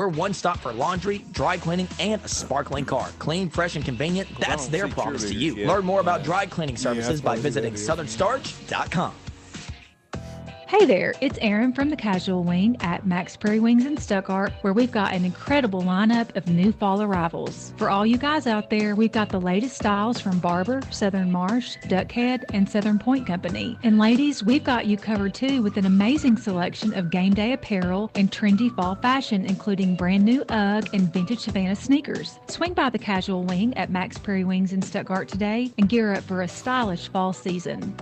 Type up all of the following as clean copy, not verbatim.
We're one stop for laundry, dry cleaning, and a sparkling car. Clean, fresh, and convenient. That's their promise to you. Learn more about dry cleaning services by visiting southernstarch.com. Hey there, it's Erin from the Casual Wing at Max Prairie Wings in Stuttgart, where we've got an incredible lineup of new fall arrivals. For all you guys out there, we've got the latest styles from Barber, Southern Marsh, Duckhead, and Southern Point Company. And ladies, we've got you covered too with an amazing selection of game day apparel and trendy fall fashion, including brand new UGG and vintage Savannah sneakers. Swing by the Casual Wing at Max Prairie Wings in Stuttgart today and gear up for a stylish fall season.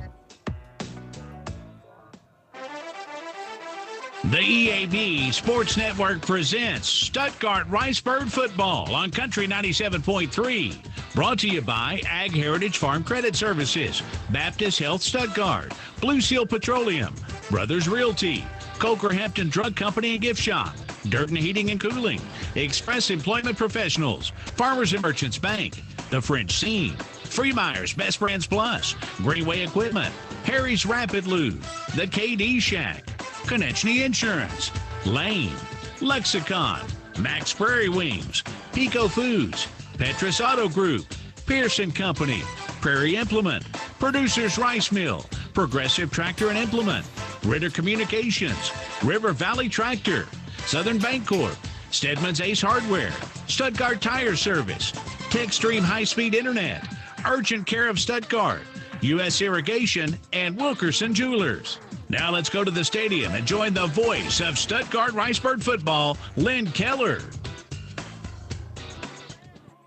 The EAB Sports Network presents Stuttgart Ricebird Football on Country 97.3. Brought to you by Ag Heritage Farm Credit Services, Baptist Health Stuttgart, Blue Seal Petroleum, Brothers Realty, Coker Hampton Drug Company and Gift Shop, Durden Heating and Cooling, Express Employment Professionals, Farmers and Merchants Bank, The French Scene, Freemeyer's Best Brands Plus, Greenway Equipment, Harry's Rapid Lube, The KD Shack, Konechny Insurance, Lane, Lexicon, Max Prairie Wings, Pico Foods, Petrus Auto Group, Pearson Company, Prairie Implement, Producers Rice Mill, Progressive Tractor and Implement, Ritter Communications, River Valley Tractor, Southern Bancorp, Stedman's Ace Hardware, Stuttgart Tire Service, Techstream High Speed Internet, Urgent Care of Stuttgart, U.S. Irrigation, and Wilkerson Jewelers. Now let's go to the stadium and join the voice of Stuttgart Ricebird football, Lynn Keller.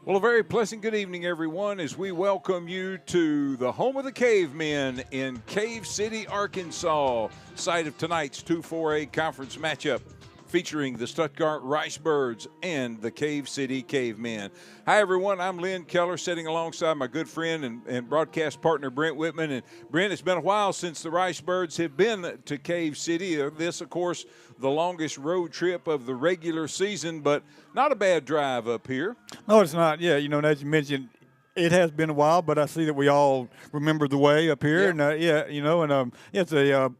Well, a very pleasant good evening, everyone, as we welcome you to the home of the Cavemen in Cave City, Arkansas, site of tonight's 2-4A conference matchup featuring the Stuttgart Ricebirds and the Cave City Cavemen. Hi, everyone. I'm Lynn Keller, sitting alongside my good friend and broadcast partner, Brent Whitman. And, Brent, it's been a while since the Ricebirds have been to Cave City. This, of course, the longest road trip of the regular season, but not a bad drive up here. No, it's not. Yeah, as you mentioned, it has been a while, but I see that we all remember the way up here. Yeah. And, it's a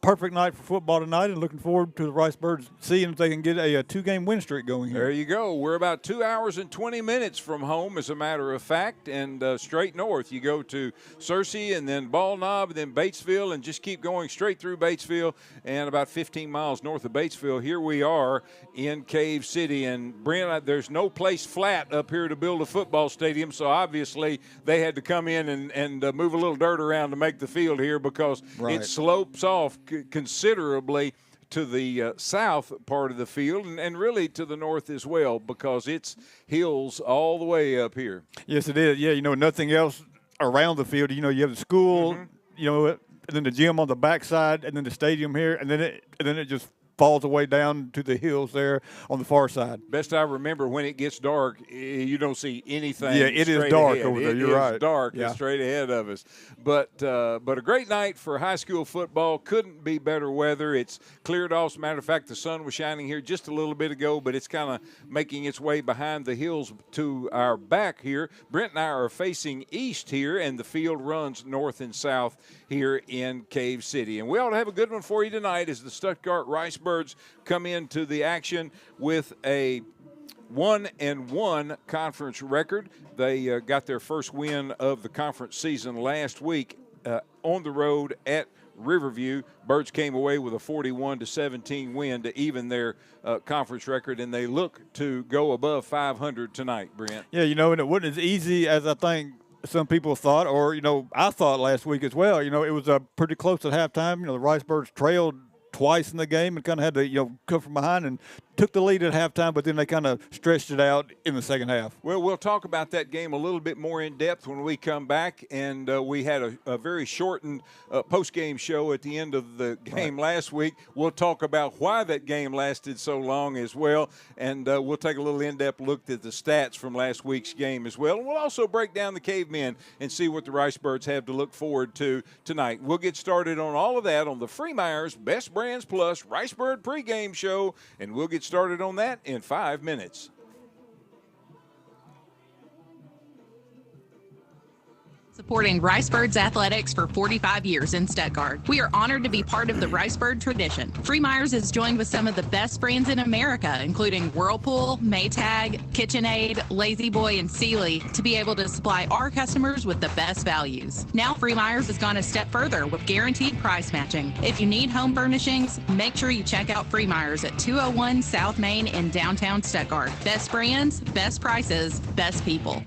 perfect night for football tonight, and looking forward to the Ricebirds seeing if they can get a two-game win streak going here. There you go. We're about 2 hours and 20 minutes from home, as a matter of fact, and straight north. You go to Searcy and then Ball Knob and then Batesville, and just keep going straight through Batesville, and about 15 miles north of Batesville, here we are in Cave City. And, Brent, there's no place flat up here to build a football stadium, so obviously they had to come in and move a little dirt around to make the field here, because it slopes off considerably to the south part of the field, and really to the north as well, because it's hills all the way up here. Yes, it is. Yeah, nothing else around the field. You have the school, and then the gym on the backside, and then the stadium here, and then it just falls away down to the hills there on the far side. Best I remember, when it gets dark, you don't see anything. Yeah, it is dark over there. You're right. It is dark. It's straight ahead of us. But a great night for high school football. Couldn't be better weather. It's cleared off. As a matter of fact, the sun was shining here just a little bit ago, but it's kind of making its way behind the hills to our back here. Brent and I are facing east here, and the field runs north and south here in Cave City. And we ought to have a good one for you tonight as the Stuttgart Ricebirds come into the action with a 1-1 conference record. They got their first win of the conference season last week on the road at Riverview. Birds came away with a 41-17 win to even their conference record, and they look to go above 500 tonight, Brent. Yeah, and it wasn't as easy as I think some people thought, or, I thought last week as well. It was pretty close at halftime. The Ricebirds trailed twice in the game and kind of had to, come from behind and took the lead at halftime, but then they kind of stretched it out in the second half. Well, we'll talk about that game a little bit more in depth when we come back, and we had a very shortened post-game show at the end of the game last week. We'll talk about why that game lasted so long as well, and we'll take a little in-depth look at the stats from last week's game as well. And we'll also break down the Cavemen and see what the Ricebirds have to look forward to tonight. We'll get started on all of that on the Freemeyer's Best Brands Plus Ricebird pregame show, and we'll get started on that in 5 minutes. Supporting Ricebirds athletics for 45 years in Stuttgart. We are honored to be part of the Ricebird tradition. Freemeyers is joined with some of the best brands in America, including Whirlpool, Maytag, KitchenAid, Lazy Boy, and Sealy, to be able to supply our customers with the best values. Now Freemeyers has gone a step further with guaranteed price matching. If you need home furnishings, make sure you check out Freemeyers at 201 South Main in downtown Stuttgart. Best brands, best prices, best people.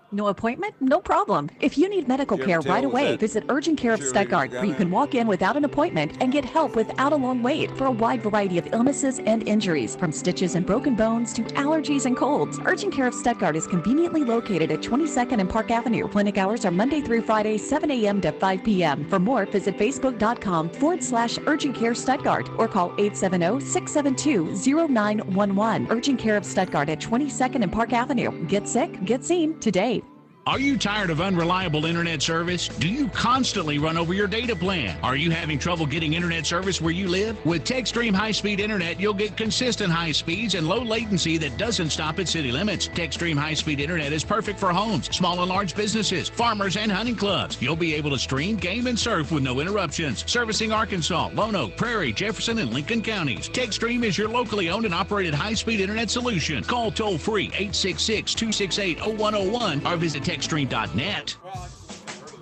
No appointment? No problem. If you need medical care right away, visit Urgent Care of Stuttgart, where you can walk in without an appointment and get help without a long wait for a wide variety of illnesses and injuries, from stitches and broken bones to allergies and colds. Urgent Care of Stuttgart is conveniently located at 22nd and Park Avenue. Clinic hours are Monday through Friday, 7 a.m. to 5 p.m. For more, visit facebook.com/Urgent Care Stuttgart or call 870-672-0911. Urgent Care of Stuttgart at 22nd and Park Avenue. Get sick, get seen today. Are you tired of unreliable internet service? Do you constantly run over your data plan? Are you having trouble getting internet service where you live? With TextStream high-speed internet, you'll get consistent high speeds and low latency that doesn't stop at city limits. TextStream high-speed internet is perfect for homes, small and large businesses, farmers, and hunting clubs. You'll be able to stream, game, and surf with no interruptions. Servicing Arkansas, Lone Oak, Prairie, Jefferson, and Lincoln counties. TextStream is your locally owned and operated high-speed internet solution. Call toll-free 866-268-0101 or visit TextStream.net.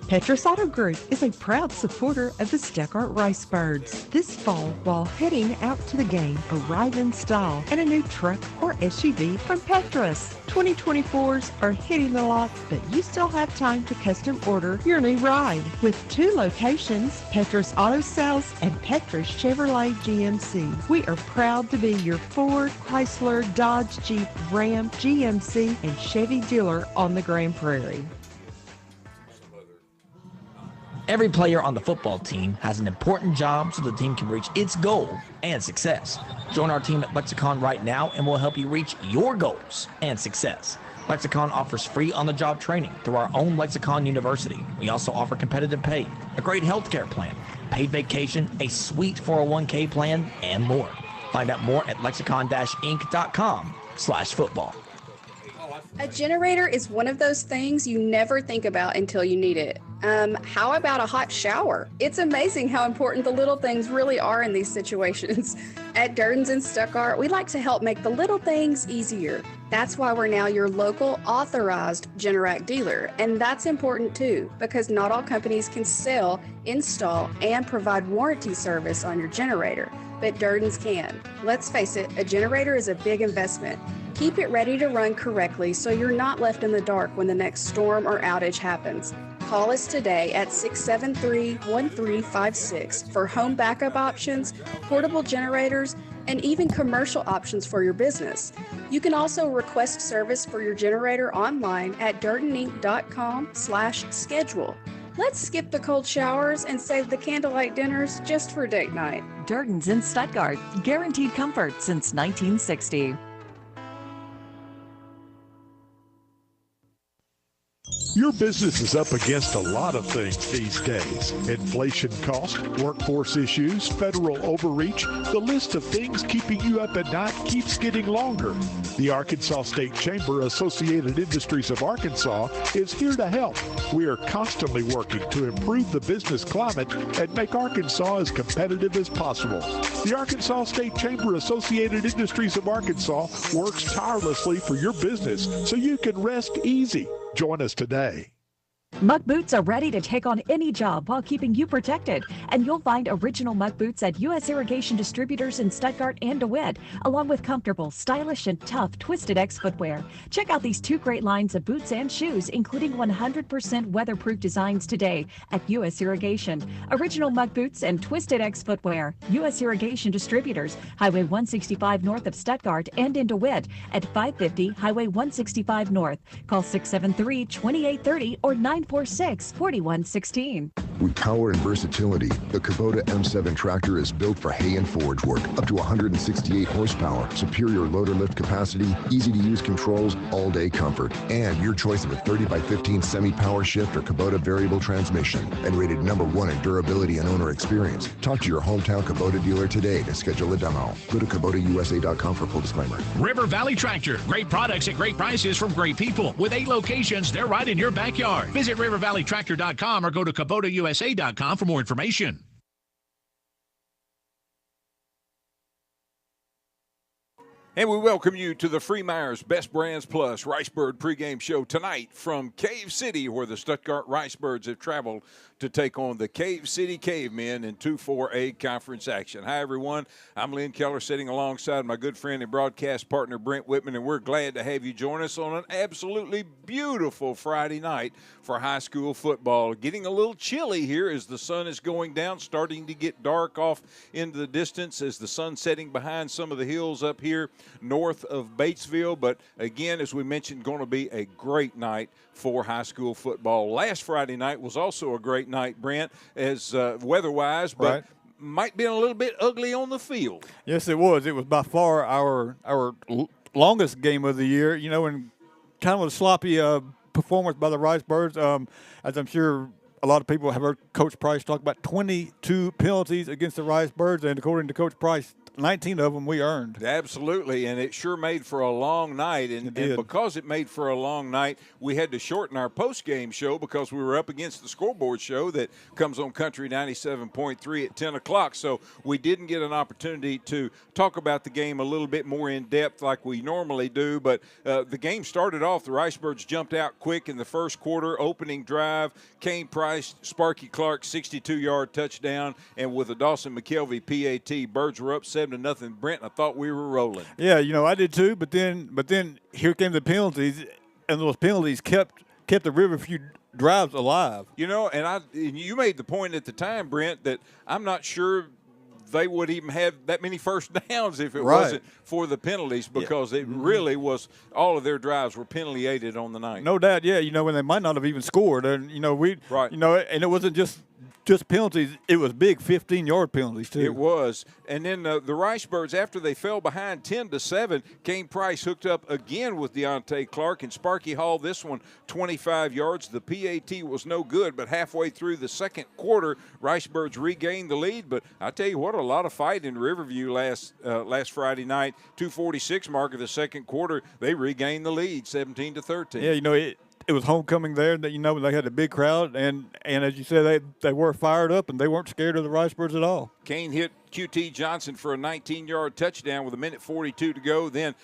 Petrus Auto Group is a proud supporter of the Stuttgart Ricebirds. This fall, while heading out to the game, arrive in style and a new truck or SUV from Petrus. 2024s are hitting the lots, but you still have time to custom order your new ride. With 2 locations, Petrus Auto Sales and Petrus Chevrolet GMC. We are proud to be your Ford, Chrysler, Dodge, Jeep, Ram, GMC, and Chevy dealer on the Grand Prairie. Every player on the football team has an important job so the team can reach its goal and success. Join our team at Lexicon right now and we'll help you reach your goals and success. Lexicon offers free on-the-job training through our own Lexicon University. We also offer competitive pay, a great healthcare plan, paid vacation, a sweet 401k plan, and more. Find out more at lexicon-inc.com/football. A generator is one of those things you never think about until you need it. How about a hot shower? It's amazing how important the little things really are in these situations. At Durden's in Stuttgart, we like to help make the little things easier. That's why we're now your local authorized Generac dealer. And that's important too, because not all companies can sell, install, and provide warranty service on your generator, but Durden's can. Let's face it, a generator is a big investment. Keep it ready to run correctly so you're not left in the dark when the next storm or outage happens. Call us today at 673-1356 for home backup options, portable generators, and even commercial options for your business. You can also request service for your generator online at durdeninc.com/schedule. Let's skip the cold showers and save the candlelight dinners just for date night. Durden's in Stuttgart. Guaranteed comfort since 1960. Your business is up against a lot of things these days. Inflation cost, workforce issues, federal overreach. The list of things keeping you up at night keeps getting longer. The Arkansas State Chamber Associated Industries of Arkansas is here to help. We are constantly working to improve the business climate and make Arkansas as competitive as possible. The Arkansas State Chamber Associated Industries of Arkansas works tirelessly for your business so you can rest easy. Join us today. Muck boots are ready to take on any job while keeping you protected. And you'll find original Muck boots at U.S. Irrigation Distributors in Stuttgart and DeWitt, along with comfortable, stylish, and tough Twisted X footwear. Check out these 2 great lines of boots and shoes, including 100% weatherproof designs today at U.S. Irrigation. Original Muck boots and Twisted X footwear. U.S. Irrigation Distributors, Highway 165 north of Stuttgart and in DeWitt at 550 Highway 165 north. Call 673-2830 or 946-4116. With power and versatility, the Kubota M7 tractor is built for hay and forage work. Up to 168 horsepower, superior loader lift capacity, easy-to-use controls, all-day comfort, and your choice of a 30x15 semi-power shift or Kubota variable transmission. And rated #1 in durability and owner experience. Talk to your hometown Kubota dealer today to schedule a demo. Go to KubotaUSA.com for full disclaimer. River Valley Tractor. Great products at great prices from great people. With 8 locations, they're right in your backyard. Visit rivervalleytractor.com or go to KubotaUSA.com for more information. And we welcome you to the Freemeier's Best Brands Plus Ricebird pregame show tonight from Cave City, where the Stuttgart Ricebirds have traveled to take on the Cave City Cavemen in 2-4A conference action. Hi, everyone. I'm Lynn Keller, sitting alongside my good friend and broadcast partner, Brent Whitman, and we're glad to have you join us on an absolutely beautiful Friday night for high school football. Getting a little chilly here as the sun is going down, starting to get dark off into the distance as the sun setting behind some of the hills up here north of Batesville. But again, as we mentioned, going to be a great night for high school football. Last Friday night was also a great night, Brent, as weather-wise, but right. Might be a little bit ugly on the field. Yes, it was. It was by far our longest game of the year, and kind of a sloppy performance by the Ricebirds. As I'm sure a lot of people have heard Coach Price talk about 22 penalties against the Ricebirds, and according to Coach Price, 19 of them we earned. Absolutely, and it sure made for a long night. And because it made for a long night, we had to shorten our post-game show because we were up against the scoreboard show that comes on Country 97.3 at 10 o'clock. So we didn't get an opportunity to talk about the game a little bit more in depth like we normally do. But the game started off, the Ricebirds jumped out quick in the first quarter, opening drive. Kane Price, Sparky Clark, 62-yard touchdown. And with a Dawson McKelvey PAT, Birds were up 7-0. Brent, I thought we were rolling. Yeah, I did too. But then here came the penalties, and those penalties kept the Riverview drives alive. And you made the point at the time, Brent, that I'm not sure they would even have that many first downs if it wasn't for the penalties, because it really was, all of their drives were penalty aided on the night. No doubt, yeah. When they might not have even scored, and and it wasn't just penalties, it was big 15-yard penalties too. It was. And then the Ricebirds, after they fell behind 10-7, Kane Price hooked up again with Deontay Clark, and Sparky hauled this one 25 yards. The PAT was no good, but halfway through the second quarter, Ricebirds regained the lead. But I tell you what, a lot of fight in Riverview last Friday night. 2:46 mark of the second quarter, they regained the lead, 17-13. Yeah, it was homecoming there. That they had a big crowd, and as you said, they were fired up, and they weren't scared of the Ricebirds at all. Kane hit QT Johnson for a 19-yard touchdown with 1:42 to go. Then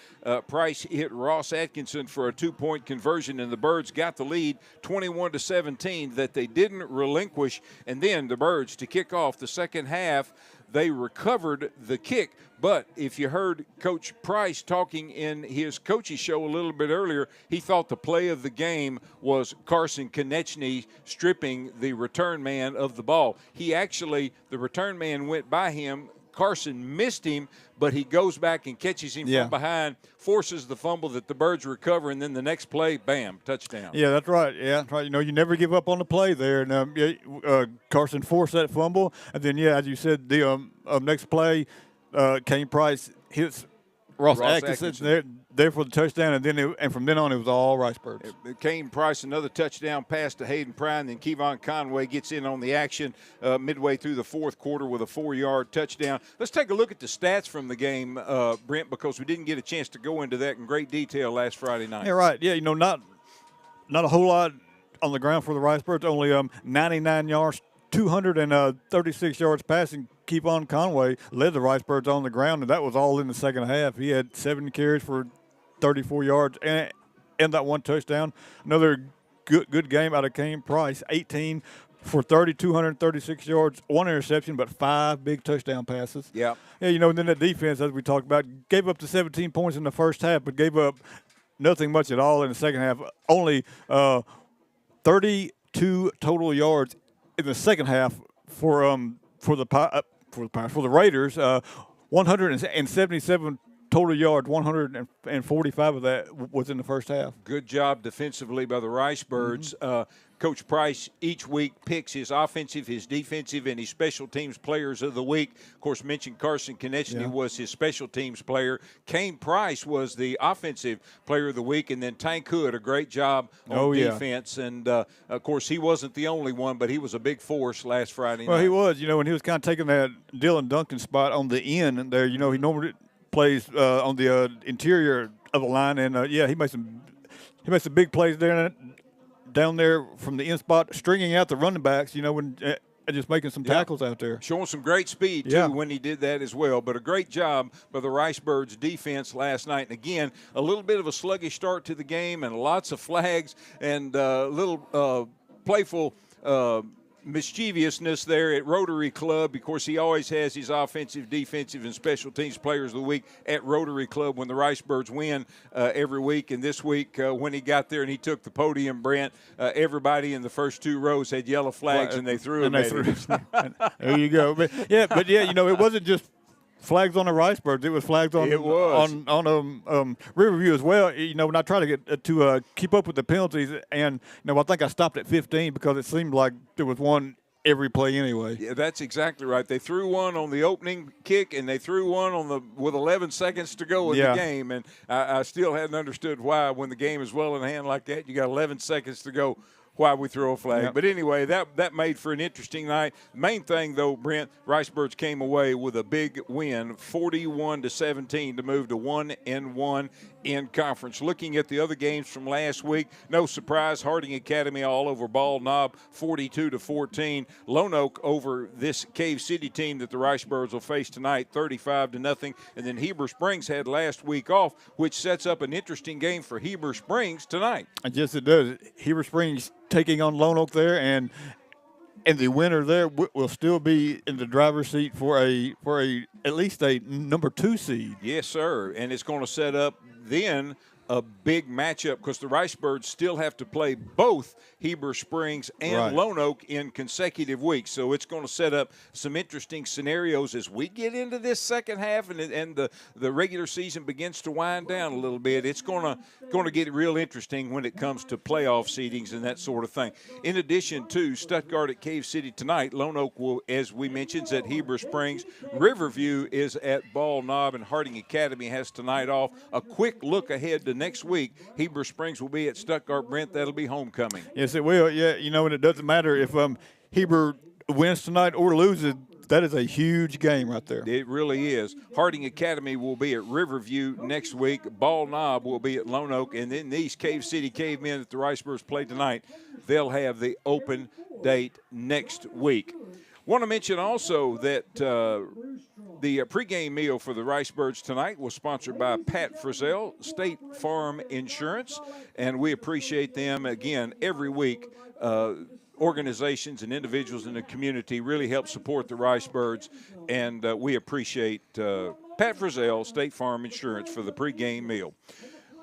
Price hit Ross Atkinson for a 2-point conversion, and the Birds got the lead 21-17 that they didn't relinquish. And then the Birds, to kick off the second half, they recovered the kick. But if you heard Coach Price talking in his coaching show a little bit earlier, he thought the play of the game was Carson Konechny stripping the return man of the ball. The return man went by him. Carson missed him, but he goes back and catches him from behind, forces the fumble that the Birds recover, and then the next play, bam, touchdown. Yeah, that's right. Yeah, that's right. You never give up on the play there. And Carson forced that fumble, and then as you said, the next play, Kane Price hits Ross Atkinson there for the touchdown, and from then on it was all Ricebirds. Kane Price, another touchdown pass to Hayden Prine, then Kevon Conway gets in on the action midway through the fourth quarter with a 4-yard touchdown. Let's take a look at the stats from the game, Brent, because we didn't get a chance to go into that in great detail last Friday night. Yeah, right. Yeah, not a whole lot on the ground for the Ricebirds. Only 99 yards, 236 yards passing. Kevon Conway led the Ricebirds on the ground, and that was all in the second half. He had 7 carries for 34 yards and that one touchdown. Another good game out of Kane Price, 18 for 30, 236 yards, 1 interception, but 5 big touchdown passes. Yeah. Yeah, and then the defense, as we talked about, gave up the 17 points in the first half, but gave up nothing much at all in the second half. Only 32 total yards in the second half for the Raiders. 177 total yards, 145 of that was in the first half. Good job defensively by the Ricebirds. Coach Price each week picks his offensive, his defensive, and his special teams players of the week. Of course, mentioned Carson Konechny was his special teams player. Kane Price was the offensive player of the week, and then Tank Hood, a great job on defense. And, of course, he wasn't the only one, but he was a big force last Friday night. Well, he was, and he was kind of taking that Dylan Duncan spot on the end there. He normally plays on the interior of the line, and, he made some big plays there down there from the end spot, stringing out the running backs, when just making some tackles out there. Showing some great speed, too, when he did that as well. But a great job by the Ricebirds defense last night. And, again, a little bit of a sluggish start to the game and lots of flags and a little playful mischievousness there at Rotary Club. Of course, he always has his offensive, defensive, and special teams players of the week at Rotary Club when the Ricebirds win every week. And this week, when he got there and he took the podium, Brent, everybody in the first two rows had yellow flags, and they threw them at him. There you go. But it wasn't just flags on the Ricebirds. It was flags on Riverview as well. When I try to get to keep up with the penalties, and I think I stopped at 15 because it seemed like there was one every play anyway. Yeah, that's exactly right. They threw one on the opening kick, and they threw one with 11 seconds to go in the game. And I still hadn't understood why, when the game is well in hand like that, you got 11 seconds to go, why we throw a flag. But anyway, that made for an interesting night. Main thing, though, Brent, Ricebirds came away with a big win, 41-17, to move to 1-1 in conference. Looking at the other games from last week, no surprise, Harding Academy all over Ball Knob, 42-14. Lone Oak over this Cave City team that the Ricebirds will face tonight, 35-0. And then Heber Springs had last week off, which sets up an interesting game for Heber Springs tonight. Yes, it does. Heber Springs taking on Lone Oak there, and the winner there will still be in the driver's seat for at least a number 2 seed. Yes, sir. And it's going to set up then a big matchup because the Ricebirds still have to play both Heber Springs and Lone Oak in consecutive weeks. So it's going to set up some interesting scenarios as we get into this second half and the regular season begins to wind down a little bit. It's going to get real interesting when it comes to playoff seedings and that sort of thing. In addition to Stuttgart at Cave City tonight, Lone Oak will, as we mentioned, is at Heber Springs. Riverview is at Ball Knob, and Harding Academy has tonight off. A quick look ahead to next week. Heber Springs will be at Stuttgart. Brent, that'll be homecoming. Yes, it will. Yeah, and it doesn't matter if Heber wins tonight or loses. That is a huge game right there. It really is. Harding Academy will be at Riverview next week. Ball Knob will be at Lone Oak. And then these Cave City Cavemen that the Ricebirds play tonight, they'll have the open date next week. Want to mention also that the pregame meal for the Ricebirds tonight was sponsored by Pat Frizzell, State Farm Insurance, and we appreciate them, again, every week. Organizations and individuals in the community really help support the Ricebirds, and we appreciate Pat Frizzell, State Farm Insurance, for the pregame meal.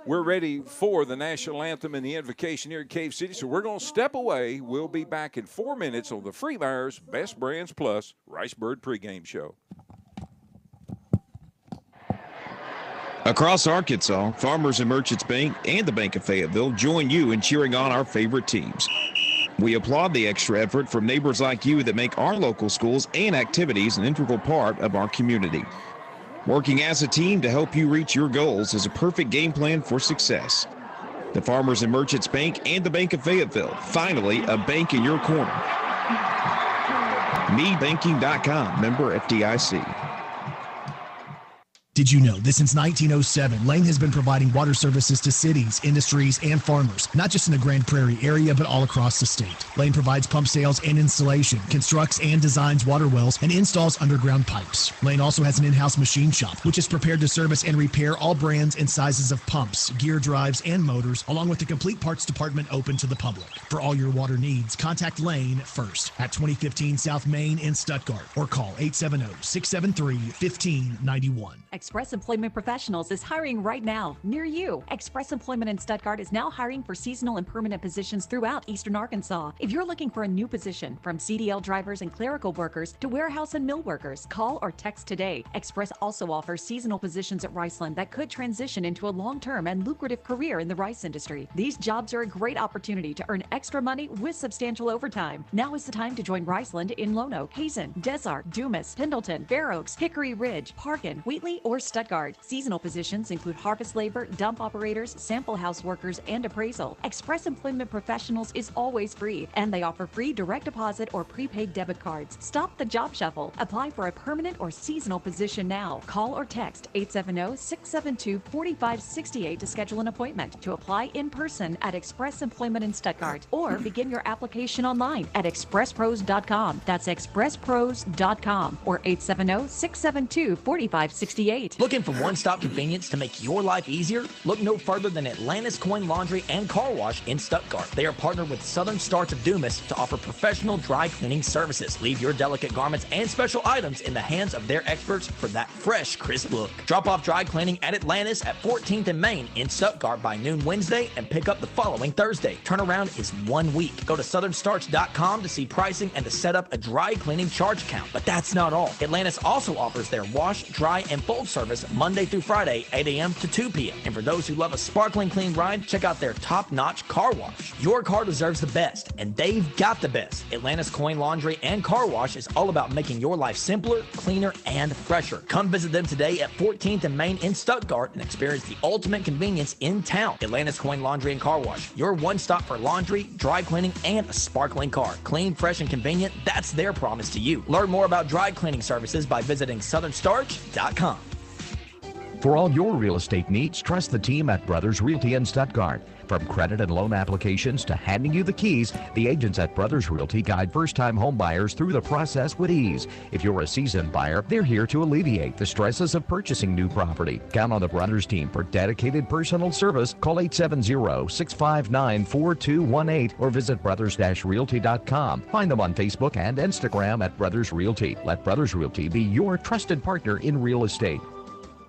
We're ready for the national anthem and the invocation here at Cave City, so we're going to step away. We'll be back in 4 minutes on the Freemeyer's Best Brands Plus Ricebird pregame show. Across Arkansas, Farmers and Merchants Bank and the Bank of Fayetteville join you in cheering on our favorite teams. We applaud the extra effort from neighbors like you that make our local schools and activities an integral part of our community. Working as a team to help you reach your goals is a perfect game plan for success. The Farmers and Merchants Bank and the Bank of Fayetteville, finally a bank in your corner. MeBanking.com, member FDIC. Did you know that since 1907, Lane has been providing water services to cities, industries, and farmers, not just in the Grand Prairie area, but all across the state. Lane provides pump sales and installation, constructs and designs water wells, and installs underground pipes. Lane also has an in-house machine shop, which is prepared to service and repair all brands and sizes of pumps, gear drives, and motors, along with the complete parts department open to the public. For all your water needs, contact Lane first at 2015 South Main in Stuttgart, or call 870-673-1591. Express Employment Professionals is hiring right now near you. Express Employment in Stuttgart is now hiring for seasonal and permanent positions throughout Eastern Arkansas. If you're looking for a new position, from CDL drivers and clerical workers to warehouse and mill workers, call or text today. Express also offers seasonal positions at Riceland that could transition into a long-term and lucrative career in the rice industry. These jobs are a great opportunity to earn extra money with substantial overtime. Now is the time to join Riceland in Lonoke, Hazen, Desart, Dumas, Pendleton, Fair Oaks, Hickory Ridge, Parkin, Wheatley, or Stuttgart. Seasonal positions include harvest labor, dump operators, sample house workers, and appraisal. Express Employment Professionals is always free, and they offer free direct deposit or prepaid debit cards. Stop the job shuffle. Apply for a permanent or seasonal position now. Call or text 870-672-4568 to schedule an appointment. To apply in person at Express Employment in Stuttgart, or begin your application online at expresspros.com. That's expresspros.com or 870-672-4568. Looking for one-stop convenience to make your life easier? Look no further than Atlantis Coin Laundry and Car Wash in Stuttgart. They are partnered with Southern Starch of Dumas to offer professional dry cleaning services. Leave your delicate garments and special items in the hands of their experts for that fresh, crisp look. Drop off dry cleaning at Atlantis at 14th and Main in Stuttgart by noon Wednesday and pick up the following Thursday. Turnaround is 1 week. Go to southernstarch.com to see pricing and to set up a dry cleaning charge account. But that's not all. Atlantis also offers their wash, dry, and fold service Monday through Friday, 8 a.m. to 2 p.m. And for those who love a sparkling clean ride, check out their top-notch car wash. Your car deserves the best, and they've got the best. Atlantis Coin Laundry and Car Wash is all about making your life simpler, cleaner, and fresher. Come visit them today at 14th and Main in Stuttgart and experience the ultimate convenience in town. Atlantis Coin Laundry and Car Wash, your one stop for laundry, dry cleaning, and a sparkling car. Clean, fresh, and convenient, that's their promise to you. Learn more about dry cleaning services by visiting southernstarch.com. For all your real estate needs, trust the team at Brothers Realty in Stuttgart. From credit and loan applications to handing you the keys, the agents at Brothers Realty guide first-time home buyers through the process with ease. If you're a seasoned buyer, they're here to alleviate the stresses of purchasing new property. Count on the Brothers team for dedicated personal service. Call 870-659-4218 or visit brothers-realty.com. Find them on Facebook and Instagram at Brothers Realty. Let Brothers Realty be your trusted partner in real estate.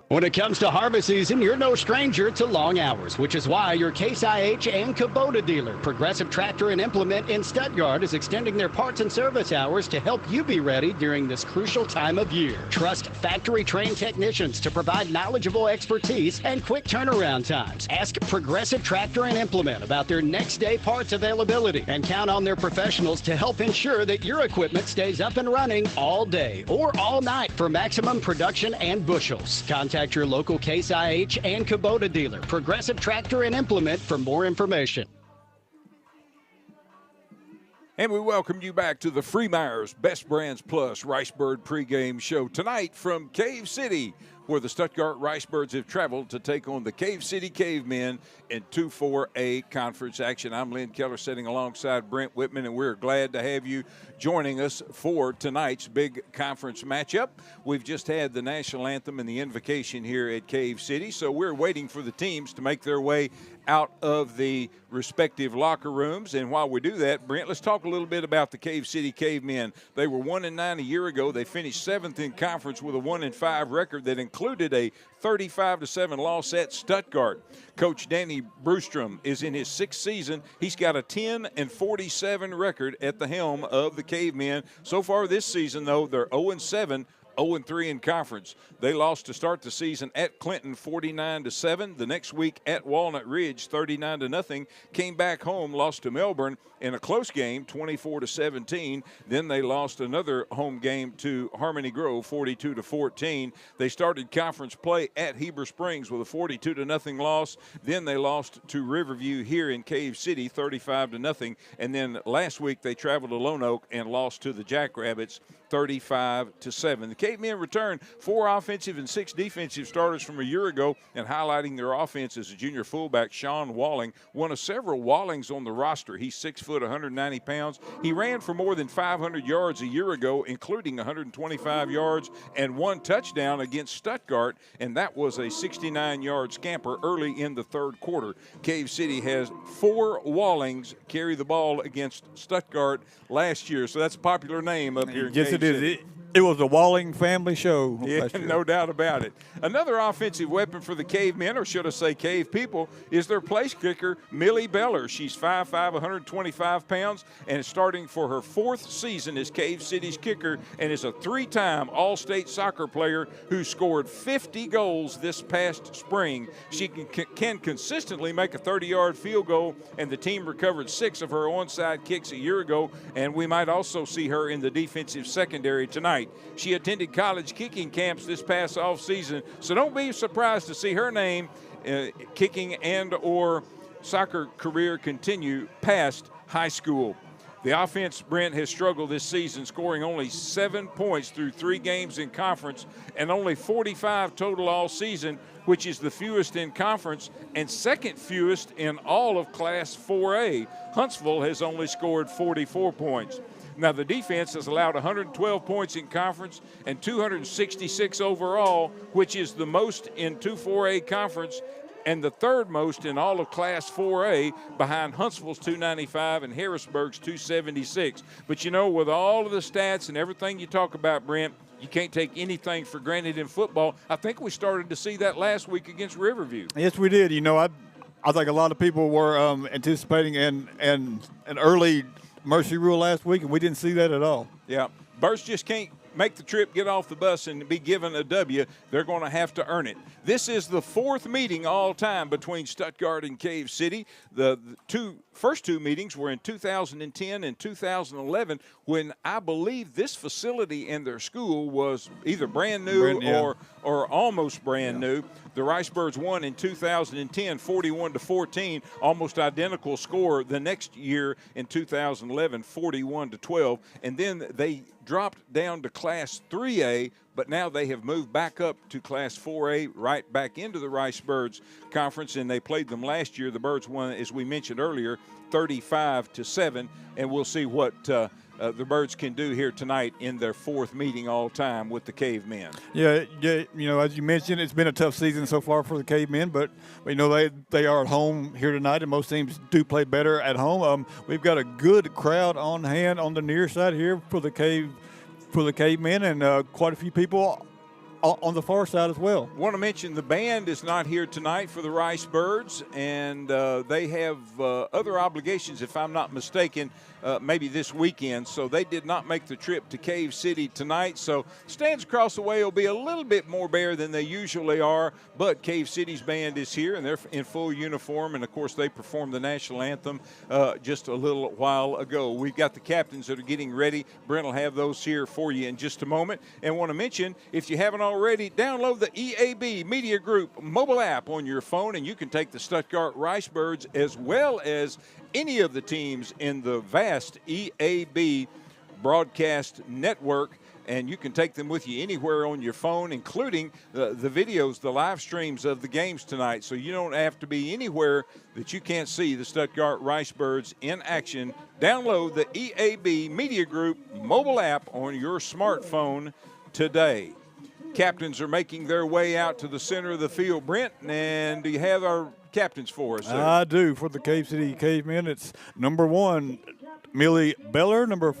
When it comes to harvest season, you're no stranger to long hours, which is why your Case IH and Kubota dealer, Progressive Tractor and Implement in Stuttgart, is extending their parts and service hours to help you be ready during this crucial time of year. Trust factory-trained technicians to provide knowledgeable expertise and quick turnaround times. Ask Progressive Tractor and Implement about their next-day parts availability and count on their professionals to help ensure that your equipment stays up and running all day or all night for maximum production and bushels. Contact your local Case IH and Kubota dealer, Progressive Tractor and Implement, for more information. And we welcome you back to the Freemeyer's Best Brands Plus Ricebird pregame show tonight from Cave City, where the Stuttgart Ricebirds have traveled to take on the Cave City Cavemen in 2-4A conference action. I'm Lynn Keller sitting alongside Brent Whitman, and we're glad to have you joining us for tonight's big conference matchup. We've just had the national anthem and the invocation here at Cave City, so we're waiting for the teams to make their way out of the respective locker rooms. And while we do that, Brent, let's talk a little bit about the Cave City Cavemen. They were 1-9 a year ago. They finished 7th in conference with a 1-5 record that included a 35-7 loss at Stuttgart. Coach Danny Brewstrom is in his 6th season. He's got a 10-47 record at the helm of the Cavemen. So far this season, though, they're 0-7. 0-3 in conference. They lost to start the season at Clinton 49-7. The next week at Walnut Ridge 39-0. Came back home, lost to Melbourne in a close game 24-17. Then they lost another home game to Harmony Grove 42-14. They started conference play at Heber Springs with a 42-0 loss. Then they lost to Riverview here in Cave City 35-0. And then last week they traveled to Lone Oak and lost to the Jackrabbits 35-7. The Cavemen returned 4 offensive and 6 defensive starters from a year ago, and highlighting their offense is a junior fullback, Sean Walling, one of several Wallings on the roster. He's 6 foot, 190 pounds. He ran for more than 500 yards a year ago, including 125 yards and 1 touchdown against Stuttgart, and that was a 69-yard scamper early in the third quarter. Cave City has 4 Wallings carry the ball against Stuttgart last year, so that's a popular name up here in Cave City. It was a Walling family show. Yeah, no doubt about it. Another offensive weapon for the Cavemen, or should I say Cave people, is their place kicker, Millie Beller. She's 5'5", 125 pounds, and is starting for her 4th season as Cave City's kicker, and is a 3-time All-State soccer player who scored 50 goals this past spring. She can consistently make a 30-yard field goal, and the team recovered 6 of her onside kicks a year ago, and we might also see her in the defensive secondary tonight. She attended college kicking camps this past offseason, so don't be surprised to see her name kicking and or soccer career continue past high school. The offense, Brent, has struggled this season, scoring only 7 points through 3 games in conference and only 45 total all season, which is the fewest in conference and second fewest in all of Class 4A. Huntsville has only scored 44 points. Now, the defense has allowed 112 points in conference and 266 overall, which is the most in 2-4A conference and the 3rd most in all of Class 4A, behind Huntsville's 295 and Harrisburg's 276. But, you know, with all of the stats and everything you talk about, Brent, you can't take anything for granted in football. I think we started to see that last week against Riverview. Yes, we did. You know, I think a lot of people were anticipating an early mercy rule last week, and we didn't see that at all. Yeah. Birds just can't make the trip, get off the bus, and be given a W. They're going to have to earn it. This is the 4th meeting all time between Stuttgart and Cave City. The first 2 meetings were in 2010 and 2011, when I believe this facility and their school was either brand new or almost brand new. The Ricebirds won in 2010, 41-14, almost identical score the next year in 2011, 41-12, and then they dropped down to Class 3A, but now they have moved back up to Class 4A, right back into the Ricebirds Conference, and they played them last year. The Birds won, as we mentioned earlier, 35-7, and we'll see what the Birds can do here tonight in their 4th meeting all time with the Cavemen. Yeah, you know, as you mentioned, it's been a tough season so far for the Cavemen, but you know they are at home here tonight, and most teams do play better at home. We've got a good crowd on hand on the near side here for the Cavemen, and quite a few people on the far side as well. Want to mention the band is not here tonight for the Ricebirds, and they have other obligations, if I'm not mistaken, maybe this weekend, so they did not make the trip to Cave City tonight. So stands across the way will be a little bit more bare than they usually are, but Cave City's band is here, and they're in full uniform, and of course they performed the national anthem just a little while ago. We've got the captains that are getting ready. Brent will have those here for you in just a moment. And want to mention, if you haven't already, download the EAB Media Group mobile app on your phone, and you can take the Stuttgart Ricebirds as well as any of the teams in the vast EAB broadcast network, and you can take them with you anywhere on your phone, including the videos, the live streams of the games tonight, so you don't have to be anywhere that you can't see the Stuttgart Ricebirds in action. Download the EAB Media Group mobile app on your smartphone today. Captains are making their way out to the center of the field. Brent, and do you have our captains for us? I do. For the Cave City Cavemen, it's number 1, Millie Beller, number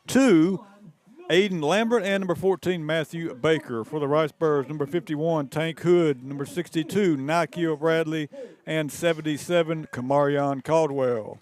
2, Aiden Lambert, and number 14, Matthew Baker. For the Ricebirds, number 51, Tank Hood, number 62, Nikeo Bradley, and 77, Kamarion Caldwell.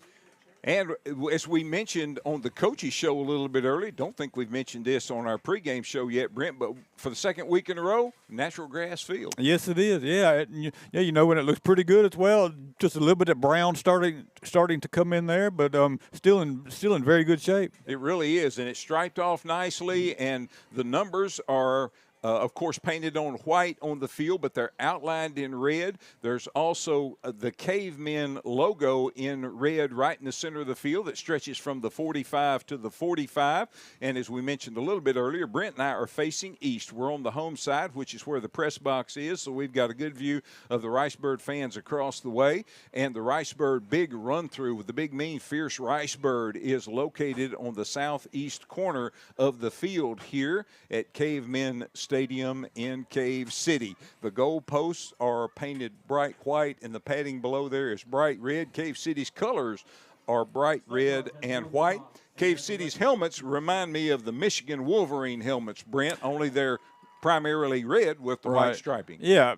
And as we mentioned on the coaches show a little bit early, don't think we've mentioned this on our pregame show yet, Brent, but for the 2nd week in a row, natural grass field. Yes, it is. Yeah, you know, when it looks pretty good as well. Just a little bit of brown starting to come in there, but still in very good shape. It really is, and it's striped off nicely, and the numbers are of course, painted on white on the field, but they're outlined in red. There's also the Cavemen logo in red right in the center of the field that stretches from the 45 to the 45. And as we mentioned a little bit earlier, Brent and I are facing east. We're on the home side, which is where the press box is, so we've got a good view of the Ricebird fans across the way. And the Ricebird big run-through with the big, mean, fierce Ricebird is located on the southeast corner of the field here at Cavemen Stadium in Cave City. The goal posts are painted bright white, and the padding below there is bright red. Cave City's colors are bright red and white. Cave City's helmets remind me of the Michigan Wolverine helmets, Brent, only they're primarily red with the white striping. Yeah,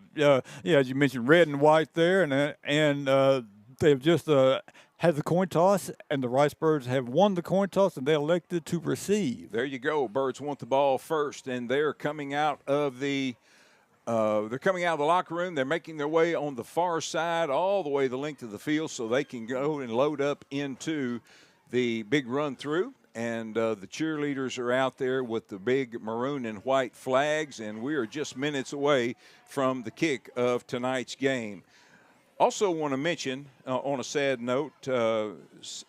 as you mentioned, red and white there, and they've just had the coin toss, and the Ricebirds have won the coin toss, and they elected to receive. There you go. Birds want the ball first, and they're coming out of the locker room. They're making their way on the far side all the way the length of the field so they can go and load up into the big run through. And the cheerleaders are out there with the big maroon and white flags, and we are just minutes away from the kick of tonight's game. Also want to mention, on a sad note,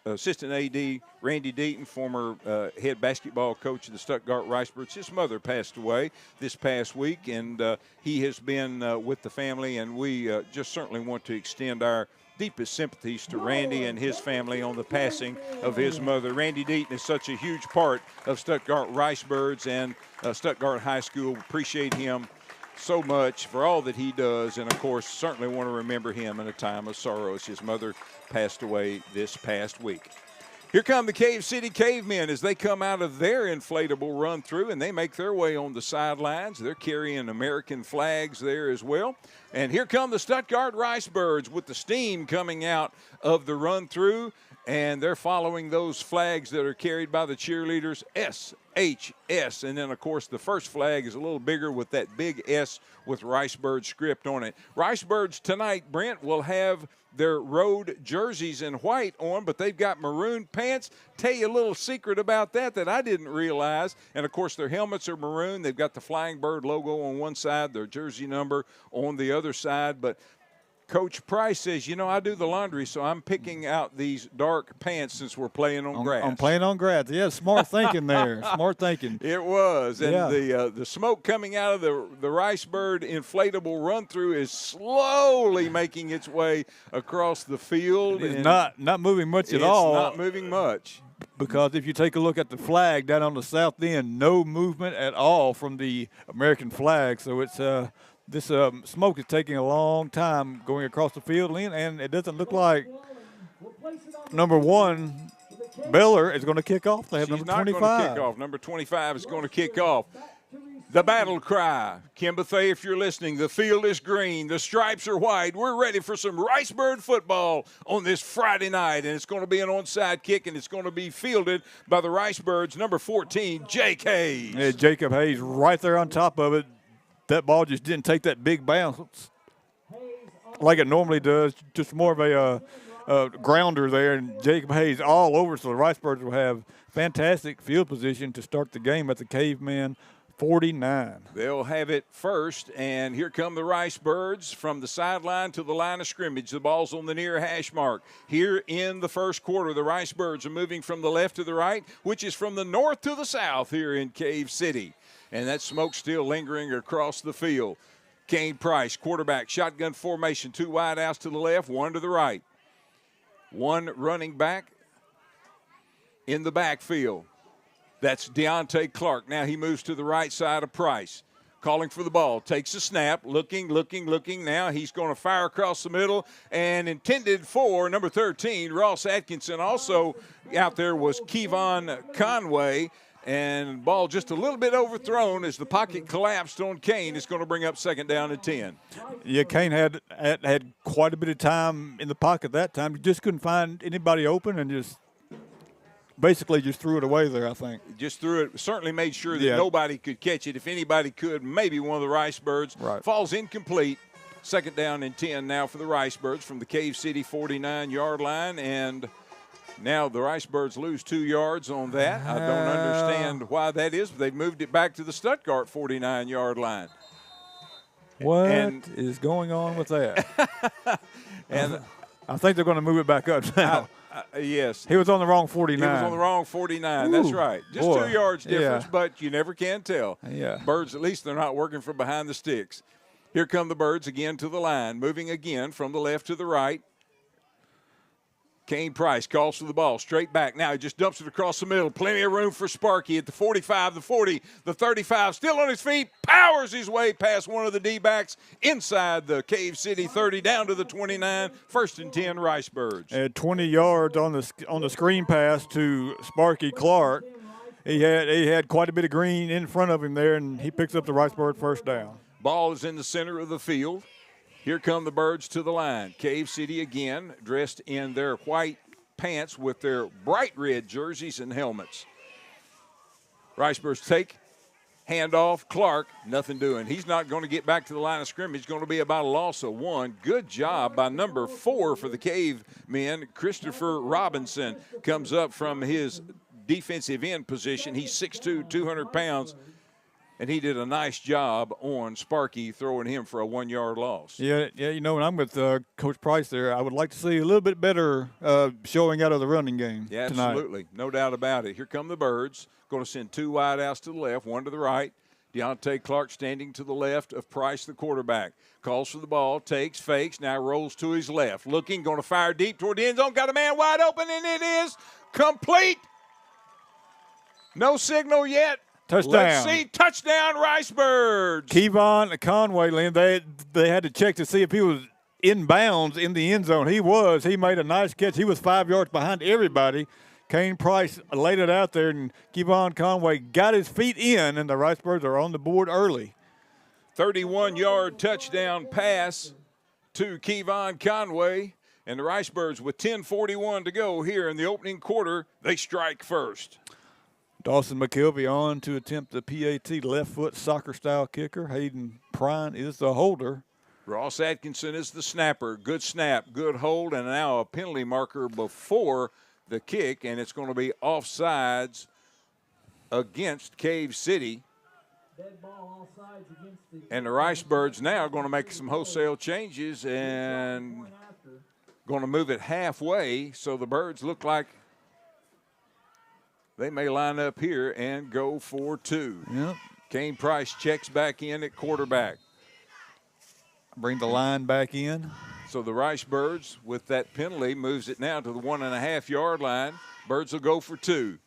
Assistant AD Randy Deaton, former head basketball coach of the Stuttgart Ricebirds, his mother passed away this past week, and he has been with the family, and we just certainly want to extend our deepest sympathies to Randy and his family on the passing of his mother. Randy Deaton is such a huge part of Stuttgart Ricebirds and Stuttgart High School. Appreciate him so much for all that he does, and of course certainly want to remember him in a time of sorrow as his mother passed away this past week. Here come the Cave City Cavemen as they come out of their inflatable run through, and they make their way on the sidelines. They're carrying American flags there as well. And here come the Stuttgart Ricebirds with the steam coming out of the run through, and they're following those flags that are carried by the cheerleaders, SHS. And then, of course, the first flag is a little bigger with that big S with Ricebird script on it. Ricebirds tonight, Brent, will have their road jerseys in white on, but they've got maroon pants. Tell you a little secret about that I didn't realize. And, of course, their helmets are maroon. They've got the Flying Bird logo on one side, their jersey number on the other side. But Coach Price says, I do the laundry, so I'm picking out these dark pants since we're playing on grass. I'm playing on grass. Yeah, smart thinking there. Smart thinking. It was. And the smoke coming out of the Ricebird inflatable run-through is slowly making its way across the field. It's not moving much at all. It's not moving much. Because if you take a look at the flag down on the south end, no movement at all from the American flag. So it's this smoke is taking a long time going across the field, and it doesn't look like number 1, Beller, is going to kick off. They have number 25. She's not going to kick off. Number 25 is going to kick off. The battle cry. Kimberthay, if you're listening, the field is green. The stripes are white. We're ready for some Ricebird football on this Friday night, and it's going to be an onside kick, and it's going to be fielded by the Ricebirds, number 14, Jake Hayes. Yeah, Jacob Hayes right there on top of it. That ball just didn't take that big bounce like it normally does, just more of a grounder there, and Jacob Hayes all over, so the Ricebirds will have fantastic field position to start the game at the Caveman 49. They'll have it first, and here come the Ricebirds from the sideline to the line of scrimmage. The ball's on the near hash mark. Here in the first quarter, the Ricebirds are moving from the left to the right, which is from the north to the south here in Cave City. And that smoke still lingering across the field. Kane Price, quarterback, shotgun formation, 2 wide outs to the left, 1 to the right. 1 running back in the backfield. That's Deontay Clark. Now he moves to the right side of Price. Calling for the ball, takes a snap, looking. Now he's going to fire across the middle and intended for number 13, Ross Atkinson. Also out there was Kevon Conway. And ball just a little bit overthrown as the pocket collapsed on Kane. It's going to bring up 2nd down and 10. Yeah, Kane had quite a bit of time in the pocket that time. He just couldn't find anybody open and just basically just threw it away there, I think. Just threw it. Certainly made sure that nobody could catch it. If anybody could, maybe one of the Ricebirds. Right. Falls incomplete. 2nd down and 10 now for the Ricebirds from the Cave City 49-yard line. And now the Ricebirds lose 2 yards on that. I don't understand why that is, but they've moved it back to the Stuttgart 49-yard line. What is going on with that? And I think they're going to move it back up now. Yes. He was on the wrong 49. He was on the wrong 49. Ooh, that's right. Just boy. 2 yards difference, but you never can tell. Yeah. Birds, at least they're not working from behind the sticks. Here come the Birds again to the line, moving again from the left to the right. Kane Price calls for the ball, straight back. Now he just dumps it across the middle. Plenty of room for Sparky at the 45, the 40, the 35. Still on his feet, powers his way past one of the D-backs inside the Cave City 30, down to the 29. 1st and 10, Ricebirds. At 20 yards on the screen pass to Sparky Clark. He had quite a bit of green in front of him there, and he picks up the Ricebird first down. Ball is in the center of the field. Here come the Birds to the line. Cave City again, dressed in their white pants with their bright red jerseys and helmets. Ricebirds take, handoff, Clark, nothing doing. He's not going to get back to the line of scrimmage. It's going to be about a loss of 1. Good job by number 4 for the Cave men. Christopher Robinson comes up from his defensive end position. He's 6'2", 200 pounds. And he did a nice job on Sparky, throwing him for a 1-yard loss. Yeah. You know, when I'm with Coach Price there, I would like to see a little bit better showing out of the running game Yeah, tonight. absolutely. No doubt about it. Here come the Birds. Going to send 2 wide outs to the left, 1 to the right. Deontay Clark standing to the left of Price, the quarterback. Calls for the ball, takes, fakes, now rolls to his left. Looking, going to fire deep toward the end zone. Got a man wide open, and it is complete. No signal yet. Touchdown. Let's see, touchdown, Ricebirds. Kevon Conway, Lynn, they had to check to see if he was inbounds in the end zone. He was. He made a nice catch. He was 5 yards behind everybody. Kane Price laid it out there, and Kevon Conway got his feet in, and the Ricebirds are on the board early. 31-yard touchdown pass to Kevon Conway, and the Ricebirds with 10:41 to go here in the opening quarter. They strike first. Dawson McKelvey on to attempt the PAT left foot soccer style kicker. Hayden Prine is the holder. Ross Atkinson is the snapper. Good snap, good hold, and now a penalty marker before the kick, and it's going to be offsides against Cave City. And the Ricebirds now are going to make some wholesale changes and going to move it halfway, so the Birds look like they may line up here and go for 2. Yep. Kane Price checks back in at quarterback. Bring the line back in. So the Ricebirds, with that penalty, moves it now to the 1.5-yard line. Birds will go for 2.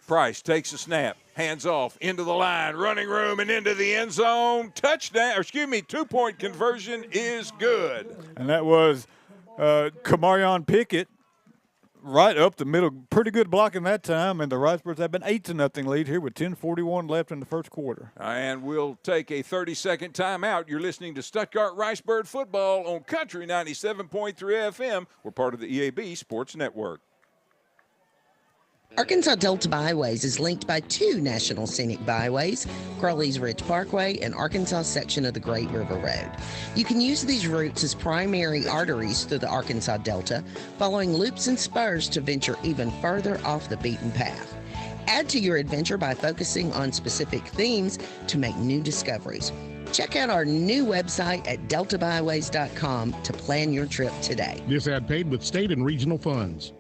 Price takes a snap, hands off, into the line, running room, and into the end zone. Touchdown, 2-point conversion is good. And that was Kamarion Pickett. Right up the middle, pretty good blocking that time, and the Ricebirds have been 8-0 lead here with 10:41 left in the first quarter. And we'll take a 30-second timeout. You're listening to Stuttgart Ricebird football on Country 97.3 FM. We're part of the EAB Sports Network. Arkansas Delta Byways is linked by 2 national scenic byways, Crowley's Ridge Parkway and Arkansas section of the Great River Road. You can use these routes as primary arteries through the Arkansas Delta, following loops and spurs to venture even further off the beaten path. Add to your adventure by focusing on specific themes to make new discoveries. Check out our new website at deltabyways.com to plan your trip today. This ad paid with state and regional funds.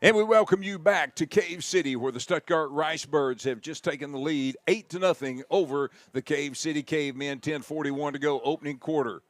And we welcome you back to Cave City, where the Stuttgart Ricebirds have just taken the lead 8-0 over the Cave City Cavemen. 10:41 to go, opening quarter.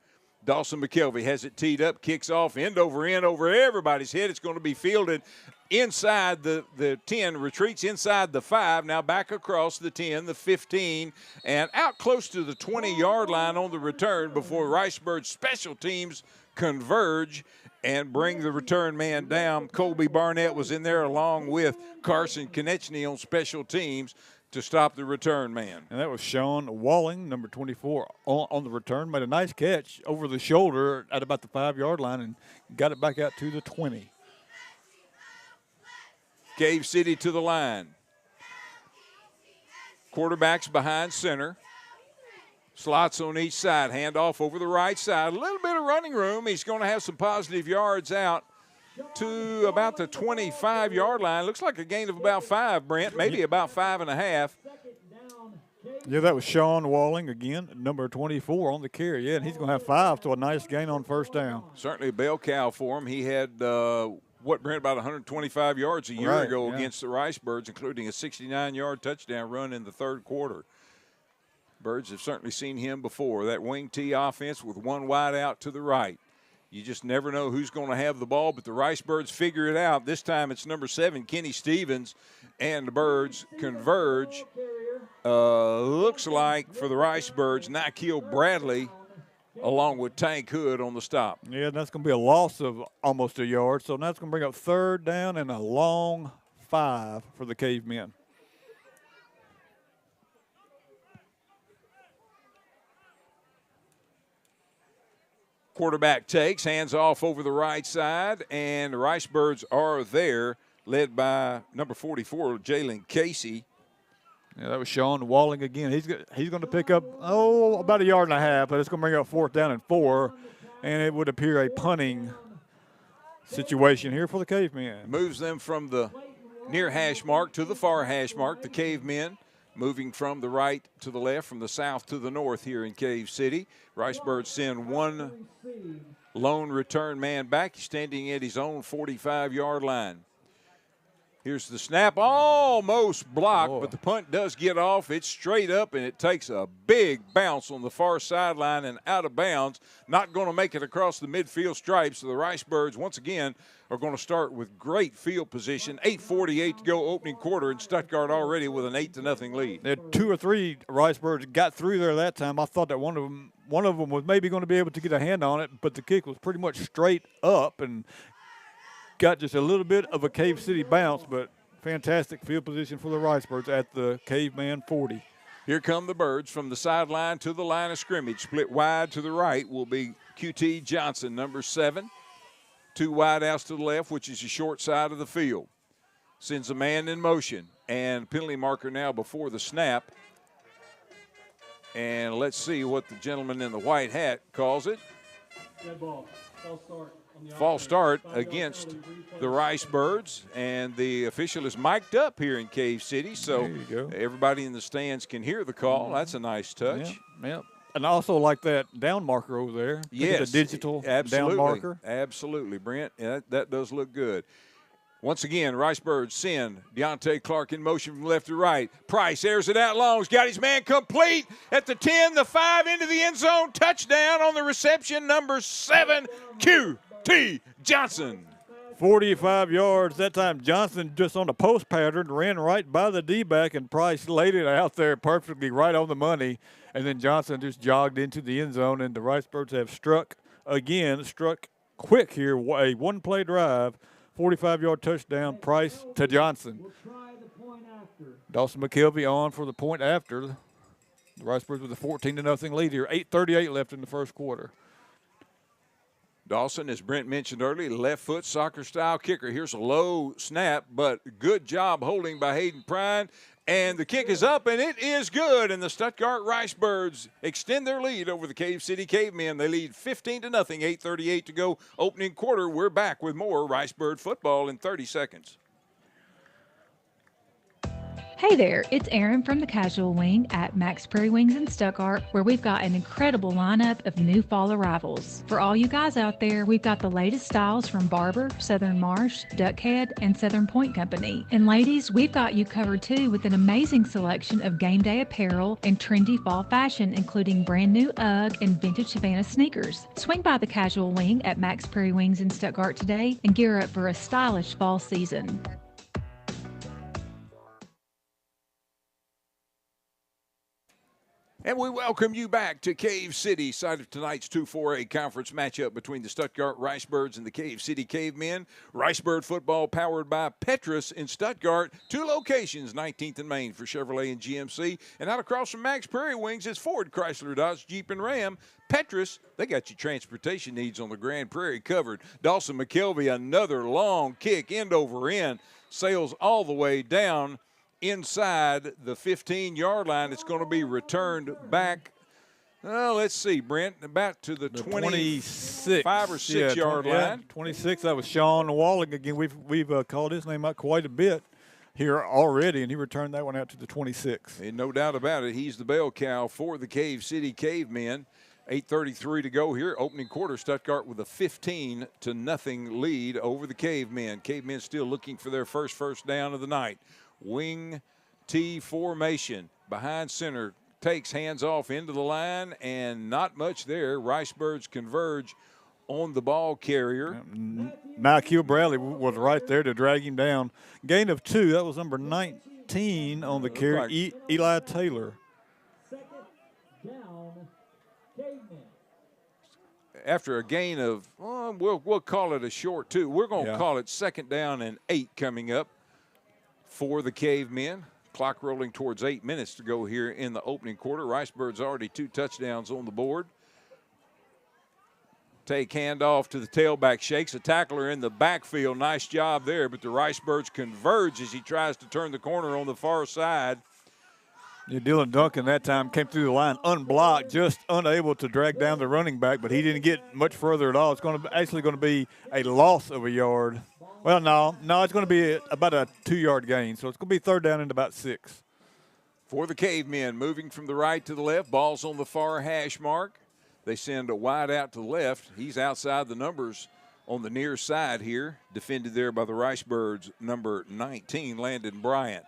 Dawson McKelvey has it teed up, kicks off end over everybody's head. It's going to be fielded inside the 10, retreats inside the 5, now back across the 10, the 15, and out close to the 20-yard line on the return before Ricebirds special teams converge and bring the return man down. Colby Barnett was in there along with Carson Konechny on special teams to stop the return man. And that was Sean Walling, number 24, on the return. Made a nice catch over the shoulder at about the 5-yard line and got it back out to the 20. Cave City to the line. Quarterbacks behind center. Slots on each side. Handoff over the right side. A little bit of running room. He's going to have some positive yards out to about the 25-yard line. Looks like a gain of about 5, Brent. Maybe about 5.5. Yeah, that was Sean Walling again, number 24 on the carry. Yeah, and he's going to have 5, so a nice gain on first down. Certainly a bell cow for him. He had, Brent, about 125 yards a year ago against the Ricebirds, including a 69-yard touchdown run in the third quarter. Birds have certainly seen him before. That wing T offense with one wide out to the right. You just never know who's going to have the ball, but the Ricebirds figure it out. This time it's number 7, Kenny Stevens, and the Birds converge. Looks like for the Ricebirds, Nikhil Bradley along with Tank Hood on the stop. Yeah, that's going to be a loss of almost a yard. So now it's going to bring up 3rd down and a long 5 for the Cavemen. Quarterback takes, hands off over the right side, and the Ricebirds are there, led by number 44, Jalen Casey. Yeah, that was Sean Walling again. He's going to pick up, about a yard and a half, but it's going to bring up 4th down and 4, and it would appear a punting situation here for the Cavemen. Moves them from the near hash mark to the far hash mark, the Cavemen. Moving from the right to the left, from the south to the north here in Cave City. Ricebirds send one lone return man back. He's standing at his own 45-yard line. Here's the snap, almost blocked, but the punt does get off. It's straight up, and it takes a big bounce on the far sideline and out of bounds. Not going to make it across the midfield stripes. So the Ricebirds, once again, are going to start with great field position. 8:48 to go, opening quarter, and Stuttgart already with an 8-0 lead. There 2 or 3 Ricebirds got through there that time. I thought that one of them was maybe going to be able to get a hand on it, but the kick was pretty much straight up and got just a little bit of a Cave City bounce, but fantastic field position for the Ricebirds at the Caveman 40. Here come the Birds from the sideline to the line of scrimmage. Split wide to the right will be QT Johnson, number 7. 2 wide outs to the left, which is the short side of the field. Sends a man in motion, and penalty marker now before the snap. And let's see what the gentleman in the white hat calls it. Dead ball. False start. False start against the Ricebirds, and the official is mic'd up here in Cave City, so everybody in the stands can hear the call. That's a nice touch. Yeah. And I also like that down marker over there. Yes, the digital absolutely. down marker. Absolutely, Brent. Yeah, that does look good. Once again, Ricebirds send Deontay Clark in motion from left to right. Price airs it out long. He's got his man complete at the 10, the 5, into the end zone. Touchdown on the reception, number 7, QT Johnson. 45 yards. That time Johnson just on the post pattern ran right by the D-back, and Price laid it out there perfectly right on the money. And then Johnson just jogged into the end zone, and the Ricebirds have struck quick here. A one-play drive, 45-yard touchdown, Price to Johnson. Dawson McKelvey on for the point after. The Ricebirds with a 14-0 lead here. 8:38 left in the first quarter. Dawson, as Brent mentioned earlier, left foot soccer-style kicker. Here's a low snap, but good job holding by Hayden Prine. And the kick is up, and it is good. And the Stuttgart Ricebirds extend their lead over the Cave City Cavemen. They lead 15-0, 8:38 to go. Opening quarter, we're back with more Ricebird football in 30 seconds. Hey there, it's Erin from the Casual Wing at Max Prairie Wings in Stuttgart, where we've got an incredible lineup of new fall arrivals. For all you guys out there, we've got the latest styles from Barber, Southern Marsh, Duckhead, and Southern Point Company. And ladies, we've got you covered too with an amazing selection of game day apparel and trendy fall fashion, including brand new UGG and vintage Savannah sneakers. Swing by the Casual Wing at Max Prairie Wings in Stuttgart today and gear up for a stylish fall season. And we welcome you back to Cave City, site of tonight's 2-4A conference matchup between the Stuttgart Ricebirds and the Cave City Cavemen. Ricebird football powered by Petrus in Stuttgart. 2 locations, 19th and Main for Chevrolet and GMC. And out across from Max Prairie Wings is Ford, Chrysler, Dodge, Jeep, and Ram. Petrus, they got your transportation needs on the Grand Prairie covered. Dawson McKelvey, another long kick, end over end, sails all the way down inside the 15-yard line. It's going to be returned back. Let's see, Brent, about to the 25 or 6 yard line. 26. That was Sean Walling again. We've called his name out quite a bit here already, and he returned that one out to the 26. And no doubt about it, he's the bell cow for the Cave City Cavemen. 8:33 to go here. Opening quarter, Stuttgart with a 15-0 lead over the Cavemen. Cavemen still looking for their first down of the night. Wing T formation. Behind center, takes, hands off into the line, and not much there. Ricebirds converge on the ball carrier. Michael Bradley was right there to drag him down. Gain of 2. That was number 19 on the carry, like Eli Taylor. After a gain of, we'll call it a short 2. We're going to call it 2nd down and 8 coming up for the Cavemen. Clock rolling towards 8 minutes to go here in the opening quarter. Ricebirds already 2 touchdowns on the board. Take handoff to the tailback, shakes a tackler in the backfield. Nice job there, but the Ricebirds converge as he tries to turn the corner on the far side. Yeah, Dylan Duncan that time came through the line unblocked, just unable to drag down the running back, but he didn't get much further at all. It's actually going to be a loss of a yard. Well, no, it's going to be about a 2-yard gain, so it's going to be 3rd down and about 6. For the Cavemen, moving from the right to the left, ball's on the far hash mark. They send a wide out to the left. He's outside the numbers on the near side here, defended there by the Ricebirds, number 19, Landon Bryant.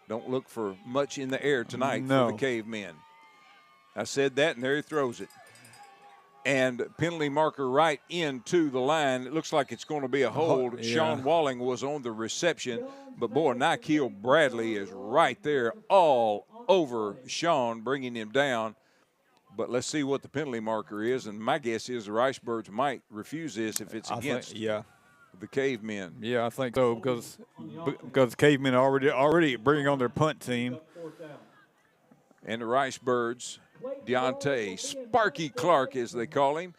Don't look for much in the air tonight for the Cavemen. I said that, and there he throws it. And penalty marker right into the line. It looks like it's going to be a hold. Yeah. Sean Walling was on the reception, but boy, Nikhil Bradley is right there all over Sean, bringing him down. But let's see what the penalty marker is, and my guess is the Ricebirds might refuse this if it's against the Cavemen. Yeah, I think so, because the Cavemen are already bringing on their punt team. And the Ricebirds, Deontay Sparky Clark, as they call him,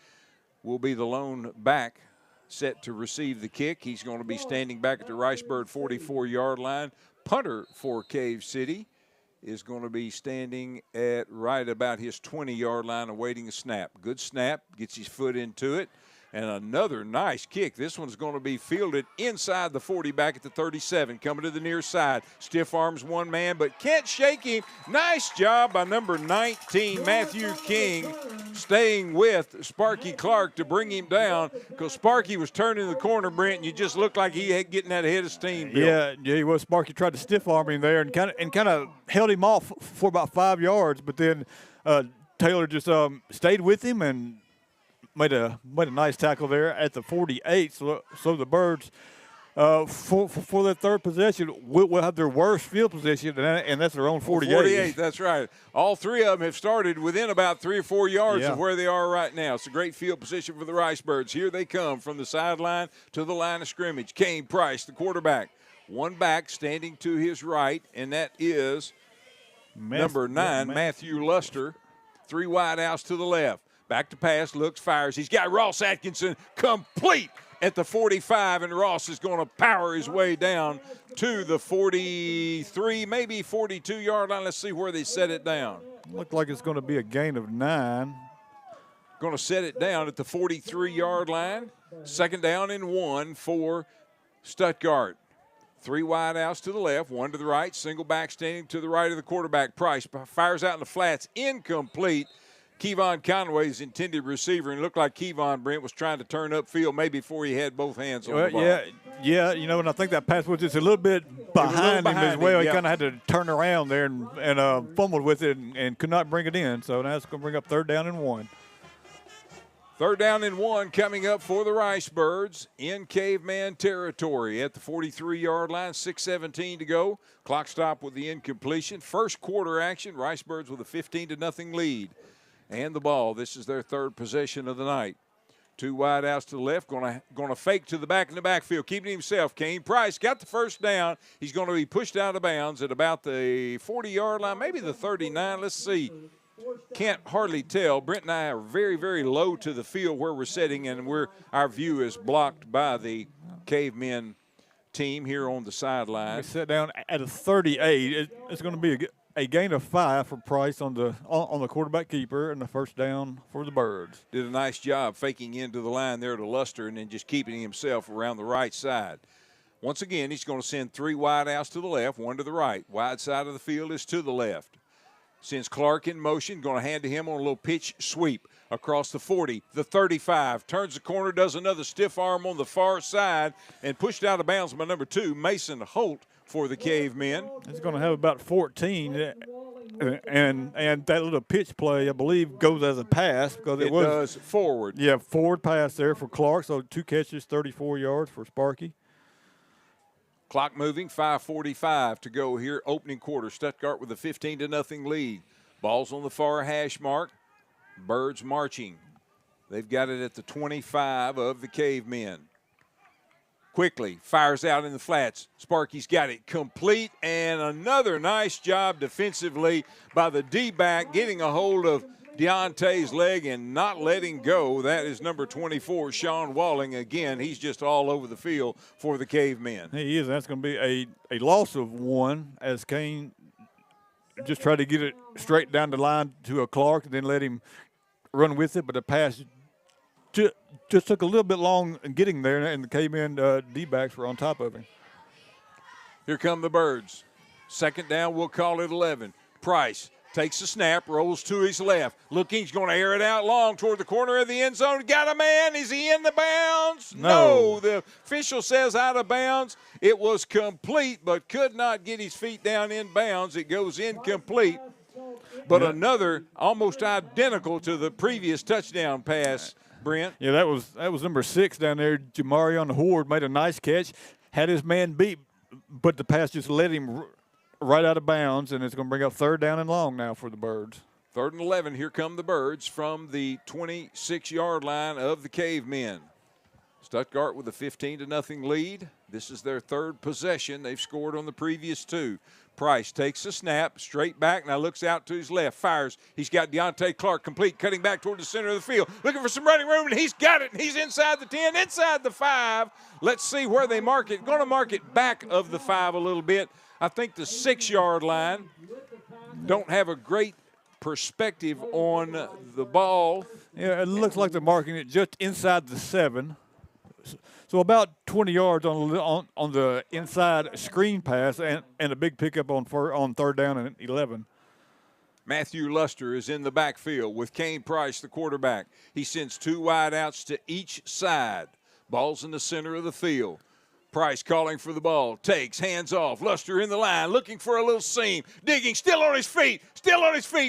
will be the lone back set to receive the kick. He's going to be standing back at the Ricebird 44-yard line. Punter for Cave City is going to be standing at right about his 20-yard line awaiting a snap. Good snap, gets his foot into it. And another nice kick. This one's going to be fielded inside the 40 back at the 37, coming to the near side. Stiff arms one man, but can't shake him. Nice job by number 19, Matthew King, staying with Sparky Clark to bring him down, because Sparky was turning the corner, Brent, and you just looked like he had getting that ahead of steam. Bill. Yeah, he was. Sparky tried to stiff arm him there and kind of held him off for about 5 yards, but then Taylor just stayed with him and made a nice tackle there at the 48. So the Birds, for their 3rd possession, will have their worst field position, and that's their own 48. 48, that's right. All 3 of them have started within about 3 or 4 yards of where they are right now. It's a great field position for the Ricebirds. Here they come from the sideline to the line of scrimmage. Kane Price, the quarterback. One back standing to his right, and that is number 9, Matthew Luster. 3 wide outs to the left. Back to pass, looks, fires. He's got Ross Atkinson complete at the 45, and Ross is going to power his way down to the 43, maybe 42-yard line. Let's see where they set it down. Looked like it's going to be a gain of 9. Going to set it down at the 43-yard line. 2nd down and 1 for Stuttgart. 3 wide outs to the left, 1 to the right, single back standing to the right of the quarterback. Price fires out in the flats, incomplete. Kevon Conway's intended receiver, and it looked like Kevon, Brent, was trying to turn upfield maybe before he had both hands on the ball. Yeah, and I think that pass was just a little bit behind him as well. He kind of had to turn around there and fumbled with it and could not bring it in. So now it's going to bring up 3rd down and 1. 3rd down and 1 coming up for the Ricebirds in Caveman territory at the 43-yard line. 6:17 to go. Clock stop with the incompletion. First quarter action. Ricebirds with a 15-0 lead. And the ball. This is their 3rd possession of the night. 2 wide outs to the left. Going to fake to the back in the backfield. Keeping himself. Kane Price got the 1st down. He's going to be pushed out of bounds at about the 40-yard line, maybe the 39. Let's see. Can't hardly tell. Brent and I are very, very low to the field where we're sitting, and our view is blocked by the Cavemen team here on the sideline. We sit down at a 38. It's going to be a gain of 5 for Price on the quarterback keeper, and the 1st down for the Birds. Did a nice job faking into the line there to Luster and then just keeping himself around the right side. Once again, he's going to send 3 wide outs to the left, 1 to the right. Wide side of the field is to the left. Sends Clark in motion, going to hand to him on a little pitch sweep across the 40, the 35. Turns the corner, does another stiff arm on the far side, and pushed out of bounds by number 2, Mason Holt for the Cavemen. He's going to have about 14. And that little pitch play, I believe, goes as a pass because it was does forward. Yeah, forward pass there for Clark. So 2 catches, 34 yards for Sparky. Clock moving, 5:45 to go here. Opening quarter, Stuttgart with a 15-0 lead. Ball's on the far hash mark. Birds marching. They've got it at the 25 of the Cavemen. Quickly fires out in the flats. Sparky's got it complete, and another nice job defensively by the D-back, getting a hold of Deontay's leg and not letting go. That is number 24, Sean Walling. Again, he's just all over the field for the Cavemen. He is. That's going to be a loss of 1 as Kane just tried to get it straight down the line to a Clark and then let him run with it, but the pass just took a little bit long in getting there, and the Cavemen D-backs were on top of him. Here come the Birds. Second down, we'll call it 11. Price takes the snap, rolls to his left. Looking, he's going to air it out long toward the corner of the end zone. Got a man. Is he in the bounds? No. The official says out of bounds. It was complete, but could not get his feet down in bounds. It goes incomplete. But another almost identical to the previous touchdown pass, Brent. Yeah, that was number 6 down there. Jamari on the Horde made a nice catch, had his man beat, but the pass just let him right out of bounds, and it's going to bring up 3rd down and long now for the Birds. 3rd and 11. Here come the Birds from the 26-yard line of the Cavemen. Stuttgart with a 15-0 lead. This is their 3rd possession. They've scored on the previous 2. Price takes a snap, straight back, now looks out to his left, fires. He's got Deontay Clark complete, cutting back toward the center of the field, looking for some running room, and he's got it, and he's inside the 10, inside the 5. Let's see where they mark it. Going to mark it back of the 5 a little bit. I think the 6-yard line. Don't have a great perspective on the ball. Yeah, it looks like they're marking it just inside the 7. So about 20 yards on the inside screen pass and a big pickup on 3rd down and 11. Matthew Luster is in the backfield with Kane Price, the quarterback. He sends 2 wideouts to each side. Ball's in the center of the field. Price calling for the ball, takes, hands off. Luster in the line, looking for a little seam, digging, still on his feet,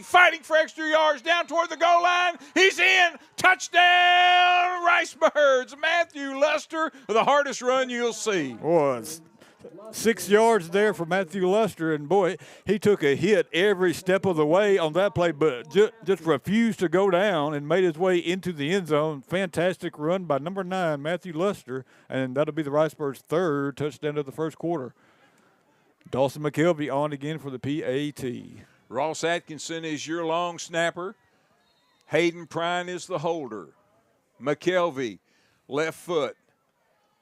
fighting for extra yards down toward the goal line. He's in, touchdown, Ricebirds. Matthew Luster, the hardest run you'll see. Was 6 yards there for Matthew Luster, and boy, he took a hit every step of the way on that play, but just refused to go down and made his way into the end zone. Fantastic run by number 9, Matthew Luster, and that'll be the Ricebirds' 3rd touchdown of the first quarter. Dawson McKelvey on again for the PAT. Ross Atkinson is your long snapper. Hayden Prine is the holder. McKelvey, left foot,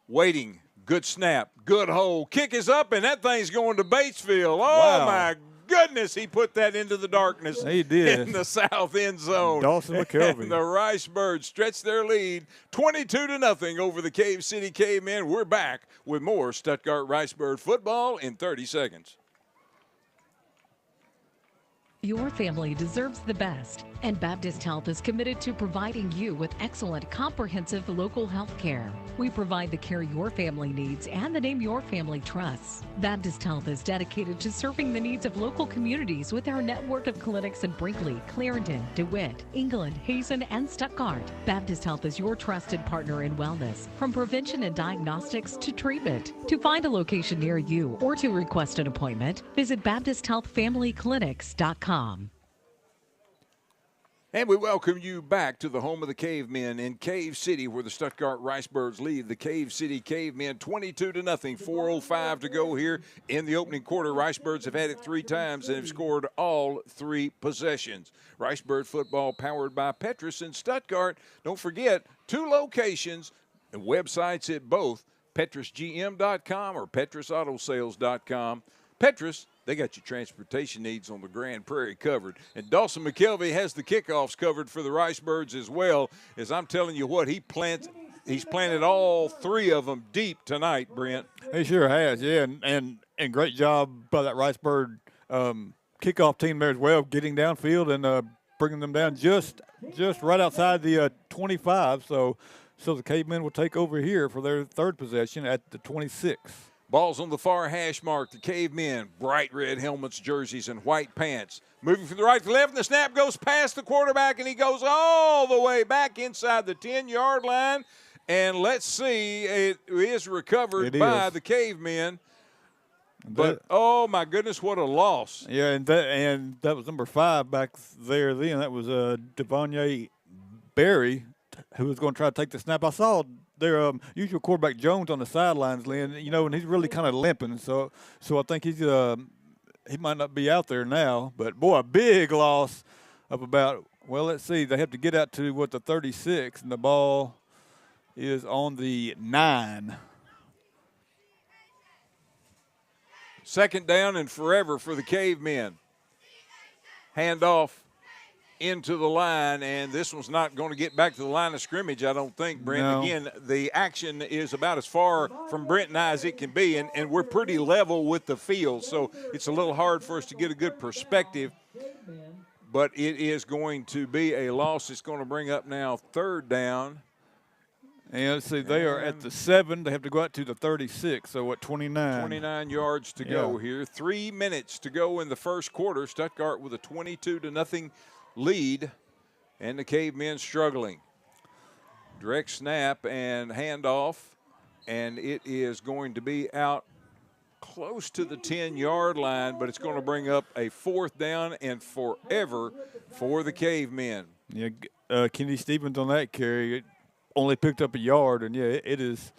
waiting. Good snap, good hold. Kick is up, and that thing's going to Batesville. Oh, wow. My goodness, he put that into the darkness. He did. In the south end zone. Dawson McKelvey. And the Ricebirds stretch their lead 22-0 over the Cave City Cavemen. We're back with more Stuttgart Ricebird football in 30 seconds. Your family deserves the best, and Baptist Health is committed to providing you with excellent, comprehensive local health care. We provide the care your family needs and the name your family trusts. Baptist Health is dedicated to serving the needs of local communities with our network of clinics in Brinkley, Clarendon, DeWitt, England, Hazen, and Stuttgart. Baptist Health is your trusted partner in wellness, from prevention and diagnostics to treatment. To find a location near you or to request an appointment, visit BaptistHealthFamilyClinics.com. And we welcome you back to the home of the Cavemen in Cave City, where the Stuttgart Ricebirds lead the Cave City Cavemen 22-0. 4:05 to go here in the opening quarter. Ricebirds have had it 3 times and have scored all 3 possessions. Ricebird football powered by Petrus in Stuttgart. Don't forget, 2 locations and websites at both, petrusgm.com or petrusautosales.com. Petrus, they got your transportation needs on the Grand Prairie covered. And Dawson McKelvey has the kickoffs covered for the Ricebirds as well. As I'm telling you what, he's planted all 3 of them deep tonight, Brent. He sure has, yeah. And great job by that Ricebird kickoff team there as well, getting downfield and bringing them down just right outside the 25. So the Cavemen will take over here for their 3rd possession at the 26. Ball's on the far hash mark. The Cavemen, bright red helmets, jerseys, and white pants. Moving from the right to left, and the snap goes past the quarterback, and he goes all the way back inside the 10-yard line. And let's see, it is recovered by the Cavemen. But, oh, my goodness, what a loss. Yeah, and that was number 5 back there then. That was Devonye Berry, who was going to try to take the snap. I saw their usual quarterback Jones on the sidelines, Lynn, and he's really kind of limping. So I think he might not be out there now. But, boy, a big loss of about, well, let's see. They have to get out to, the 36, and the ball is on the 9. Second down and forever for the Cavemen. Handoff into the line, and this one's not going to get back to the line of scrimmage, I don't think, Brent. No. Again, the action is about as far from Brent and I as it can be, and we're pretty level with the field, so it's a little hard for us to get a good perspective. But it is going to be a loss. It's going to bring up now third down. And let's see, they are at the 7. They have to go out to the 36, so what, 29? 29 yards to go here. 3 minutes to go in the first quarter. Stuttgart with a 22-0 lead, and the Cavemen struggling. Direct snap and handoff, and it is going to be out close to the 10-yard line, but it's going to bring up a fourth down and forever for the Cavemen. Yeah, Kenny Stevens on that carry only picked up a yard, and it is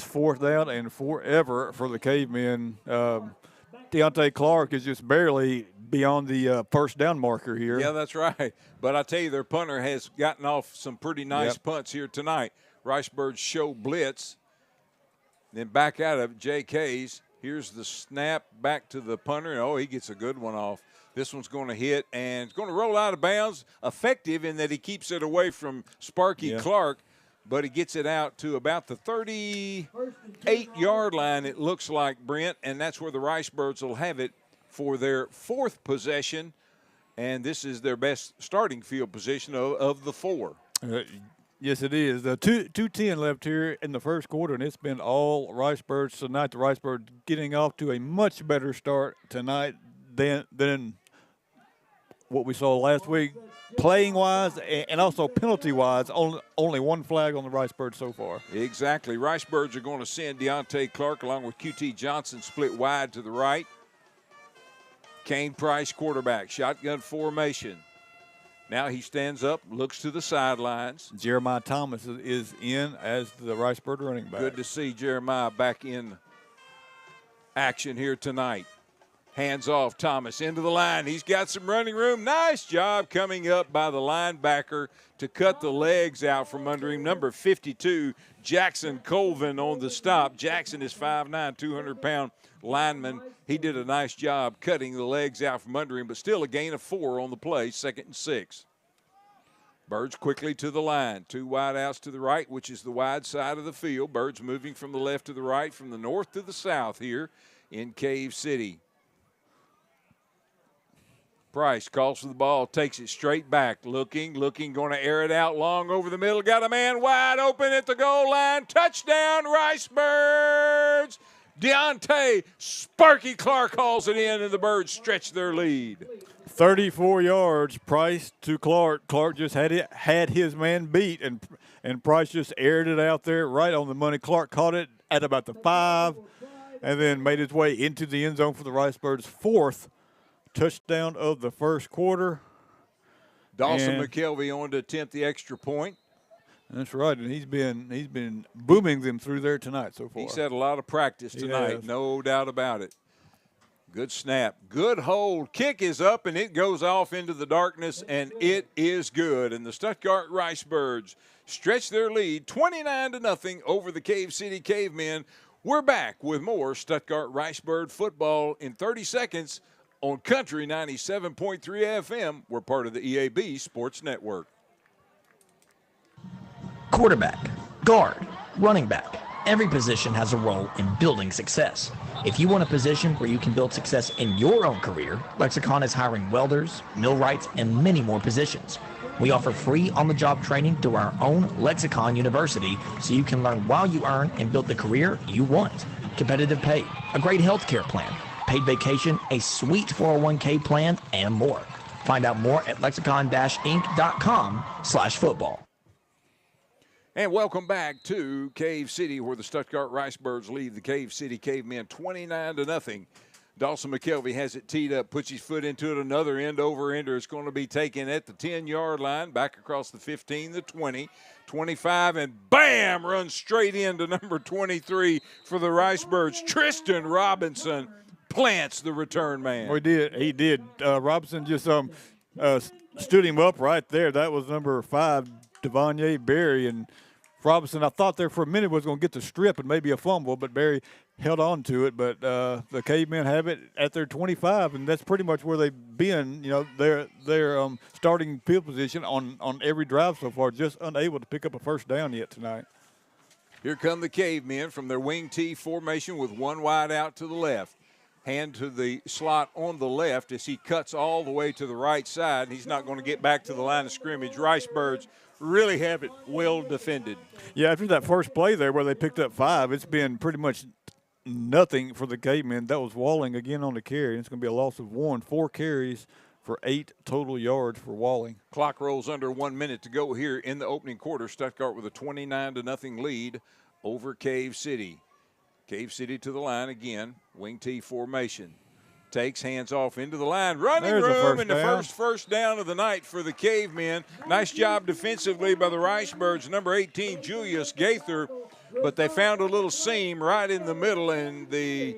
fourth down and forever for the Cavemen. Deontay Clark is just barely beyond the first down marker here. Yeah, that's right. But I tell you, their punter has gotten off some pretty nice punts here tonight. Ricebirds show blitz, then back out of JK's. Here's the snap back to the punter. Oh, he gets a good one off. This one's going to hit, and it's going to roll out of bounds. Effective in that he keeps it away from Sparky Clark, but he gets it out to about the 38-yard line, it looks like, Brent, and that's where the Ricebirds will have it for their fourth possession, and this is their best starting field position of the 4. Yes, it is. 2:10 left here in the first quarter, and it's been all Ricebirds tonight. The Ricebirds getting off to a much better start tonight than what we saw last week, playing-wise and also penalty-wise. Only one flag on the Ricebirds so far. Exactly. Ricebirds are going to send Deontay Clark along with QT Johnson split wide to the right. Kane Price quarterback, shotgun formation. Now he stands up, looks to the sidelines. Jeremiah Thomas is in as the Ricebird running back. Good to see Jeremiah back in action here tonight. Hands off, Thomas into the line. He's got some running room. Nice job coming up by the linebacker to cut the legs out from under him. Number 52, Jackson Colvin on the stop. Jackson is 5'9", 200-pound lineman. He did a nice job cutting the legs out from under him, but still a gain of 4 on the play, 2nd and 6. Birds quickly to the line. 2 wide outs to the right, which is the wide side of the field. Birds moving from the left to the right, from the north to the south here in Cave City. Price calls for the ball, takes it straight back, looking, going to air it out long over the middle. Got a man wide open at the goal line. Touchdown, Ricebirds! Deontay Sparky Clark hauls it in, and the Birds stretch their lead. 34 yards, Price to Clark. Clark just had his man beat, and Price just aired it out there right on the money. Clark caught it at about the 5 and then made his way into the end zone for the Ricebirds' 4th touchdown of the first quarter. Dawson McKelvey on to attempt the extra point. That's right, and he's been booming them through there tonight so far. He's had a lot of practice tonight, no doubt about it. Good snap, good hold. Kick is up, and it goes off into the darkness, and it is good. And the Stuttgart Ricebirds stretch their lead 29-0 over the Cave City Cavemen. We're back with more Stuttgart Ricebird football in 30 seconds on Country 97.3 FM. We're part of the EAB Sports Network. Quarterback, guard, running back. Every position has a role in building success. If you want a position where you can build success in your own career, Lexicon is hiring welders, millwrights, and many more positions. We offer free on-the-job training through our own Lexicon University so you can learn while you earn and build the career you want. competitive pay, a great health care plan, paid vacation, a sweet 401k plan, and more. Find out more at lexicon-inc.com/football. And welcome back to Cave City, where the Stuttgart Ricebirds lead the Cave City Cavemen 29-0. Dawson McKelvey has it teed up, puts his foot into it, another end-over-ender. It's going to be taken at the 10-yard line, back across the 15, the 20, 25, and bam, runs straight into number 23 for the Ricebirds. Tristan Robinson plants the return man. Well, he did. Robinson just stood him up right there. That was number 5, Devonye Berry, and Robinson, I thought there for a minute was going to get the strip and maybe a fumble, but Berry held on to it. But the Cavemen have it at their 25, and that's pretty much where they've been. You know, their starting field position on every drive so far, just unable to pick up a first down yet tonight. Here come the Cavemen from their wing T formation with one wide out to the left. Hand to the slot on the left as he cuts all the way to the right side, and he's not going to get back to the line of scrimmage. Ricebirds really have it well defended. Yeah, after that first play there where they picked up 5, it's been pretty much nothing for the Cavemen. That was Walling again on the carry. It's going to be a loss of 1, 4 carries for 8 total yards for Walling. Clock rolls under 1 minute to go here in the opening quarter. Stuttgart with a 29-0 lead over Cave City. Cave City to the line again. Wing T formation. Takes, hands off into the line. Running room, and the first down of the night for the Cavemen. Nice job defensively by the Ricebirds. Number 18, Julius Gaither. But they found a little seam right in the middle, and the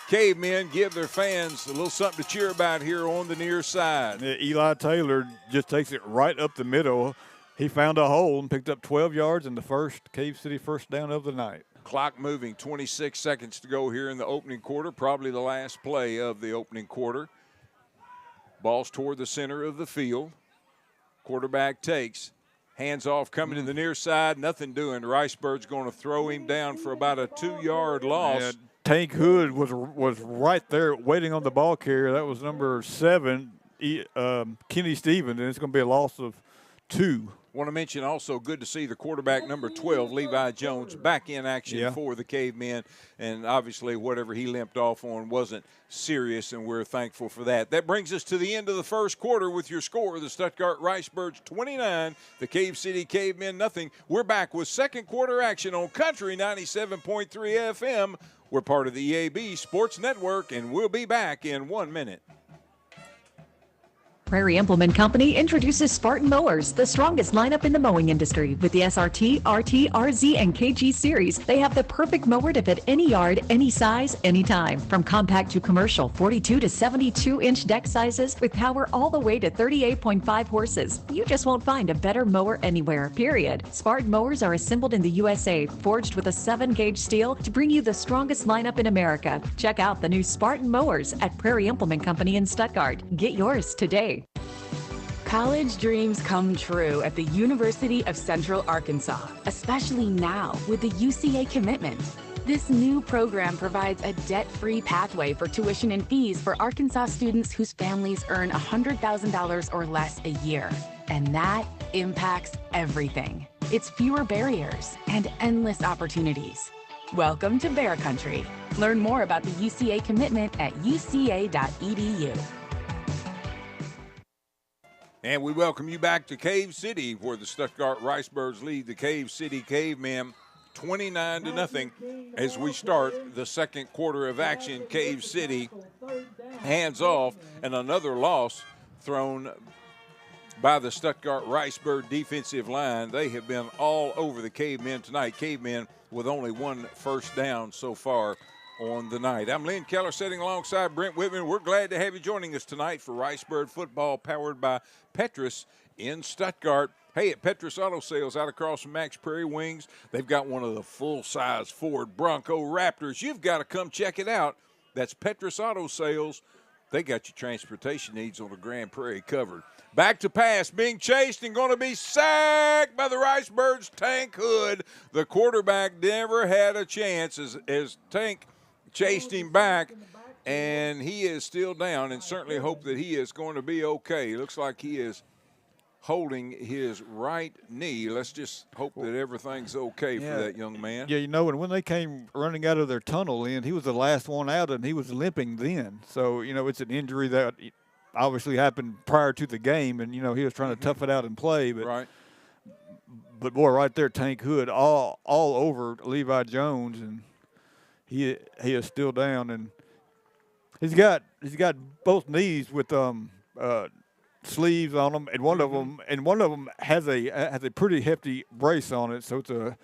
Cavemen give their fans a little something to cheer about here on the near side. Yeah, Eli Taylor just takes it right up the middle. He found a hole and picked up 12 yards and the first Cave City first down of the night. Clock moving, 26 seconds to go here in the opening quarter, probably the last play of the opening quarter. Ball's toward the center of the field. Quarterback takes, hands off, coming to the near side, nothing doing. Ricebirds going to throw him down for about a 2-yard loss. Yeah, Tank Hood was right there waiting on the ball carrier. That was number 7, Kenny Stevens, and it's going to be a loss of 2. Want to mention also, good to see the quarterback, number 12, Levi Jones, back in action for the Cavemen. And obviously whatever he limped off on wasn't serious, and we're thankful for that. That brings us to the end of the first quarter with your score. The Stuttgart Ricebirds 29, the Cave City Cavemen nothing. We're back with second quarter action on Country 97.3 FM. We're part of the EAB Sports Network, and we'll be back in 1 minute. Prairie Implement Company introduces Spartan Mowers, the strongest lineup in the mowing industry. With the SRT, RT, RZ, and KG series, they have the perfect mower to fit any yard, any size, anytime. From compact to commercial, 42 to 72-inch deck sizes with power all the way to 38.5 horses. You just won't find a better mower anywhere, period. Spartan Mowers are assembled in the USA, forged with a 7-gauge steel to bring you the strongest lineup in America. Check out the new Spartan Mowers at Prairie Implement Company in Stuttgart. Get yours today. College dreams come true at the University of Central Arkansas, especially now with the UCA commitment. This new program provides a debt-free pathway for tuition and fees for Arkansas students whose families earn $100,000 or less a year. And that impacts everything. It's fewer barriers and endless opportunities. Welcome to Bear Country. Learn more about the UCA commitment at uca.edu. And we welcome you back to Cave City, where the Stuttgart Ricebirds lead the Cave City Cavemen 29-0 as we start the second quarter of action. Cave City hands off, and another loss thrown by the Stuttgart Ricebird defensive line. They have been all over the Cavemen tonight. Cavemen with only 1 first down so far on the night. I'm Lynn Keller sitting alongside Brent Whitman. We're glad to have you joining us tonight for Ricebird football, powered by Petrus in Stuttgart. Hey, at Petrus Auto Sales out across from Max Prairie Wings, they've got one of the full-size Ford Bronco Raptors. You've got to come check it out. That's Petrus Auto Sales. They got your transportation needs on the Grand Prairie covered. Back to pass, being chased and going to be sacked by the Ricebirds. Tank Hood, the quarterback, never had a chance as Tank chased him back, and he is still down, and certainly hope that he is going to be okay. Looks like he is holding his right knee. Let's just hope that everything's okay for that young man. Yeah, and when they came running out of their tunnel in, he was the last one out, and he was limping then. So, it's an injury that obviously happened prior to the game, and, he was trying to tough it out and play. But, right. But, boy, right there, Tank Hood all over Levi Jones, and he is still down. And he's got both knees with sleeves on them, and one of them has a pretty hefty brace on it, so it's a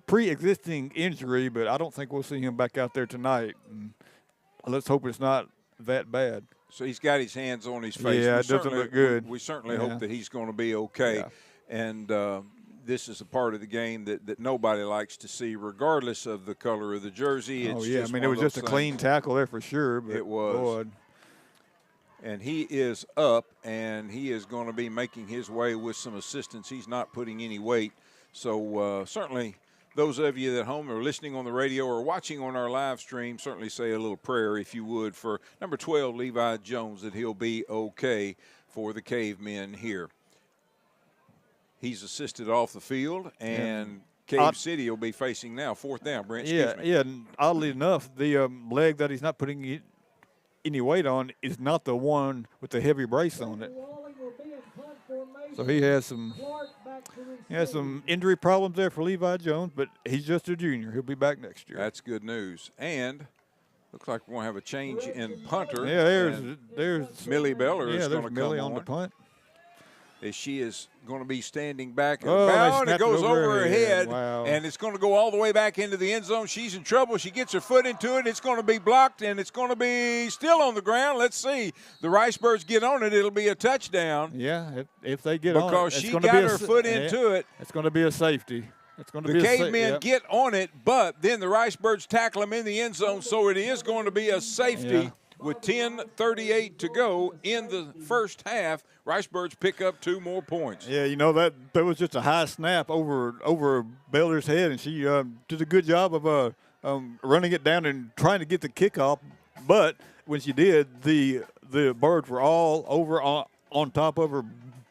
pre-existing injury. But I don't think we'll see him back out there tonight. And let's hope it's not that bad. So he's got his hands on his face. Yeah, it doesn't look good. We certainly hope that he's going to be okay. Yeah. And this is a part of the game that nobody likes to see, regardless of the color of the jersey. It's it was just a clean tackle there for sure. But it was. Boy. And he is up, and he is going to be making his way with some assistance. He's not putting any weight. So certainly those of you at home are listening on the radio or watching on our live stream, certainly say a little prayer, if you would, for number 12, Levi Jones, that he'll be okay for the Cavemen here. He's assisted off the field, and Cave City will be facing now. 4th down, Brent. Excuse me. Yeah, and oddly enough, the leg that he's not putting any weight on is not the one with the heavy brace on it. So he has some injury problems there for Levi Jones, but he's just a junior. He'll be back next year. That's good news. And looks like we're going to have a change in punter. Yeah, there's Millie Beller is going to come Millie on the punt. As she is going to be standing back and and it goes over her head. Wow. And it's going to go all the way back into the end zone. She's in trouble. She gets her foot into it. It's going to be blocked, and it's going to be still on the ground. Let's see. The Ricebirds get on it. It'll be a touchdown. Yeah, if they get on it. Because she got her foot into it. It's going to be a safety. It's going to be the Cavemen get on it, but then the Ricebirds tackle them in the end zone, so it is going to be a safety. With 10:38 to go in the first half, Ricebirds pick up 2 more points. Yeah, that was just a high snap over Beller's head, and she did a good job of running it down and trying to get the kickoff. But when she did, the Birds were all over on top of her,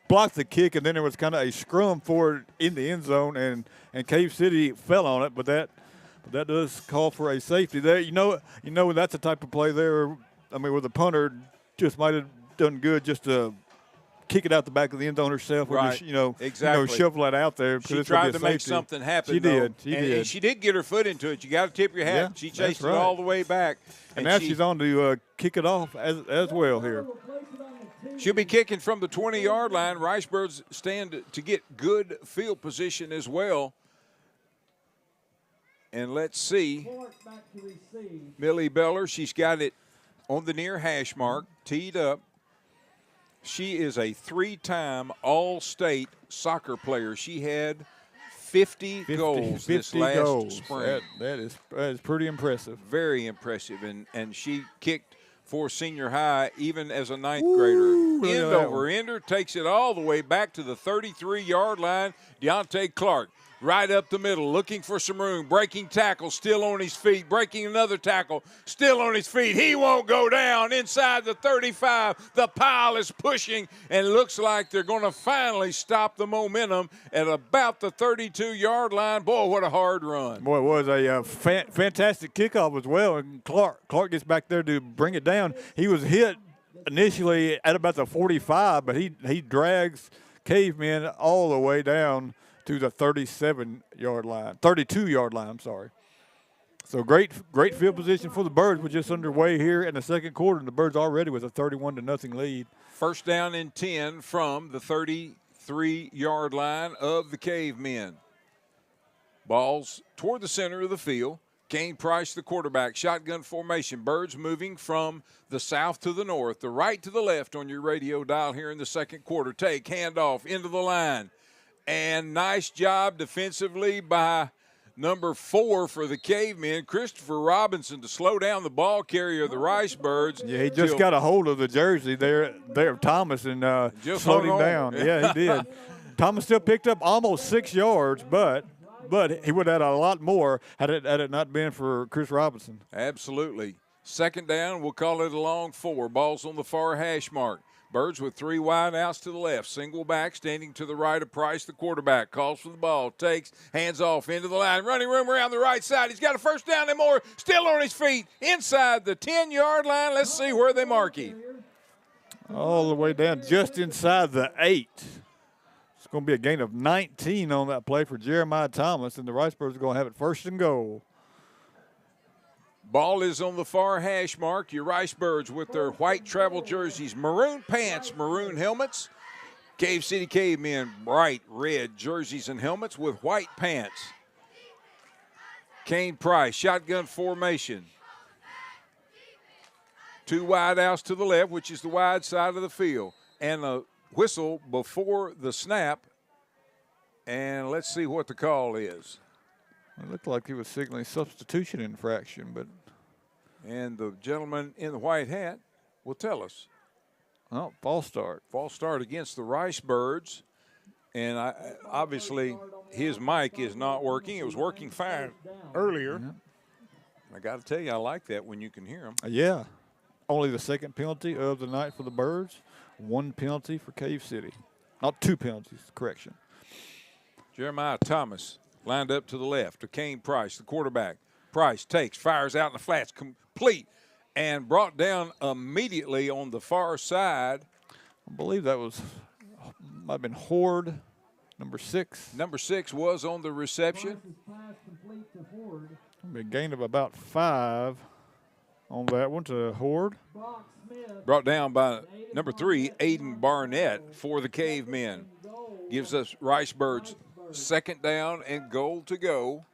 blocked the kick, and then there was kind of a scrum for it in the end zone, and Cave City fell on it. But that does call for a safety there. That's the type of play there. I mean, where the punter just might have done good just to kick it out the back of the end zone herself, or right. just, exactly. Shovel it out there. She tried to make something happen. She did. And she did get her foot into it. You got to tip your hat. Yeah, she chased it right. all the way back. And now she's on to kick it off as well here. She'll be kicking from the 20-yard line. Ricebirds stand to get good field position as well. And let's see. Millie Beller, she's got it on the near hash mark, teed up. She is a 3-time All-State soccer player. She had 50 goals this last spring. That is pretty impressive. Very impressive. And she kicked for senior high even as a 9th grader. End over ender, takes it all the way back to the 33-yard line. Deontay Clark right up the middle, looking for some room, breaking tackle, still on his feet, breaking another tackle, still on his feet. He won't go down inside the 35. The pile is pushing, and it looks like they're going to finally stop the momentum at about the 32-yard line. Boy, what a hard run. Boy, it was a fantastic kickoff as well, and Clark gets back there to bring it down. He was hit initially at about the 45, but he drags Cavemen all the way down to the 32-yard line, I'm sorry. So great field position for the Birds. We're just underway here in the second quarter, and the Birds already with a 31-0 lead. First down and 10 from the 33-yard line of the Cavemen. Balls toward the center of the field. Kane Price, the quarterback, shotgun formation. Birds moving from the south to the north, the right to the left on your radio dial here in the second quarter. Take, handoff into the line. And nice job defensively by number 4 for the Cavemen, Christopher Robinson, to slow down the ball carrier of the Ricebirds. Yeah, he just got a hold of the jersey there of Thomas and slowed him down. Yeah, he did. Thomas still picked up almost 6 yards, but he would have had a lot more had it not been for Chris Robinson. Absolutely. Second down, we'll call it a long 4. Ball's on the far hash mark. Birds with 3 wide outs to the left. Single back, standing to the right of Price, the quarterback. Calls for the ball, takes, hands off into the line. Running room around the right side. He's got a first down and more. Still on his feet inside the 10-yard line. Let's see where they mark him. All the way down just inside the 8. It's going to be a gain of 19 on that play for Jeremiah Thomas, and the Ricebirds are going to have it first and goal. Ball is on the far hash mark. Your Ricebirds with their white travel jerseys, maroon pants, maroon helmets. Cave City Cavemen, bright red jerseys and helmets with white pants. Kane Price, shotgun formation. 2 wide outs to the left, which is the wide side of the field. And a whistle before the snap. And let's see what the call is. It looked like he was signaling substitution infraction, but. And the gentleman in the white hat will tell us. Oh, false start. False start against the Ricebirds. And obviously his mic is not working. It was working fine earlier. I got to tell you, I like that when you can hear him. Yeah. Only the second penalty of the night for the Birds. 1 penalty for Cave City. Not 2 penalties, correction. Jeremiah Thomas lined up to the left to Kane Price, the quarterback. Price takes, fires out in the flats, complete, and brought down immediately on the far side. I believe that might have been Horde, number 6. Number 6 was on the reception. A gain of about 5 on that one to Horde. Brought down by number 3, Aiden Barnett for the Cavemen. Gives us Ricebirds second down and goal to go.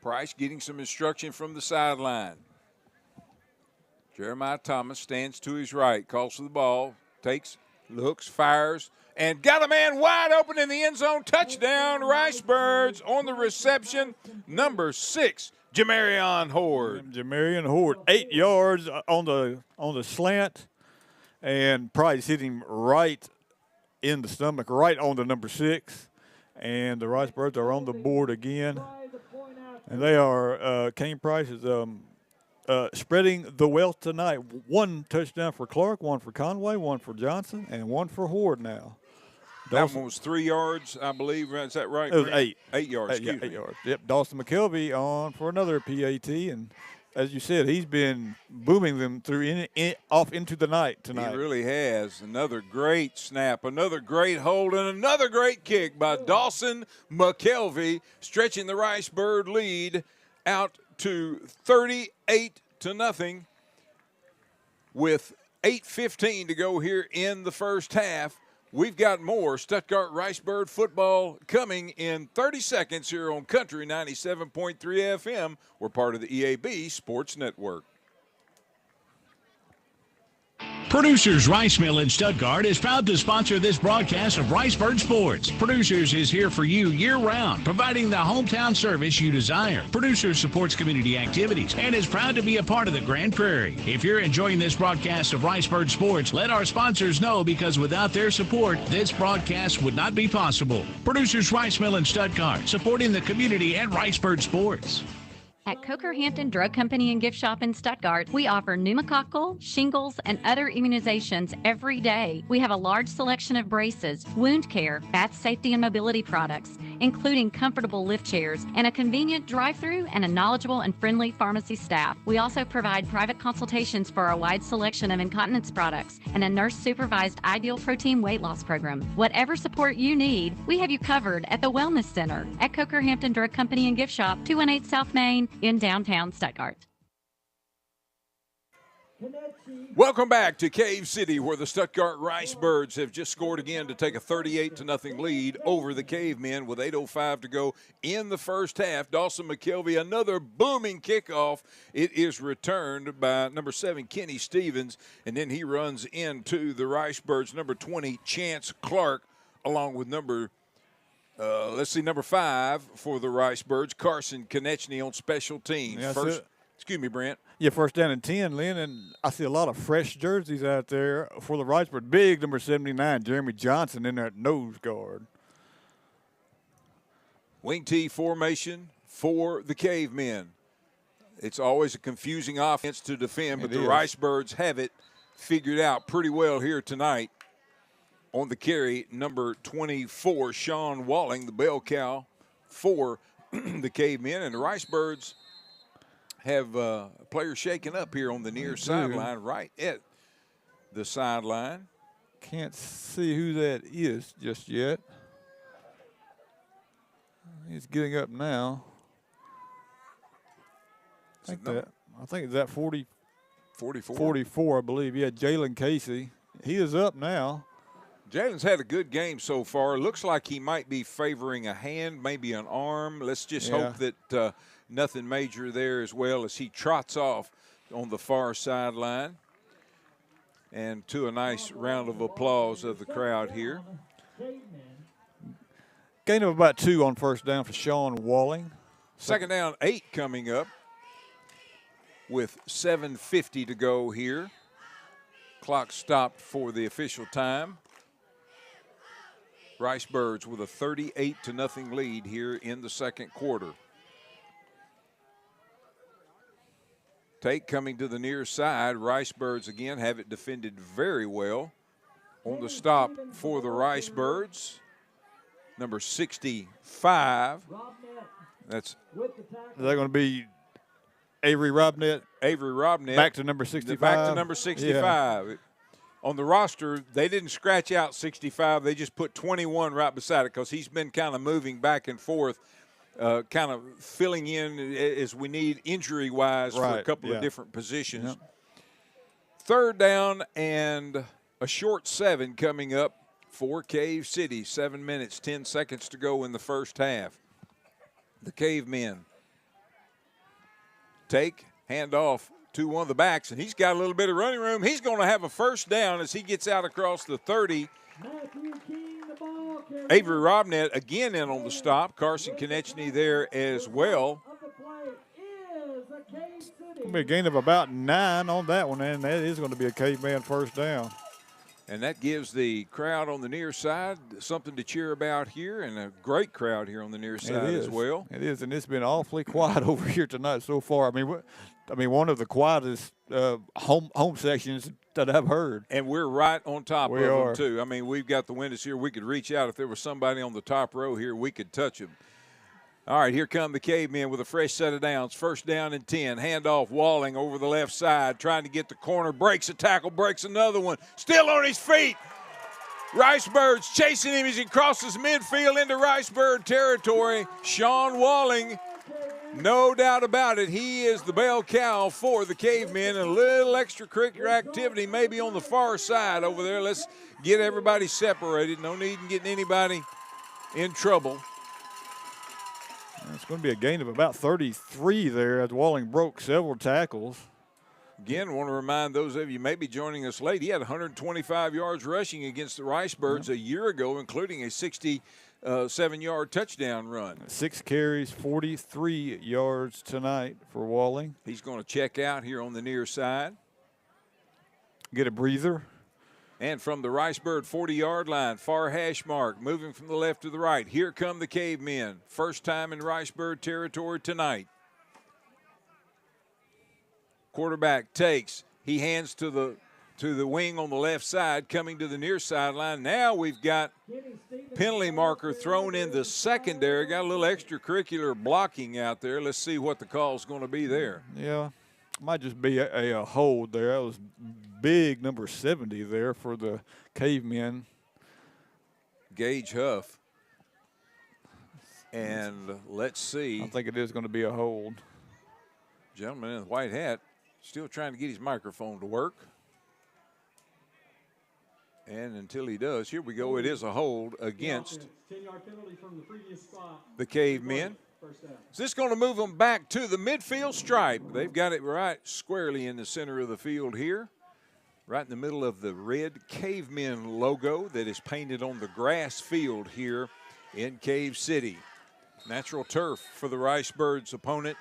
Price getting some instruction from the sideline. Jeremiah Thomas stands to his right, calls for the ball, takes, looks, fires, and got a man wide open in the end zone. Touchdown, Ricebirds on the reception. Number 6, Jamarion Horde. Jamarion Horde, 8 yards on the slant, and Price hit him right in the stomach, right on the number 6, and the Ricebirds are on the board again. And they are, Kane Price is spreading the wealth tonight. 1 touchdown for Clark, 1 for Conway, 1 for Johnson, and 1 for Horde now. That one was 3 yards, I believe. Is that right? It was 8. 8 yards, 8 yards. Yep, Dawson McKelvey on for another PAT. And as you said, he's been booming them through off into the night tonight. He really has. Another great snap, another great hold, and another great kick by Dawson McKelvey, stretching the Ricebird lead out to 38-0 with 8:15 to go here in the first half. We've got more Stuttgart Ricebird football coming in 30 seconds here on Country 97.3 FM. We're part of the EAB Sports Network. Producers Rice Mill in Stuttgart is proud to sponsor this broadcast of Ricebird Sports. Producers is here for you year-round, providing the hometown service you desire. Producers supports community activities and is proud to be a part of the Grand Prairie. If you're enjoying this broadcast of Ricebird Sports, let our sponsors know, because without their support, this broadcast would not be possible. Producers Rice Mill in Stuttgart, supporting the community and Ricebird Sports. At Coker Hampton Drug Company and Gift Shop in Stuttgart, we offer pneumococcal, shingles, and other immunizations every day. We have a large selection of braces, wound care, bath safety and mobility products, including comfortable lift chairs, and a convenient drive-through and a knowledgeable and friendly pharmacy staff. We also provide private consultations for a wide selection of incontinence products and a nurse-supervised Ideal Protein weight loss program. Whatever support you need, we have you covered at the Wellness Center at Coker Hampton Drug Company and Gift Shop, 218 South Main, in downtown Stuttgart. Welcome back to Cave City, where the Stuttgart Ricebirds have just scored again to take a 38-0 lead over the Cavemen with 8:05 to go in the first half. Dawson McKelvey, another booming kickoff. It is returned by number 7, Kenny Stevens, and then he runs into the Ricebirds, number 20, Chance Clark, along with number 5 for the Ricebirds, Carson Konechny on special teams. Yeah, excuse me, Brent. Yeah, first down and 10, Lynn, and I see a lot of fresh jerseys out there for the Ricebird. Big number 79, Jeremy Johnson in there at nose guard. Wing T formation for the Cavemen. It's always a confusing offense to defend, but It the is. Ricebirds have it figured out pretty well here tonight. On the carry, number 24, Sean Walling, the bell cow for the Cavemen. And the Ricebirds have players shaking up here on the near sideline, right at the sideline. Can't see who that is just yet. He's getting up now. I think it's that 44. 44, I believe. Yeah, Jalen Casey. He is up now. Jalen's had a good game so far. Looks like he might be favoring a hand, maybe an arm. Let's just hope that nothing major there as well as he trots off on the far sideline. And to a nice round of applause of the crowd here. Gain of about 2 on first down for Sean Walling. Second down, 8 coming up with 7:50 to go here. Clock stopped for the official time. Ricebirds with a 38-0 lead here in the second quarter. Take coming to the near side. Ricebirds again have it defended very well. On the stop for the Ricebirds, number 65. That's. Is that going to be Avery Robnett? Avery Robnett. Back to number 65. Back to number 65. Yeah. On the roster, they didn't scratch out 65. They just put 21 right beside it because he's been kind of moving back and forth, kind of filling in as we need injury-wise for a couple of different positions. Yep. Third down and a short 7 coming up for Cave City. 7 minutes, 10 seconds to go in the first half. The Cavemen take, hand off to one of the backs, and he's got a little bit of running room. He's going to have a first down as he gets out across the 30. Avery Robnett again in on the stop. Carson Konechny there as well. It'll be a gain of about 9 on that one, and that is going to be a Caveman first down. And that gives the crowd on the near side something to cheer about here, and a great crowd here on the near side as well. It is, and it's been awfully quiet over here tonight so far. I mean, one of the quietest home sections that I've heard. And we're right on top of them, too. I mean, we've got the windows here. We could reach out. If there was somebody on the top row here, we could touch them. All right, here come the Cavemen with a fresh set of downs. First down and 10. Handoff, Walling over the left side, trying to get the corner. Breaks a tackle, breaks another one. Still on his feet. Ricebirds chasing him as he crosses midfield into Ricebird territory. Sean Walling, no doubt about it, he is the bell cow for the Cavemen. A little extracurricular activity maybe on the far side over there. Let's get everybody separated. No need in getting anybody in trouble. It's going to be a gain of about 33 there as Walling broke several tackles. Again, want to remind those of you maybe joining us late, he had 125 yards rushing against the Ricebirds a year ago, including a 67-yard touchdown run. 6 carries, 43 yards tonight for Walling. He's going to check out here on the near side. Get a breather. And from the Ricebird 40-yard line, far hash mark, moving from the left to the right. Here come the Cavemen. First time in Ricebird territory tonight. Quarterback takes. He hands to the wing on the left side, coming to the near sideline. Now we've got penalty marker thrown in the secondary. Got a little extracurricular blocking out there. Let's see what the call is going to be there. Yeah, might just be a hold there. That was big number 70 there for the Cavemen. Gage Huff. And let's see. I think it is going to be a hold. Gentleman in the white hat still trying to get his microphone to work. And until he does, here we go. It is a hold against the Cavemen. Is this going to move them back to the midfield stripe? They've got it right squarely in the center of the field here. Right in the middle of the red Cavemen logo that is painted on the grass field here in Cave City. Natural turf for the Ricebirds' opponent.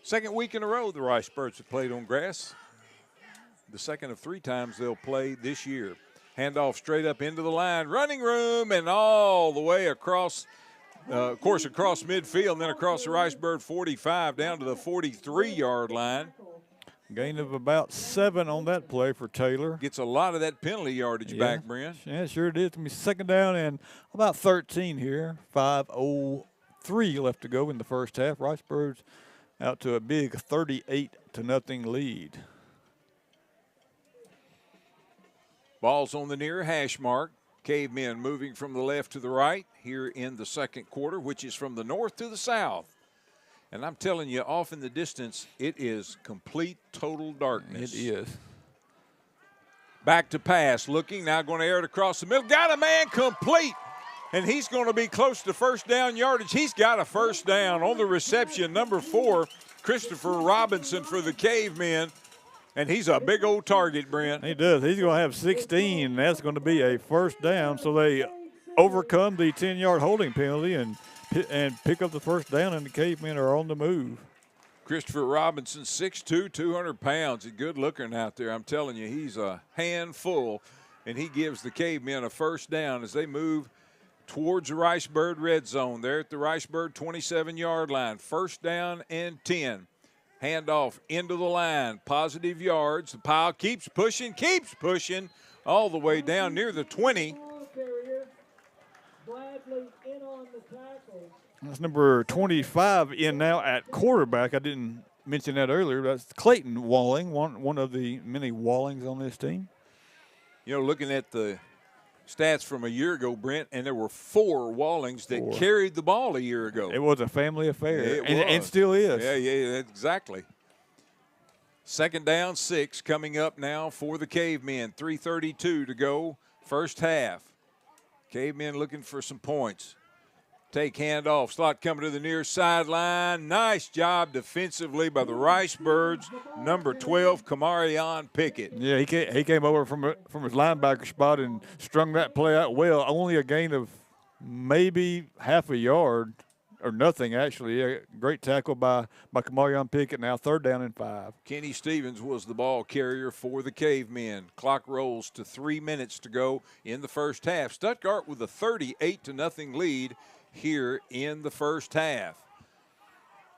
Second week in a row the Ricebirds have played on grass. The second of 3 times they'll play this year. Handoff straight up into the line. Running room and all the way across Of course, across midfield and then across the Ricebird 45 down to the 43-yard line. Gain of about 7 on that play for Taylor. Gets a lot of that penalty yardage back, Brent. Yeah, sure it is. It's going to be second down and about 13 here. 5:03 left to go in the first half. Ricebirds out to a big 38-0 lead. Ball's on the near hash mark. Cavemen moving from the left to the right here in the second quarter, which is from the north to the south. And I'm telling you, off in the distance, it is complete, total darkness. It is. Back to pass, looking, now going to air it across the middle. Got a man complete, and he's going to be close to first down yardage. He's got a first down on the reception, number 4, Christopher Robinson for the Cavemen. And he's a big old target, Brent. He does. He's going to have 16, and that's going to be a first down. So they overcome the 10-yard holding penalty and pick up the first down, and the Cavemen are on the move. Christopher Robinson, 6'2", 200 pounds. He's good looking out there. I'm telling you, he's a handful, and he gives the Cavemen a first down as they move towards the Ricebird red zone. They're at the Ricebird 27-yard line. First down and 10. Handoff into the line, positive yards. The pile keeps pushing all the way down near the 20. That's number 25 in now at quarterback. I didn't mention that earlier. That's Clayton Walling, one of the many Wallings on this team. You know, looking at the stats from a year ago, Brent, and there were 4 Wallings that carried the ball a year ago. It was a family affair, and and still is. Yeah, exactly. Second down, 6 coming up now for the Cavemen. 3:32 to go, first half. Cavemen looking for some points. Take handoff, slot coming to the near sideline. Nice job defensively by the Ricebirds. Number 12, Kamarion Pickett. Yeah, he came over from his linebacker spot and strung that play out well. Only a gain of maybe half a yard, or nothing actually. A great tackle by Kamarion Pickett. Now third down and 5. Kenny Stevens was the ball carrier for the Cavemen. Clock rolls to 3 minutes to go in the first half. Stuttgart with a 38-0 lead here in the first half.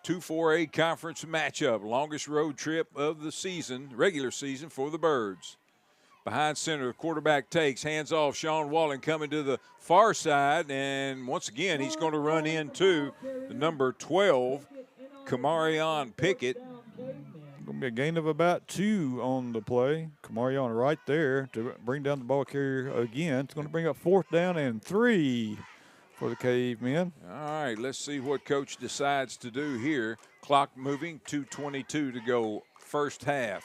2-4A conference matchup, longest road trip of the season, regular season for the Birds. Behind center, the quarterback takes, hands off. Sean Walling coming to the far side, and once again, he's going to run into the number 12, Kamarion Pickett. Going to be a gain of about 2 on the play. Kamarion right there to bring down the ball carrier again. It's going to bring up fourth down and 3 for the Cavemen. All right, let's see what Coach decides to do here. Clock moving, 2:22 to go, first half.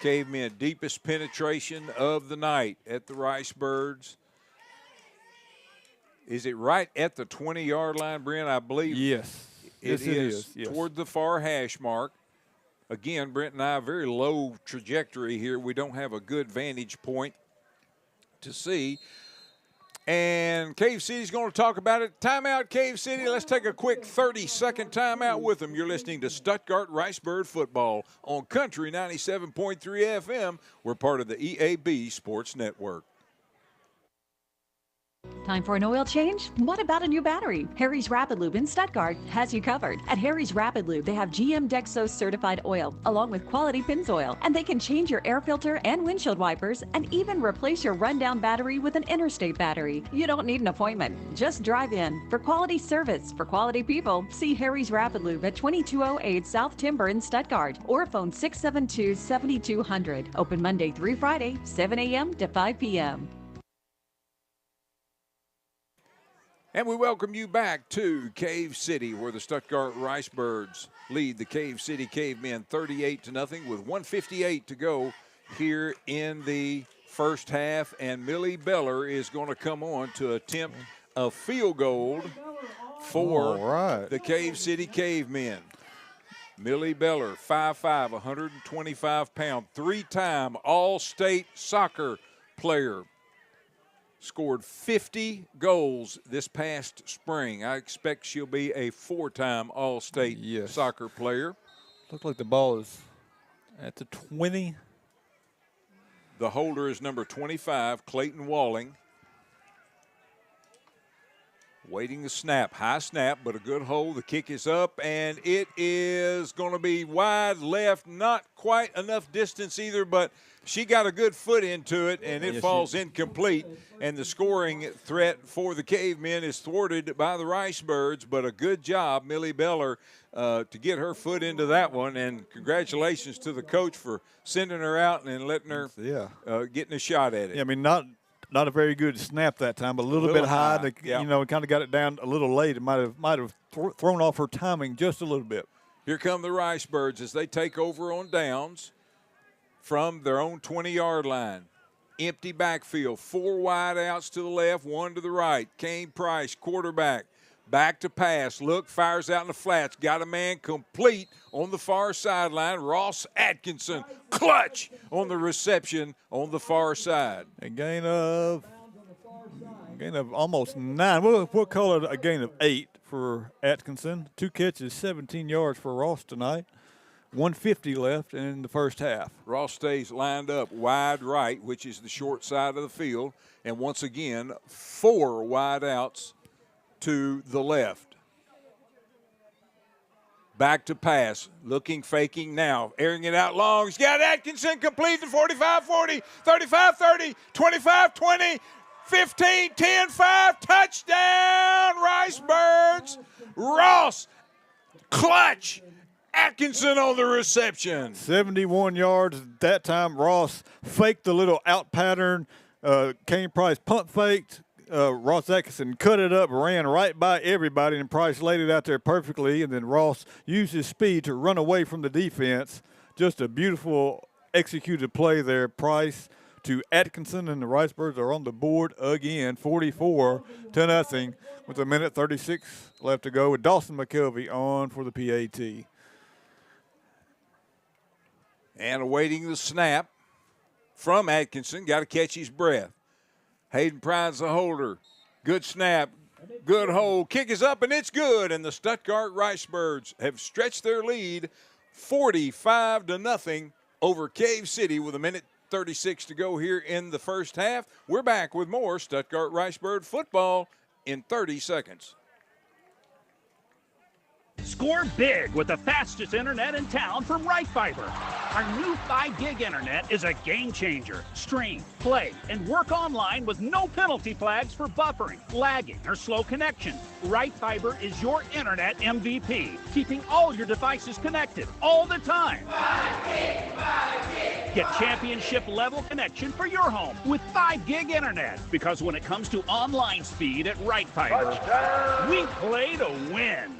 Cavemen, deepest penetration of the night at the Ricebirds. Is it right at the 20-yard line, Brent? I believe. Yes. It is yes. toward the far hash mark. Again, Brent and I, very low trajectory here. We don't have a good vantage point to see. And Cave City's going to talk about it. Timeout, Cave City. Let's take a quick 30-second timeout with them. You're listening to Stuttgart Ricebird football on Country 97.3 FM. We're part of the EAB Sports Network. Time for an oil change? What about a new battery? Harry's Rapid Lube in Stuttgart has you covered. At Harry's Rapid Lube, they have GM Dexos certified oil, along with quality Pennzoil, and they can change your air filter and windshield wipers, and even replace your rundown battery with an interstate battery. You don't need an appointment. Just drive in. For quality service, for quality people, see Harry's Rapid Lube at 2208 South Timber in Stuttgart, or phone 672-7200. Open Monday through Friday, 7 a.m. to 5 p.m. And we welcome you back to Cave City, where the Stuttgart Ricebirds lead the Cave City Cavemen 38-0 with 1:58 to go here in the first half. And Millie Beller is going to come on to attempt a field goal for the Cave City Cavemen. Millie Beller, 5'5", 125-pound, 3-time All-State soccer player. Scored 50 goals this past spring. I expect she'll be a 4-time All-State soccer player. Looks like the ball is at the 20. The holder is number 25, Clayton Walling. Waiting the snap, high snap, but a good hold. The kick is up, and it is going to be wide left. Not quite enough distance either, but she got a good foot into it, and it falls incomplete. And the scoring threat for the Cavemen is thwarted by the Ricebirds, but a good job, Millie Beller, to get her foot into that one. And congratulations to the coach for sending her out and letting her getting a shot at it. Yeah, I mean, not a very good snap that time, but a little bit high. You know, kind of got it down a little late. It might have thrown off her timing just a little bit. Here come the Ricebirds as they take over on downs from their own 20-yard line. Empty backfield, 4 wide outs to the left, 1 to the right. Kane Price, quarterback, back to pass. Look, fires out in the flats. Got a man complete on the far sideline. Ross Atkinson, clutch on the reception on the far side. A gain of almost 9. We'll call it a gain of 8 for Atkinson. 2 catches, 17 yards for Ross tonight. 150 left in the first half. Ross stays lined up wide right, which is the short side of the field. And once again, 4 wide outs to the left. Back to pass, looking, faking now, airing it out long. He's got Atkinson complete to 45-40, 35-30, 25-20, 15, 10, 5, touchdown, Ricebirds. Ross, clutch. Atkinson on the reception. 71 yards that time. Ross faked the little out pattern. Kane Price punt faked. Ross Atkinson cut it up, ran right by everybody, and Price laid it out there perfectly. And then Ross used his speed to run away from the defense. Just a beautiful executed play there. Price to Atkinson, and the Ricebirds are on the board again, 44-0, with 1:36 left to go. With Dawson McKelvey on for the PAT. And awaiting the snap from Atkinson. Got to catch his breath. Hayden Pride's the holder. Good snap. Good hold. Kick is up, and it's good. And the Stuttgart Ricebirds have stretched their lead 45-0 over Cave City with 1:36 to go here in the first half. We're back with more Stuttgart Ricebird football in 30 seconds. Score big with the fastest internet in town from Ricebird. Our new 5-gig internet is a game changer. Stream, play, and work online with no penalty flags for buffering, lagging, or slow connection. Ricebird is your internet MVP, keeping all your devices connected all the time. 5 gig. Get championship level connection for your home with 5-gig internet. Because when it comes to online speed at Ricebird, we play to win.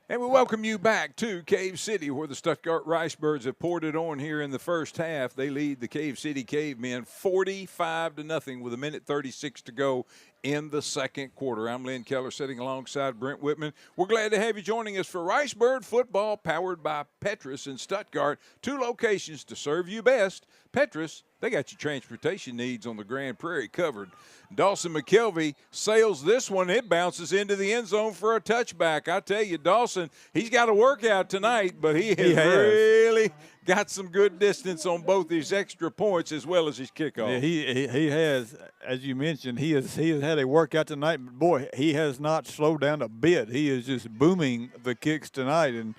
And we welcome you back to Cave City, where the Stuttgart Ricebirds have poured it on here in the first half. They lead the Cave City Cavemen 45-0 with 1:36 to go in the second quarter. I'm Lynn Keller, sitting alongside Brent Whitman. We're glad to have you joining us for Ricebird football, powered by Petrus in Stuttgart. 2 locations to serve you best. Petrus, they got your transportation needs on the Grand Prairie covered. Dawson McKelvey sails this one. It bounces into the end zone for a touchback. I tell you, Dawson, he's got a workout tonight, but he has really got some good distance on both his extra points as well as his kickoff. Yeah, he has, as you mentioned, he has had a workout tonight. But boy, he has not slowed down a bit. He is just booming the kicks tonight, and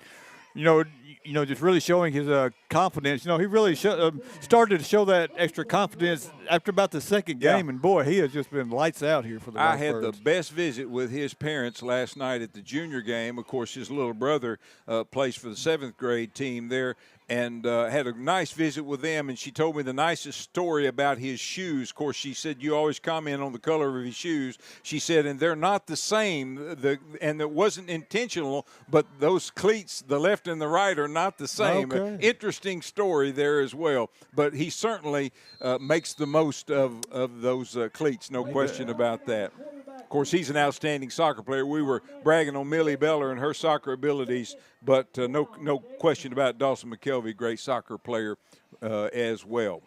just really showing his confidence. He really started to show that extra confidence after about the second game, and boy, he has just been lights out here for the Ricebirds. I had the best visit with his parents last night at the junior game. Of course, his little brother plays for the 7th grade team there, and had a nice visit with them, and she told me the nicest story about his shoes. Of course, she said, you always comment on the color of his shoes. She said, and they're not the same, and it wasn't intentional, but those cleats, the left and the right, are not the same. Okay. Interesting story there as well. But he certainly makes the most of those cleats, no question about that. Of course, he's an outstanding soccer player. We were bragging on Millie Beller and her soccer abilities, but no question about Dawson McKelvey, great soccer player as well.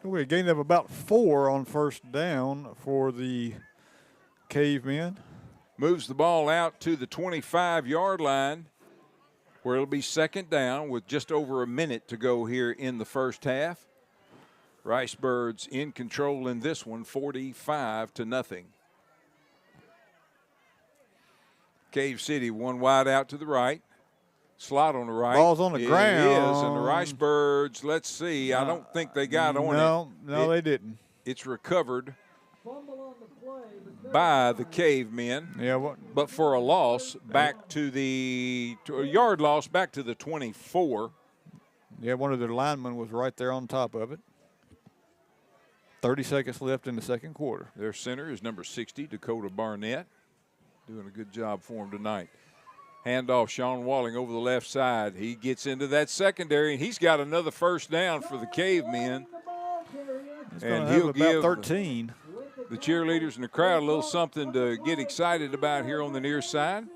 We gained up about 4 on first down for the Cavemen. Moves the ball out to the 25-yard line, where it'll be second down with just over a minute to go here in the first half. Ricebirds in control in this one, 45-0. Cave City, one wide out to the right. Slot on the right. Ball's on the ground. It is, and the Ricebirds, let's see. I don't think they got on it. No, they didn't. It's recovered by the Cavemen. Yeah, but for a loss back a yard loss back to the 24. Yeah, one of their linemen was right there on top of it. 30 seconds left in the second quarter. Their center is number 60, Dakota Barnett. Doing a good job for him tonight. Handoff, Sean Walling over the left side. He gets into that secondary, and he's got another first down for the Cavemen. And he'll give 13. The cheerleaders and the crowd a little something to get excited about here on the near side.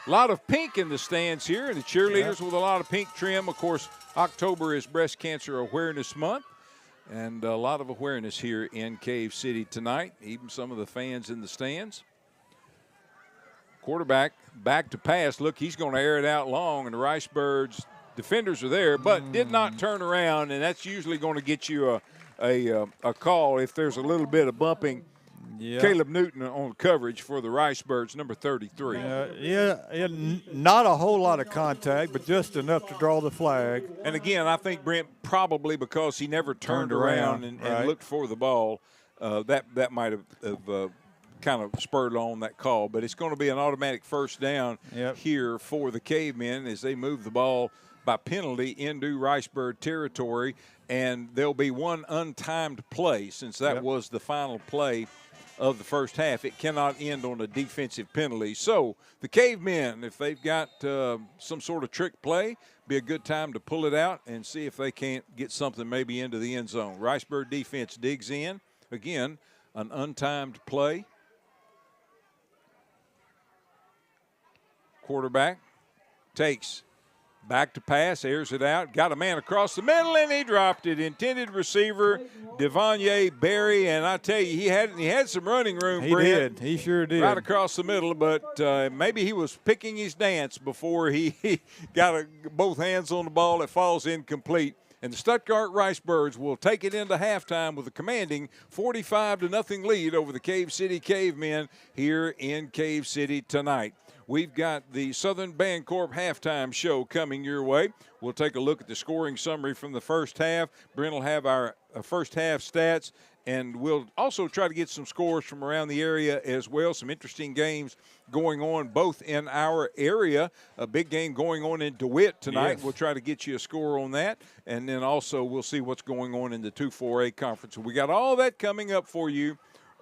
A lot of pink in the stands here, and the cheerleaders with a lot of pink trim. Of course, October is Breast Cancer Awareness Month, and a lot of awareness here in Cave City tonight, even some of the fans in the stands. Quarterback back to pass. Look, he's going to air it out long, and the Ricebirds defenders are there, but did not turn around, and that's usually going to get you a call if there's a little bit of bumping. Yeah. Caleb Newton on coverage for the Ricebirds, number 33. Not a whole lot of contact, but just enough to draw the flag. And again, I think Brent probably because he never turned around and looked for the ball, that might have kind of spurred on that call. But it's going to be an automatic first down here for the Cavemen as they move the ball by penalty into Ricebird territory. And there'll be one untimed play since that was the final play of the first half. It cannot end on a defensive penalty. So the Cavemen, if they've got some sort of trick play, be a good time to pull it out and see if they can't get something maybe into the end zone. Ricebird defense digs in. Again, an untimed play. Quarterback takes back to pass, airs it out, got a man across the middle, and he dropped it. Intended receiver, Devonye Berry, and I tell you, he had some running room, Brent. He sure did. Right across the middle, but maybe he was picking his dance before he got both hands on the ball. It falls incomplete. And the Stuttgart Ricebirds will take it into halftime with a commanding 45-0 lead over the Cave City Cavemen here in Cave City tonight. We've got the Southern Bancorp halftime show coming your way. We'll take a look at the scoring summary from the first half. Brent will have our first half stats, and we'll also try to get some scores from around the area as well. Some interesting games going on both in our area. A big game going on in DeWitt tonight. Yes. We'll try to get you a score on that. And then also we'll see what's going on in the 2-4A conference. So we got all that coming up for you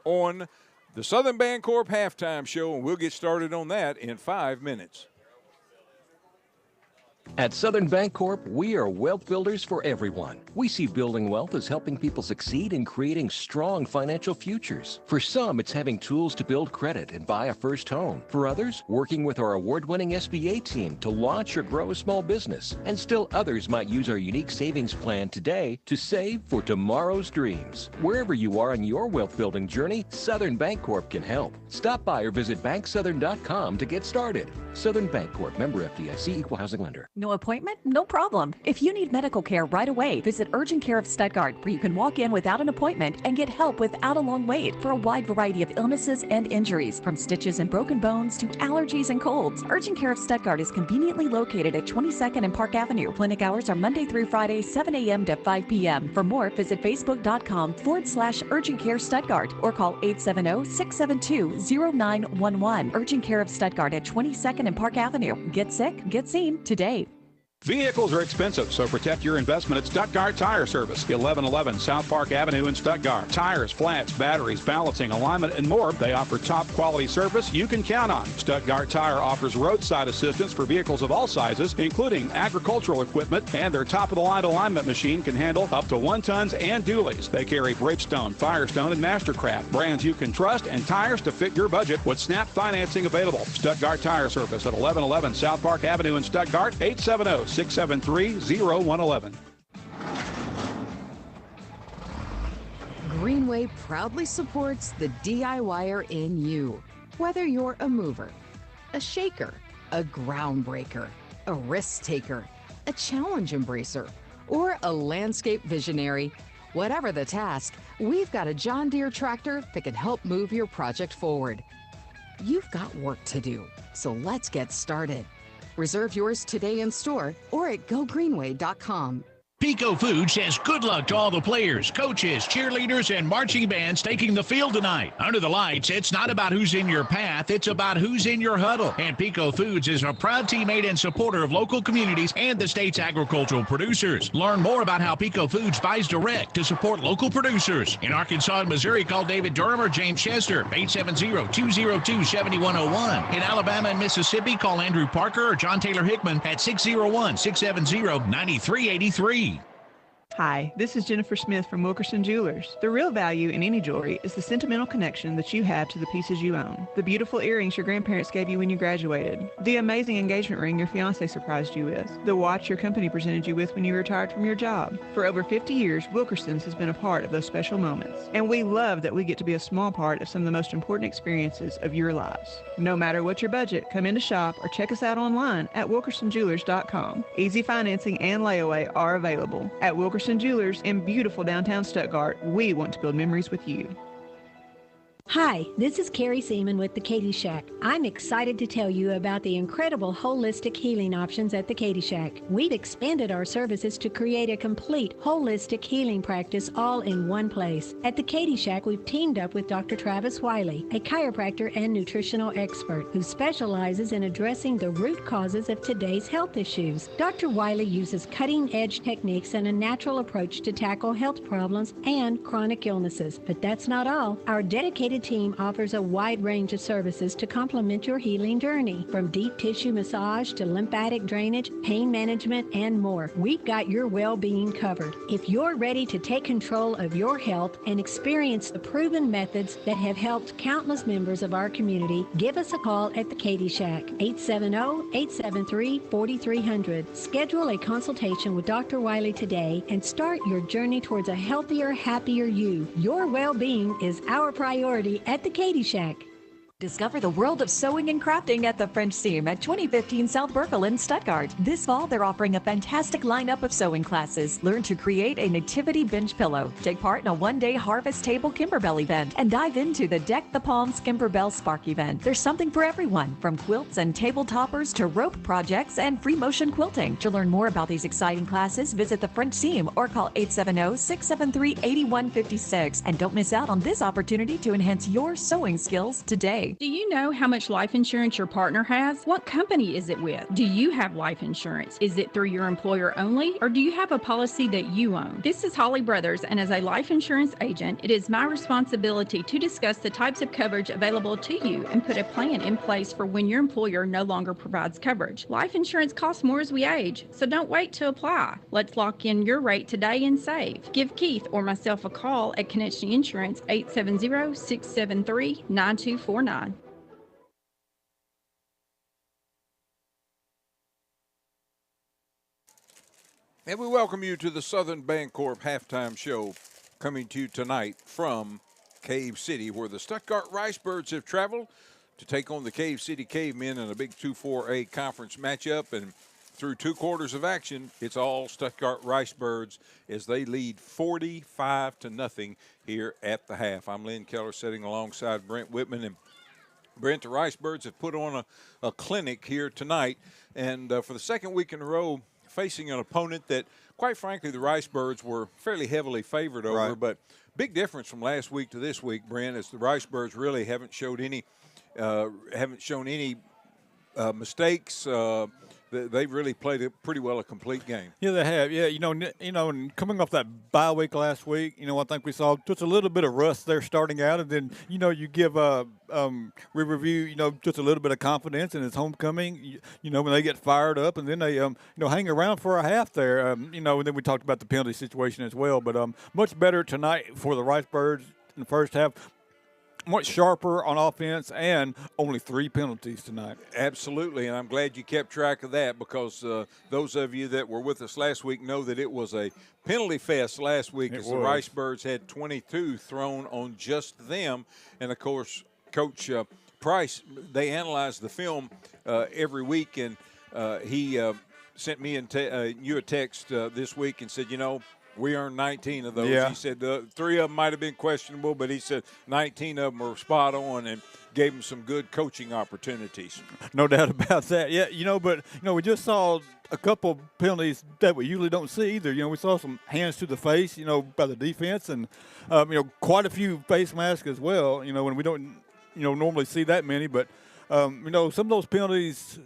on the Southern Bancorp halftime show, and we'll get started on that in 5 minutes. At Southern Bancorp, we are wealth builders for everyone. We see building wealth as helping people succeed in creating strong financial futures. For some, it's having tools to build credit and buy a first home. For others, working with our award-winning SBA team to launch or grow a small business. And still others might use our unique savings plan today to save for tomorrow's dreams. Wherever you are on your wealth building journey, Southern Bancorp can help. Stop by or visit banksouthern.com to get started. Southern Bancorp, member FDIC, equal housing lender. No appointment? No problem. If you need medical care right away, visit Urgent Care of Stuttgart, where you can walk in without an appointment and get help without a long wait for a wide variety of illnesses and injuries, from stitches and broken bones to allergies and colds. Urgent Care of Stuttgart is conveniently located at 22nd and Park Avenue. Clinic hours are Monday through Friday, 7 a.m. to 5 p.m. For more, visit facebook.com/Urgent Care Stuttgart or call 870-672-0911. Urgent Care of Stuttgart at 22nd and Park Avenue. Get sick, get seen today. Vehicles are expensive, so protect your investment at Stuttgart Tire Service, 1111 South Park Avenue in Stuttgart. Tires, flats, batteries, balancing, alignment, and more. They offer top quality service you can count on. Stuttgart Tire offers roadside assistance for vehicles of all sizes, including agricultural equipment, and their top-of-the-line alignment machine can handle up to 1 tons and dualies. They carry Bridgestone, Firestone, and Mastercraft, brands you can trust, and tires to fit your budget with snap financing available. Stuttgart Tire Service at 1111 South Park Avenue in Stuttgart, 870-673-0111. Greenway proudly supports the DIYer in you. Whether you're a mover, a shaker, a groundbreaker, a risk taker, a challenge embracer, or a landscape visionary, Whatever the task, we've got a John Deere tractor that can help move your project forward. You've got work to do, so let's get started. Reserve yours today in store or at gogreenway.com. Pico Food says good luck to all the players, coaches, cheerleaders, and marching bands taking the field tonight. Under the lights, it's not about who's in your path, it's about who's in your huddle. And Pico Foods is a proud teammate and supporter of local communities and the state's agricultural producers. Learn more about how Pico Foods buys direct to support local producers. In Arkansas and Missouri, call David Durham or James Chester, 870-202-7101. In Alabama and Mississippi, call Andrew Parker or John Taylor Hickman at 601-670-9383. Hi, this is Jennifer Smith from Wilkerson Jewelers. The real value in any jewelry is the sentimental connection that you have to the pieces you own. The beautiful earrings your grandparents gave you when you graduated. The amazing engagement ring your fiance surprised you with. The watch your company presented you with when you retired from your job. For over 50 years, Wilkerson's has been a part of those special moments. And we love that we get to be a small part of some of the most important experiences of your lives. No matter what your budget, come in to shop or check us out online at wilkersonjewelers.com. Easy financing and layaway are available. At Wilkerson Jewelers in beautiful downtown Stuttgart, we want to build memories with you. Hi, this is Carrie Seaman with the Katie Shack. I'm excited to tell you about the incredible holistic healing options at the Katie Shack. We've expanded our services to create a complete holistic healing practice all in one place. At the Katie Shack, we've teamed up with Dr. Travis Wiley, a chiropractor and nutritional expert who specializes in addressing the root causes of today's health issues. Dr. Wiley uses cutting-edge techniques and a natural approach to tackle health problems and chronic illnesses. But that's not all. Our dedicated team offers a wide range of services to complement your healing journey, from deep tissue massage to lymphatic drainage, pain management, and more. We've got your well-being covered. If you're ready to take control of your health and experience the proven methods that have helped countless members of our community, give us a call at the Katie Shack, 870-873-4300. Schedule a consultation with Dr. Wiley today and start your journey towards a healthier, happier you. Your well-being is our priority at the Katie Shack. Discover the world of sewing and crafting at the French Seam at 2015 South Berkel in Stuttgart. This fall, they're offering a fantastic lineup of sewing classes. Learn to create a nativity bench pillow, take part in a one-day Harvest Table Kimberbell event, and dive into the Deck the Palms Kimberbell Spark event. There's something for everyone, from quilts and table toppers to rope projects and free motion quilting. To learn more about these exciting classes, visit the French Seam or call 870-673-8156. And don't miss out on this opportunity to enhance your sewing skills today. Do you know how much life insurance your partner has? What company is it with? Do you have life insurance? Is it through your employer only, or do you have a policy that you own? This is Holly Brothers, and as a life insurance agent, it is my responsibility to discuss the types of coverage available to you and put a plan in place for when your employer no longer provides coverage. Life insurance costs more as we age, so don't wait to apply. Let's lock in your rate today and save. Give Keith or myself a call at Connection Insurance, 870-673-9249. And we welcome you to the Southern Bancorp halftime show, coming to you tonight from Cave City, where the Stuttgart Ricebirds have traveled to take on the Cave City Cavemen in a big 2-4A conference matchup. And through 2 quarters of action, it's all Stuttgart Ricebirds as they lead 45-0 here at the half. I'm Lynn Keller, sitting alongside Brent Whitman. And Brent, the Ricebirds have put on a clinic here tonight, and for the second week in a row, facing an opponent that, quite frankly, the Ricebirds were fairly heavily favored over. Right. But big difference from last week to this week, Brent, as the Ricebirds really haven't shown any mistakes. They've really played pretty well a complete game. Yeah, they have. Yeah, and coming off that bye week last week, I think we saw just a little bit of rust there starting out, and then you give Riverview, just a little bit of confidence in its homecoming. When they get fired up, and then they hang around for a half there. And then we talked about the penalty situation as well, but much better tonight for the Ricebirds in the first half. Much sharper on offense, and only 3 penalties tonight. Absolutely, and I'm glad you kept track of that, because those of you that were with us last week know that it was a penalty fest last week, as the Ricebirds had 22 thrown on just them. And, of course, Coach Price, they analyze the film every week, and he sent me and you a text this week and said, We earned 19 of those. Yeah. He said 3 of them might have been questionable, but he said 19 of them were spot on and gave him some good coaching opportunities. No doubt about that. Yeah, but we just saw a couple penalties that we usually don't see either. We saw some hands to the face, by the defense, and quite a few face masks as well. When we don't, normally see that many, but some of those penalties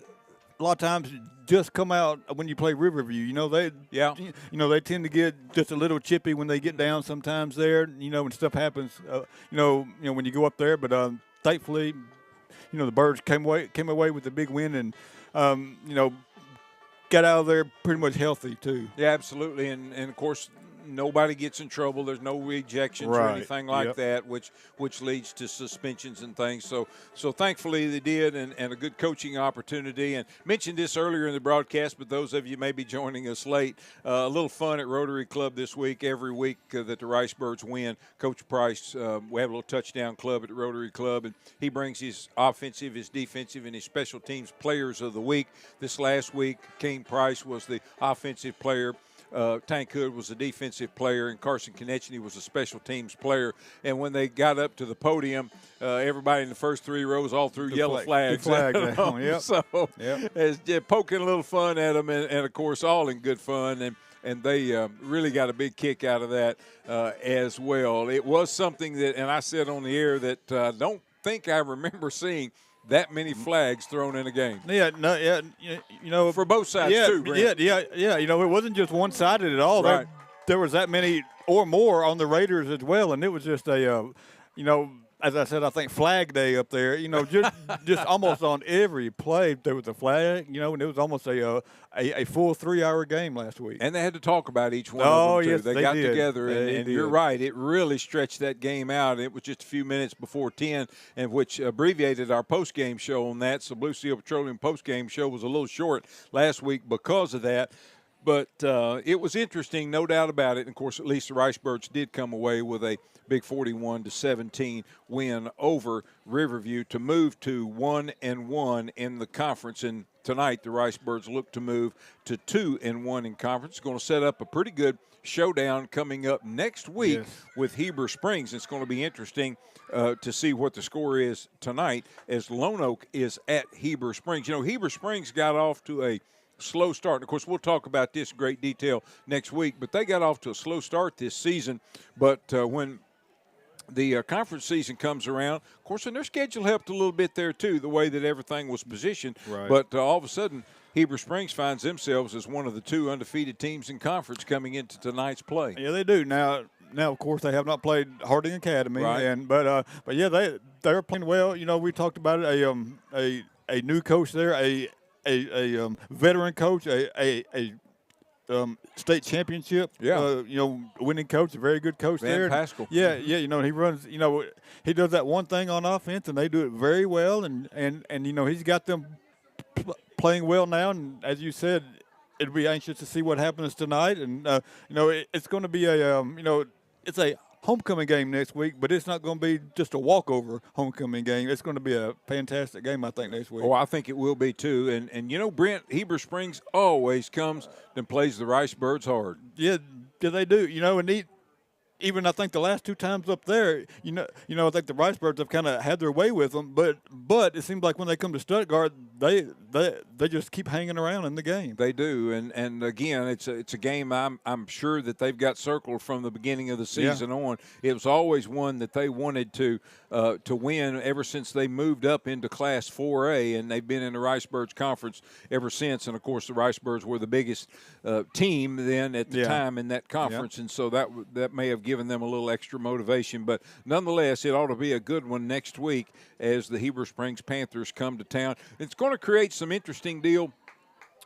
a lot of times just come out when you play Riverview. They tend to get just a little chippy when they get down sometimes there. When stuff happens. When you go up there, but thankfully, the Birds came away with a big win and got out of there pretty much healthy too. Yeah, absolutely, and of course, nobody gets in trouble. There's no rejections or anything like that, which leads to suspensions and things. So thankfully they did, and a good coaching opportunity. And mentioned this earlier in the broadcast, but those of you may be joining us late, a little fun at Rotary Club this week. Every week that the Ricebirds win, Coach Price, we have a little touchdown club at the Rotary Club, and he brings his offensive, his defensive, and his special teams players of the week. This last week, King Price was the offensive player. Tank Hood was a defensive player, and Carson Konechny was a special teams player. And when they got up to the podium, everybody in the first 3 rows all threw yellow flags. So it's just poking a little fun at them, and of course, all in good fun. And they really got a big kick out of that as well. It was something that, and I said on the air that I don't think I remember seeing that many flags thrown in a game. For both sides too, Brent. It wasn't just one-sided at all. Right. There was that many or more on the Raiders as well, and it was just as I said, I think Flag Day up there. Just almost on every play there was a flag. And it was almost a full 3-hour game last week. And they had to talk about each one of them too. Yes, they got did. together, and you're right. It really stretched that game out. It was just a few minutes before 10, and which abbreviated our postgame show on that. So Blue Seal Petroleum postgame show was a little short last week because of that. But it was interesting, no doubt about it. And, of course, at least the Ricebirds did come away with a big 41-17 win over Riverview to move to 1-1 in the conference. And tonight the Ricebirds look to move to 2-1 in conference. It's going to set up a pretty good showdown coming up next week with Heber Springs. It's going to be interesting to see what the score is tonight as Lone Oak is at Heber Springs. Heber Springs got off to a slow start. And of course, we'll talk about this in great detail next week, but they got off to a slow start this season. But when the conference season comes around, of course, and their schedule helped a little bit there too, the way that everything was positioned. Right. But all of a sudden, Heber Springs finds themselves as one of the 2 undefeated teams in conference coming into tonight's play. Yeah, they do. Now, of course, they have not played Harding Academy, right. But they're playing well. We talked about it. A new coach there, a veteran coach, a state championship, winning coach, a very good coach there. Pascal. Yeah, he runs. He does that one thing on offense, and they do it very well. And he's got them playing well now. And as you said, it'll be anxious to see what happens tonight. And it's going to be it's a homecoming game next week, but it's not going to be just a walkover homecoming game. It's going to be a fantastic game, I think, next week. Oh, I think it will be too. And Brent, Heber Springs always comes and plays the Ricebirds hard. Yeah, they do. And even I think the last 2 times up there, I think the Ricebirds have kind of had their way with them, but it seems like when they come to Stuttgart, they just keep hanging around in the game. They do, and again, it's a game I'm sure that they've got circled from the beginning of the season on. It was always one that they wanted to win ever since they moved up into Class 4A, and they've been in the Ricebirds Conference ever since. And of course, the Ricebirds were the biggest team then at the time in that conference, and so that may have given them a little extra motivation. But nonetheless, it ought to be a good one next week as the Heber Springs Panthers come to town. It's going to create some interesting deal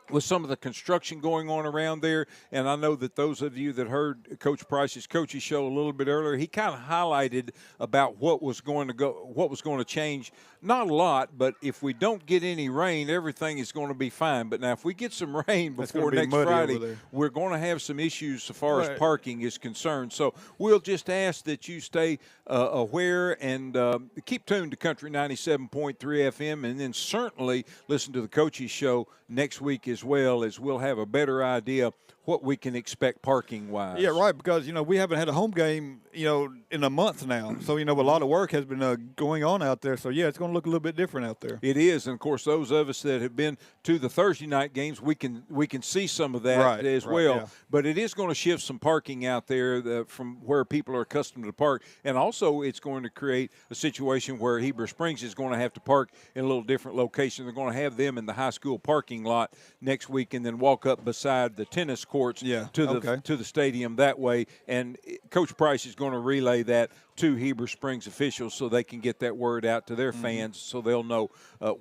with some of the construction going on around there. And I know that those of you that heard Coach Price's coaching show a little bit earlier, he kind of highlighted about what was going to change. Not a lot, but if we don't get any rain, everything is going to be fine. But now if we get some rain before next Friday, we're going to have some issues as far as parking is concerned. So we'll just ask that you stay aware and keep tuned to Country 97.3 FM, and then certainly listen to the coach's show next week as well, as we'll have a better idea what we can expect parking-wise. Yeah, right, because, we haven't had a home game, in a month now. So, a lot of work has been going on out there. So, yeah, it's going to look a little bit different out there. It is. And, of course, those of us that have been to the Thursday night games, we can see some of that as well. Yeah. But it is going to shift some parking out there from where people are accustomed to park. And also it's going to create a situation where Heber Springs is going to have to park in a little different location. They're going to have them in the high school parking lot next week and then walk up beside the tennis courts to the stadium that way. And Coach Price is going to relay that to Heber Springs officials so they can get that word out to their fans so they'll know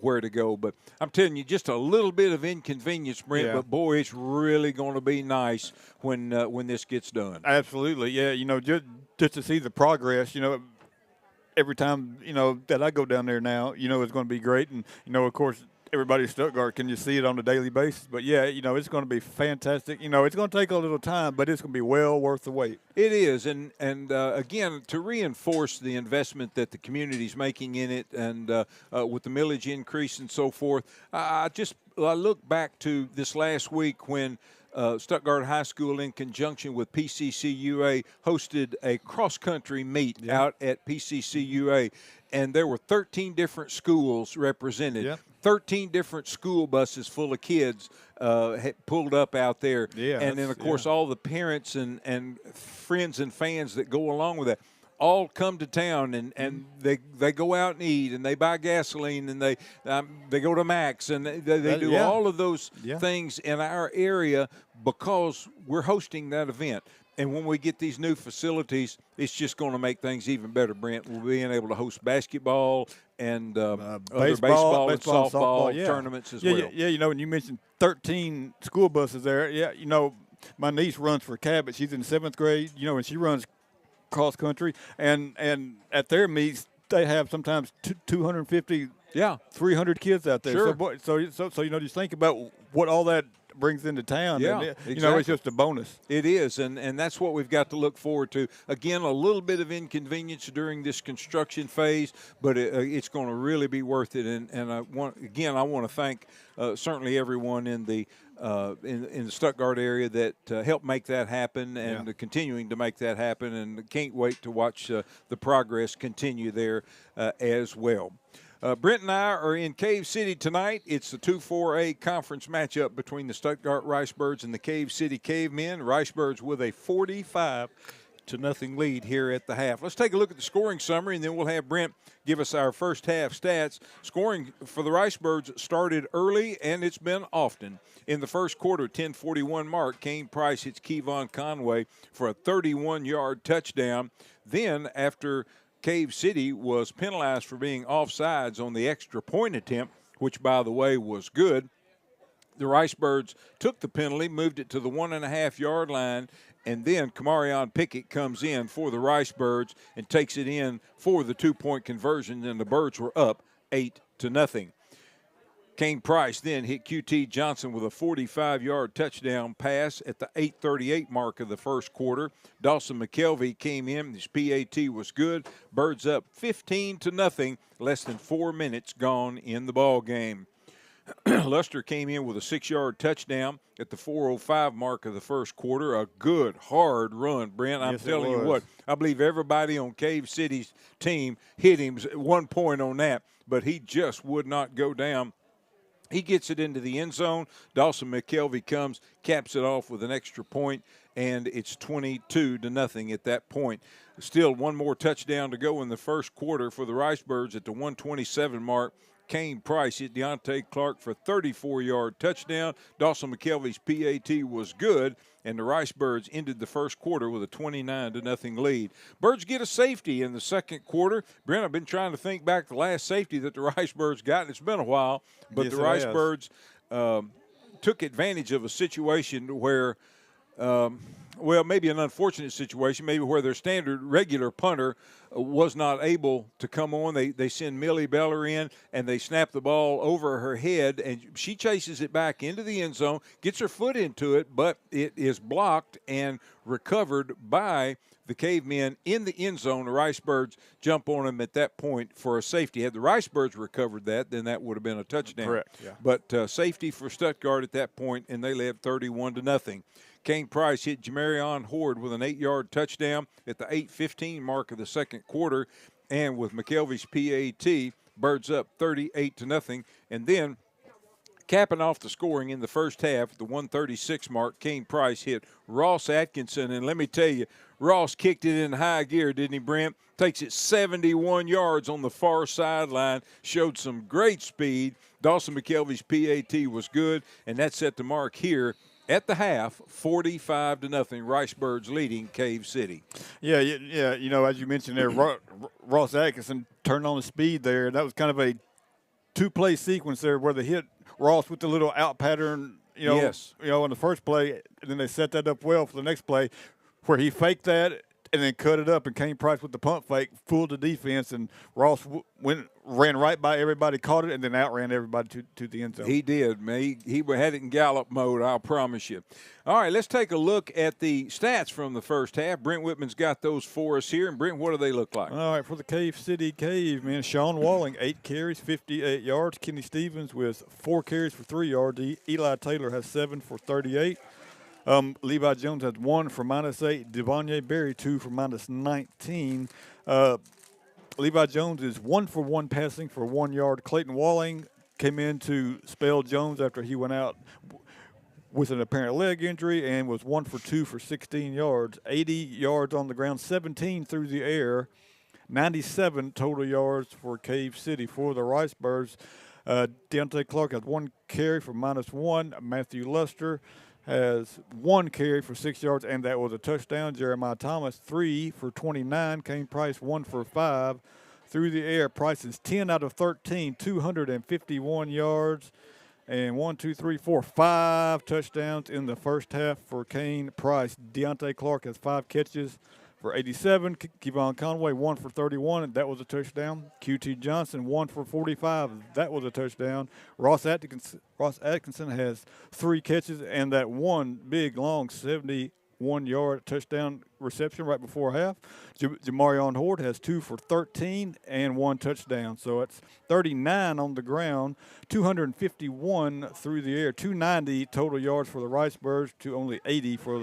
where to go. But I'm telling you, just a little bit of inconvenience, Brent, but, boy, it's really going to be nice when this gets done. Absolutely, yeah. Just to see the progress, every time, that I go down there now, it's going to be great. And, of course, everybody in Stuttgart can just see it on a daily basis. But, yeah, it's going to be fantastic. It's going to take a little time, but it's going to be well worth the wait. It is. And again, to reinforce the investment that the community is making in it and with the millage increase and so forth, I look back to this last week when Stuttgart High School, in conjunction with PCCUA, hosted a cross-country meet out at PCCUA, and there were 13 different schools represented. Yeah. 13 different school buses full of kids had pulled up out there. Yeah, and then, of course, all the parents and friends and fans that go along with that all come to town, and they go out and eat, and they buy gasoline, and they go to Max, and they do all of those things in our area because we're hosting that event. And when we get these new facilities, it's just going to make things even better, Brent. We'll be able to host basketball and other baseball and softball tournaments as well. Yeah, and you mentioned 13 school buses there. Yeah, my niece runs for Cabot. She's in 7th grade, and she runs cross country, and at their meets they have sometimes 250, 300 kids out there. Sure. So just think about what all that brings into town. Yeah, and exactly. It's just a bonus. It is, and that's what we've got to look forward to. Again, a little bit of inconvenience during this construction phase, but it's going to really be worth it. And I want to thank certainly everyone in the Stuttgart area that helped make that happen and continuing to make that happen, and can't wait to watch the progress continue there as well. Brent and I are in Cave City tonight. It's the 2-4A conference matchup between the Stuttgart Ricebirds and the Cave City Cavemen. Ricebirds with a 45-0 lead here at the half. Let's take a look at the scoring summary, and then we'll have Brent give us our first half stats. Scoring for the Ricebirds started early, and it's been often. In the first quarter, 10:41 mark, Kane Price hits Kevon Conway for a 31-yard touchdown. Then, after Cave City was penalized for being offsides on the extra point attempt, which, by the way, was good, the Ricebirds took the penalty, moved it to the 1.5-yard line, and then Kamarion Pickett comes in for the Ricebirds and takes it in for the 2-point conversion, and the Birds were up 8-0. Kane Price then hit QT Johnson with a 45-yard touchdown pass at the 8:38 mark of the first quarter. Dawson McKelvey came in. His PAT was good. Birds up 15-0, less than 4 minutes gone in the ball game. Luster came in with a 6-yard touchdown at the 4:05 mark of the first quarter. A good, hard run, Brent. I'm telling you what, I believe everybody on Cave City's team hit him at one point on that, but he just would not go down. He gets it into the end zone. Dawson McKelvey comes, caps it off with an extra point, and it's 22-0 at that point. Still one more touchdown to go in the first quarter for the Ricebirds at the 1:27 mark. Kane Price hit Deontay Clark for a 34-yard touchdown. Dawson McKelvey's PAT was good, and the Ricebirds ended the first quarter with a 29-0 lead. Birds get a safety in the second quarter. Brent, I've been trying to think back the last safety that the Ricebirds got, and it's been a while, but the Ricebirds took advantage of a situation where maybe an unfortunate situation, maybe where their standard regular punter was not able to come on. They send Millie Beller in, and they snap the ball over her head, and she chases it back into the end zone, gets her foot into it, but it is blocked and recovered by the Cavemen in the end zone. The Ricebirds jump on them at that point for a safety. Had the Ricebirds recovered that, then that would have been a touchdown. Correct, yeah. But safety for Stuttgart at that point, and they led 31-0. Kane Price hit Jamarion Horde with an 8-yard touchdown at the 8:15 mark of the second quarter. And with McKelvey's PAT, Birds up 38-0. And then capping off the scoring in the first half, at the 1:36 mark, Kane Price hit Ross Atkinson. And let me tell you, Ross kicked it in high gear, didn't he, Brent? Takes it 71 yards on the far sideline, showed some great speed. Dawson McKelvey's PAT was good, and that set the mark here at the half, 45-0, Ricebirds leading Cave City. Yeah, you know, as you mentioned there, Ross Atkinson turned on the speed there. That was kind of a two-play sequence there where they hit Ross with the little out pattern, you know, in the first play, and then they set that up well for the next play where he faked that and then cut it up, and Kane Price with the pump fake fooled the defense, and Ross ran right by everybody, caught it, and then outran everybody to the end zone. He did, man. He had it in gallop mode, I'll promise you. All right, let's take a look at the stats from the first half. Brent Whitman's got those for us here. And, Brent, what do they look like? All right, for the Cave City Cave, man, Sean Walling, 8 carries, 58 yards. Kenny Stevens with 4 carries for 3 yards. Eli Taylor has 7 for 38. Levi Jones has 1 for -8. Devonye Berry, 2 for -19. Levi Jones is 1 for 1 passing for 1 yard. Clayton Walling came in to spell Jones after he went out with an apparent leg injury and was 1 for 2 for 16 yards. 80 yards on the ground, 17 through the air, 97 total yards for Cave City. For the Ricebirds, Deontay Clark has 1 carry for -1. Matthew Luster has 1 carry for 6 yards, and that was a touchdown. Jeremiah Thomas, 3 for 29. Kane Price, 1 for 5. Through the air, Price is 10 out of 13, 251 yards, and 5 touchdowns in the first half for Kane Price. Deontay Clark has 5 catches for 87. Kevon Conway, 1 for 31, and that was a touchdown. QT Johnson, 1 for 45. That was a touchdown. Ross Atkinson has 3 catches and that one big, long 71-yard touchdown reception right before half. Jamarion Horde has 2 for 13 and 1 touchdown. So it's 39 on the ground, 251 through the air, 290 total yards for the Ricebirds to only 80 for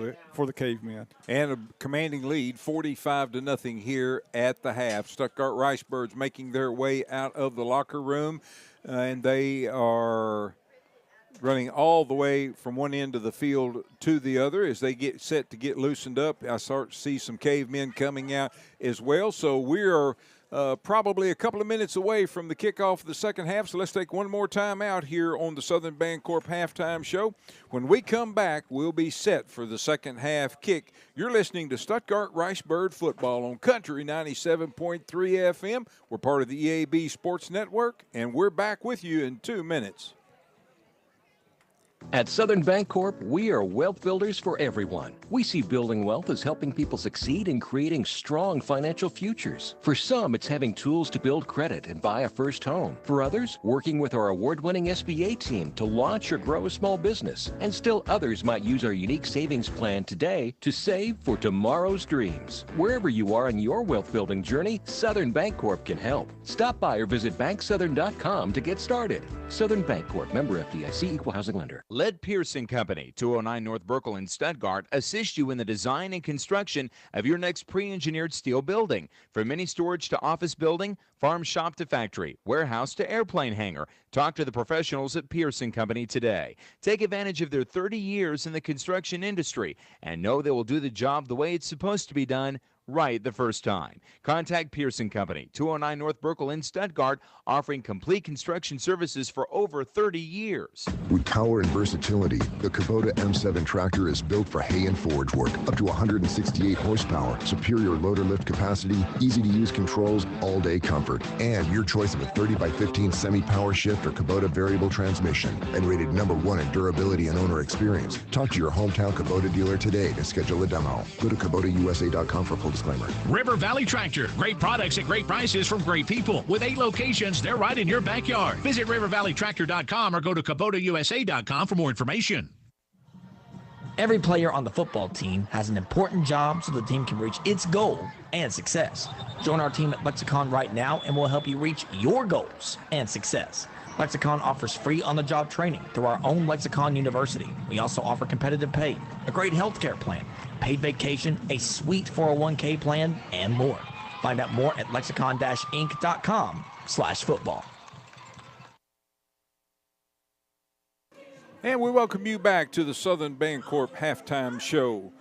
the Cavemen. And a commanding lead, 45-0 here at the half. Stuttgart Ricebirds making their way out of the locker room, and they are running all the way from one end of the field to the other as they get set to get loosened up. I start to see some Cavemen coming out as well. So we are probably a couple of minutes away from the kickoff of the second half. So let's take one more time out here on the Southern Bancorp Halftime Show. When we come back, we'll be set for the second half kick. You're listening to Stuttgart Ricebird Football on Country 97.3 FM. We're part of the EAB Sports Network, and we're back with you in 2 minutes. At Southern Bancorp, we are wealth builders for everyone. We see building wealth as helping people succeed in creating strong financial futures. For some, it's having tools to build credit and buy a first home. For others, working with our award-winning SBA team to launch or grow a small business. And still others might use our unique savings plan today to save for tomorrow's dreams. Wherever you are in your wealth building journey, Southern Bancorp can help. Stop by or visit banksouthern.com to get started. Southern Bancorp, member FDIC, equal housing lender. Let Pearson Company, 209 North Burkle in Stuttgart, assist you in the design and construction of your next pre-engineered steel building. From mini storage to office building, farm shop to factory, warehouse to airplane hangar. Talk to the professionals at Pearson Company today. Take advantage of their 30 years in the construction industry and know they will do the job the way it's supposed to be done, right the first time. Contact Pearson Company, 209 North Burkle in Stuttgart, offering complete construction services for over 30 years. With power and versatility, the Kubota M7 tractor is built for hay and forage work. Up to 168 horsepower, superior loader lift capacity, easy-to-use controls, all-day comfort, and your choice of a 30x15 semi-power shift or Kubota variable transmission, and rated #1 in durability and owner experience. Talk to your hometown Kubota dealer today to schedule a demo. Go to KubotaUSA.com for full disclaimer. River Valley Tractor. Great products at great prices from great people. With 8 locations, they're right in your backyard. Visit rivervalleytractor.com or go to KubotaUSA.com for more information. Every player on the football team has an important job so the team can reach its goal and success. Join our team at Lexicon right now and we'll help you reach your goals and success. Lexicon offers free on-the-job training through our own Lexicon University. We also offer competitive pay, a great healthcare plan, paid vacation, a sweet 401k plan, and more. Find out more at lexicon-inc.com/football. And we welcome you back to the Southern Bancorp halftime show.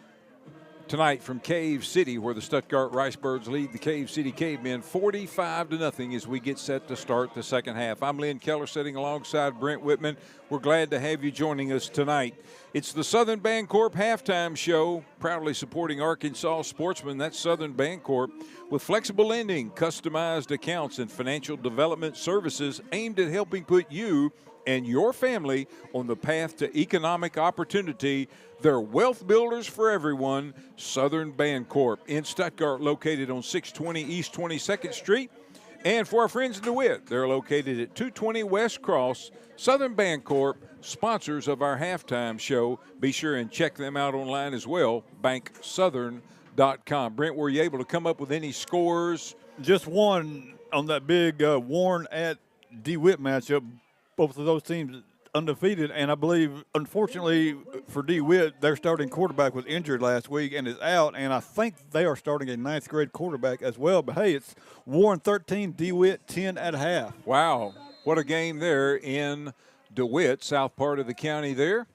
Tonight from Cave City, where the Stuttgart Ricebirds lead the Cave City Cavemen 45-0 as we get set to start the second half. I'm Lynn Keller sitting alongside Brent Whitman. We're glad to have you joining us tonight. It's the Southern Bancorp halftime show, proudly supporting Arkansas sportsmen. That's Southern Bancorp, with flexible lending, customized accounts, and financial development services aimed at helping put you and your family on the path to economic opportunity. They're wealth builders for everyone. Southern Bancorp in Stuttgart, located on 620 East 22nd Street. And for our friends in DeWitt, they're located at 220 West Cross. Southern Bancorp, sponsors of our halftime show. Be sure and check them out online as well, banksouthern.com. Brent, were you able to come up with any scores? Just one on that big Warren at DeWitt matchup. Both of those teams undefeated, and I believe, unfortunately for DeWitt, their starting quarterback was injured last week and is out, and I think they are starting a ninth grade quarterback as well. But, hey, it's Warren 13, DeWitt 10 at half. Wow, what a game there in DeWitt, south part of the county there.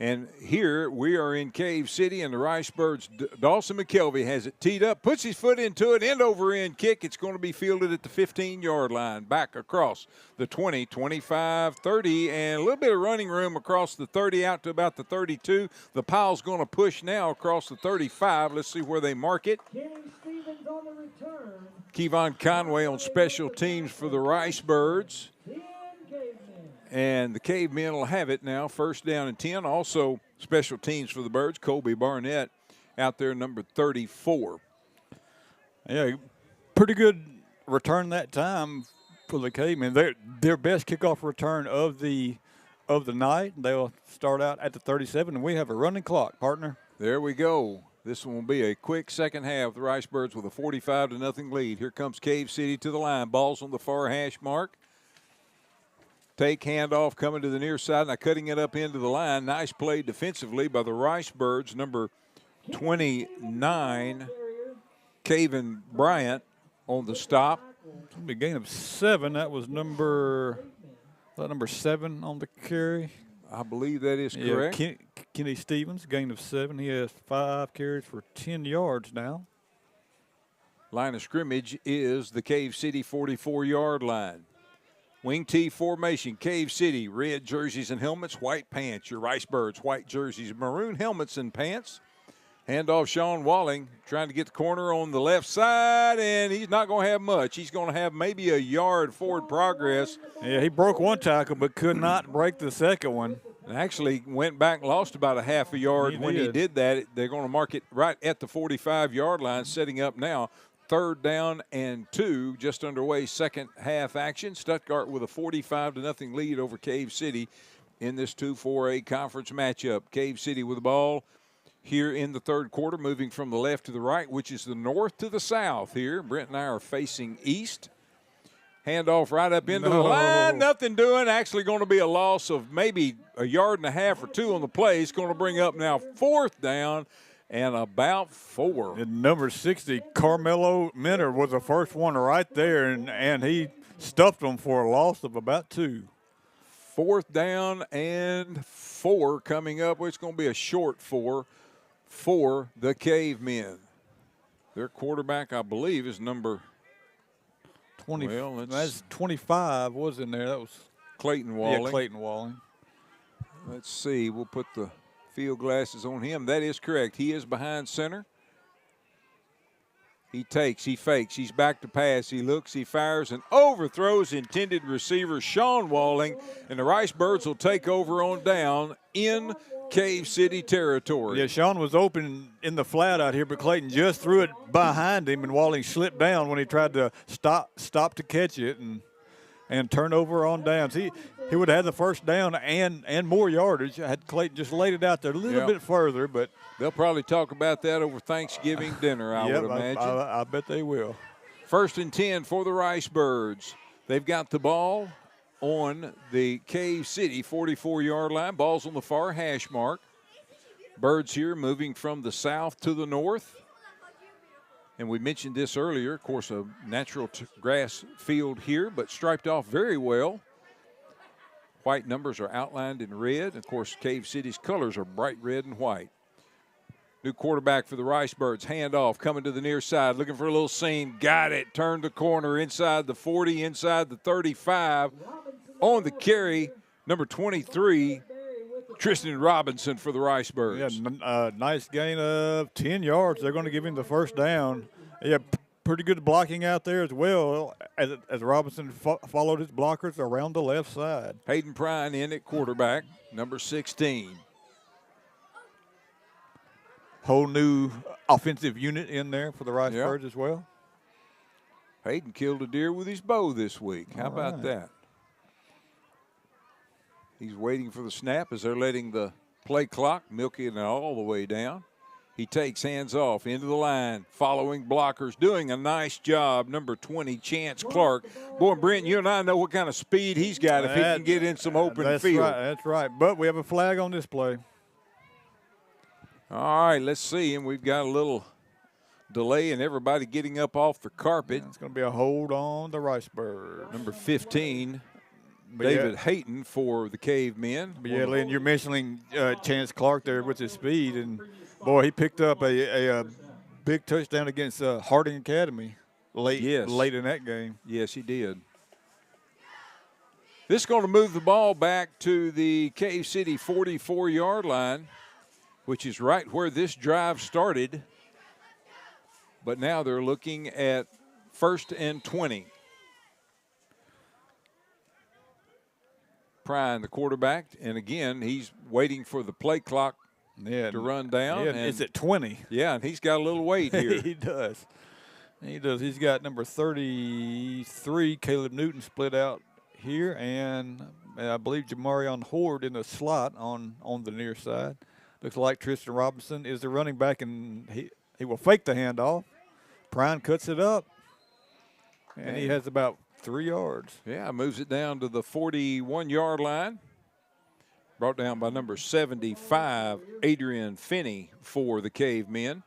And here we are in Cave City, and the Ricebirds, Dawson McKelvey has it teed up, puts his foot into it, end over end kick. It's going to be fielded at the 15-yard line, back across the 20, 25, 30, and a little bit of running room across the 30 out to about the 32. The pile's going to push now across the 35. Let's see where they mark it. Kevon Conway on special teams for the Ricebirds. And the Cavemen will have it now, first down and 10. Also special teams for the Birds, Colby Barnett out there, number 34. Yeah, pretty good return that time for the Cavemen. Their best kickoff return of the night. They'll start out at the 37, and we have a running clock, partner. There we go. This one will be a quick second half. The Ricebirds with a 45-0 lead. Here comes Cave City to the line. Ball's on the far hash mark. Take, handoff, coming to the near side, now cutting it up into the line. Nice play defensively by the Ricebirds, number 29, Caven Bryant on the stop. It's going to be a gain of 7. That was number 7 on the carry. I believe that is correct. Kenny Stevens, gain of 7. He has 5 carries for 10 yards now. Line of scrimmage is the Cave City 44-yard line. Wing T formation, Cave City, red jerseys and helmets, white pants. Your Ricebirds, white jerseys, maroon helmets and pants. Handoff, Sean Walling, trying to get the corner on the left side, and he's not going to have much. He's going to have maybe a yard forward progress. Yeah, he broke one tackle but could not break the second one. And actually went back and lost about a half a yard when he did that. They're going to mark it right at the 45-yard line, setting up now. 3rd down and 2, just underway, second half action. Stuttgart with a 45-0 lead over Cave City in this 2-4A conference matchup. Cave City with the ball here in the third quarter, moving from the left to the right, which is the north to the south here. Brent and I are facing east. Handoff right up into the line. Nothing doing. Actually going to be a loss of maybe a yard and a half or 2 on the play. It's going to bring up now 4th down and about 4. And number 60, Carmelo Minner, was the first one right there, and he stuffed them for a loss of about 2. 4th down and 4 coming up. It's going to be a short 4 for the Cavemen. Their quarterback, I believe, is number 20. Well, that's 25 was in there. That was Clayton Walling. Yeah, Clayton Walling. Let's see. We'll put the field glasses on him. That is correct. He is behind center. He takes, he fakes, he's back to pass, he looks, he fires, and overthrows intended receiver Sean Walling, and the Ricebirds will take over on down in Cave City territory. Yeah, Sean was open in the flat out here, but Clayton just threw it behind him, and Walling slipped down when he tried to stop to catch it and turn over on downs. He would have had the first down and more yardage had Clayton just laid it out there a little bit further. But they'll probably talk about that over Thanksgiving dinner, I would imagine. I bet they will. 1st and 10 for the Ricebirds. They've got the ball on the Cave City 44-yard line. Ball's on the far hash mark. Birds here moving from the south to the north. And we mentioned this earlier, of course, a natural grass field here, but striped off very well. White numbers are outlined in red. Of course, Cave City's colors are bright red and white. New quarterback for the Ricebirds. Handoff coming to the near side, looking for a little seam. Got it. Turned the corner inside the 40, inside the 35. On the carry, number 23, Tristan Robinson for the Ricebirds. Yeah, nice gain of 10 yards. They're going to give him the first down. Yeah, pretty good blocking out there as well as Robinson followed his blockers around the left side. Hayden Prine in at quarterback, number 16. Whole new offensive unit in there for the Ricebirds as well. Hayden killed a deer with his bow this week. How about that? He's waiting for the snap as they're letting the play clock milk it all the way down. He takes hands off into the line, following blockers, doing a nice job. Number 20, Chance Clark. Boy, Brent, you and I know what kind of speed he's got if he can get in some open field. That's right. But we have a flag on this play. All right, let's see. And we've got a little delay in everybody getting up off the carpet. It's going to be a hold on the Ricebirds. Number 15. David Hayton for the Cavemen. But yeah, Lynn, you're mentioning Chance Clark there with his speed, and boy, he picked up a big touchdown against Harding Academy late in that game. Yes, he did. This is going to move the ball back to the Cave City 44-yard line, which is right where this drive started. But now they're looking at 1st and 20. Prine, the quarterback, and again, he's waiting for the play clock to run down. Yeah, and it's at 20. Yeah, and he's got a little weight here. He does. He does. He's got number 33, Caleb Newton, split out here, and I believe Jamarion Horde in the slot on the near side. Looks like Tristan Robinson is the running back, and he will fake the handoff. Prine cuts it up, and he has about 3 yards. Yeah, moves it down to the 41-yard line. Brought down by number 75, Adrian Finney for the Cavemen.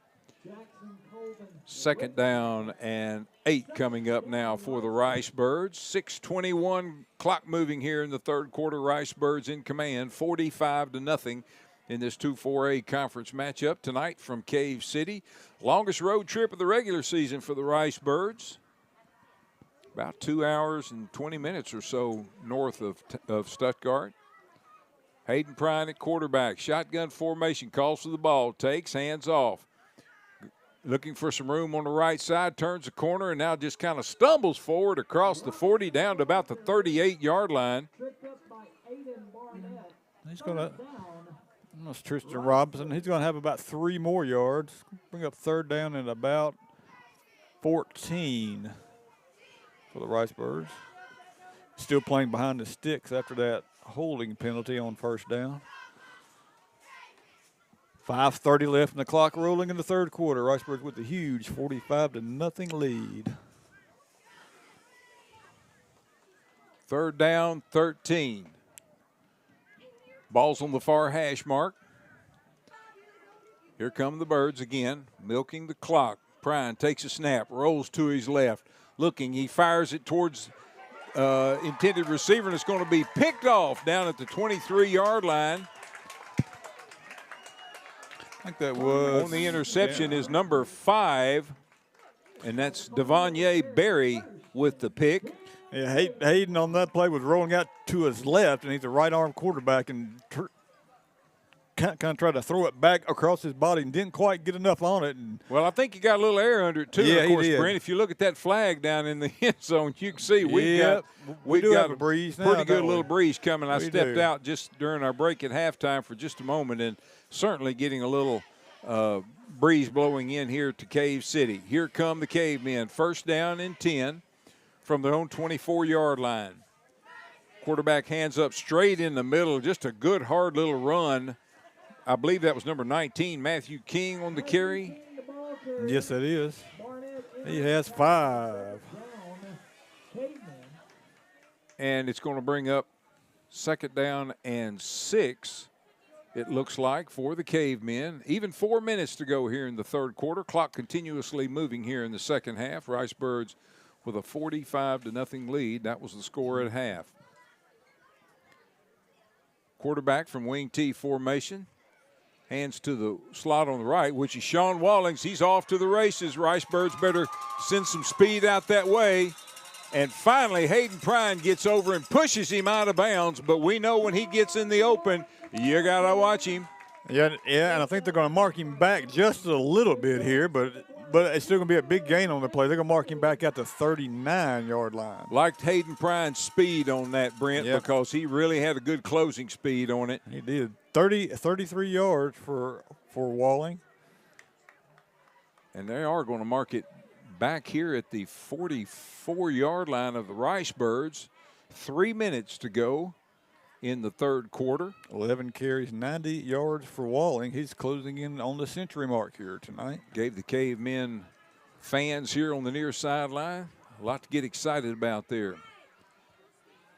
2nd down and 8 coming up now for the Ricebirds. 6:21 clock moving here in the third quarter. Ricebirds in command, 45-0 in this 2-4A conference matchup tonight from Cave City. Longest road trip of the regular season for the Ricebirds. About 2 hours and 20 minutes or so north of Stuttgart. Hayden Prine at quarterback. Shotgun formation, calls for the ball, takes, hands off. Looking for some room on the right side, turns the corner, and now just kind of stumbles forward across the 40 down to about the 38-yard line. He's going to, that's Tristan Robinson. He's going to have about 3 more yards. Bring up 3rd down and about 14. For the Ricebirds. Still playing behind the sticks after that holding penalty on 1st down. 5:30 left in the clock, rolling in the third quarter. Ricebirds with a huge 45-0 lead. 3rd down, 13. Ball's on the far hash mark. Here come the Birds again, milking the clock. Prine takes a snap, rolls to his left. Looking, he fires it towards intended receiver, and it's going to be picked off down at the 23-yard line. I think that was. On the interception is number 5, and that's Devonye Berry with the pick. Yeah, Hayden on that play was rolling out to his left, and he's a right-arm quarterback, and kind of tried to throw it back across his body and didn't quite get enough on it. And well, I think he got a little air under it, too. Yeah, of course, he did. Brent, if you look at that flag down in the end zone, you can see we've got a breeze now, pretty good little breeze coming. I stepped do. out just during our break at halftime for just a moment, and certainly getting a little breeze blowing in here to Cave City. Here come the Cavemen. 1st down and 10 from their own 24-yard line. Quarterback hands up straight in the middle. Just a good, hard little run. I believe that was number 19, Matthew King, on the carry. Yes, it is. He has 5. And it's going to bring up 2nd down and 6, it looks like, for the Cavemen. Even 4 minutes to go here in the third quarter. Clock continuously moving here in the second half. Ricebirds with a 45-0 lead. That was the score at half. Quarterback from wing T formation. Hands to the slot on the right, which is Sean Wallings. He's off to the races. Ricebirds better send some speed out that way. And finally, Hayden Prine gets over and pushes him out of bounds. But we know when he gets in the open, you got to watch him. Yeah, and I think they're going to mark him back just a little bit here, but it's still going to be a big gain on the play. They're going to mark him back at the 39-yard line. Liked Hayden Prine's speed on that, Brent, because he really had a good closing speed on it. He did. 33 yards for Walling. And they are going to mark it back here at the 44-yard line of the Ricebirds. 3 minutes to go in the third quarter. 11 carries, 90 yards for Walling. He's closing in on the century mark here tonight. Gave the Cavemen fans here on the near sideline a lot to get excited about there.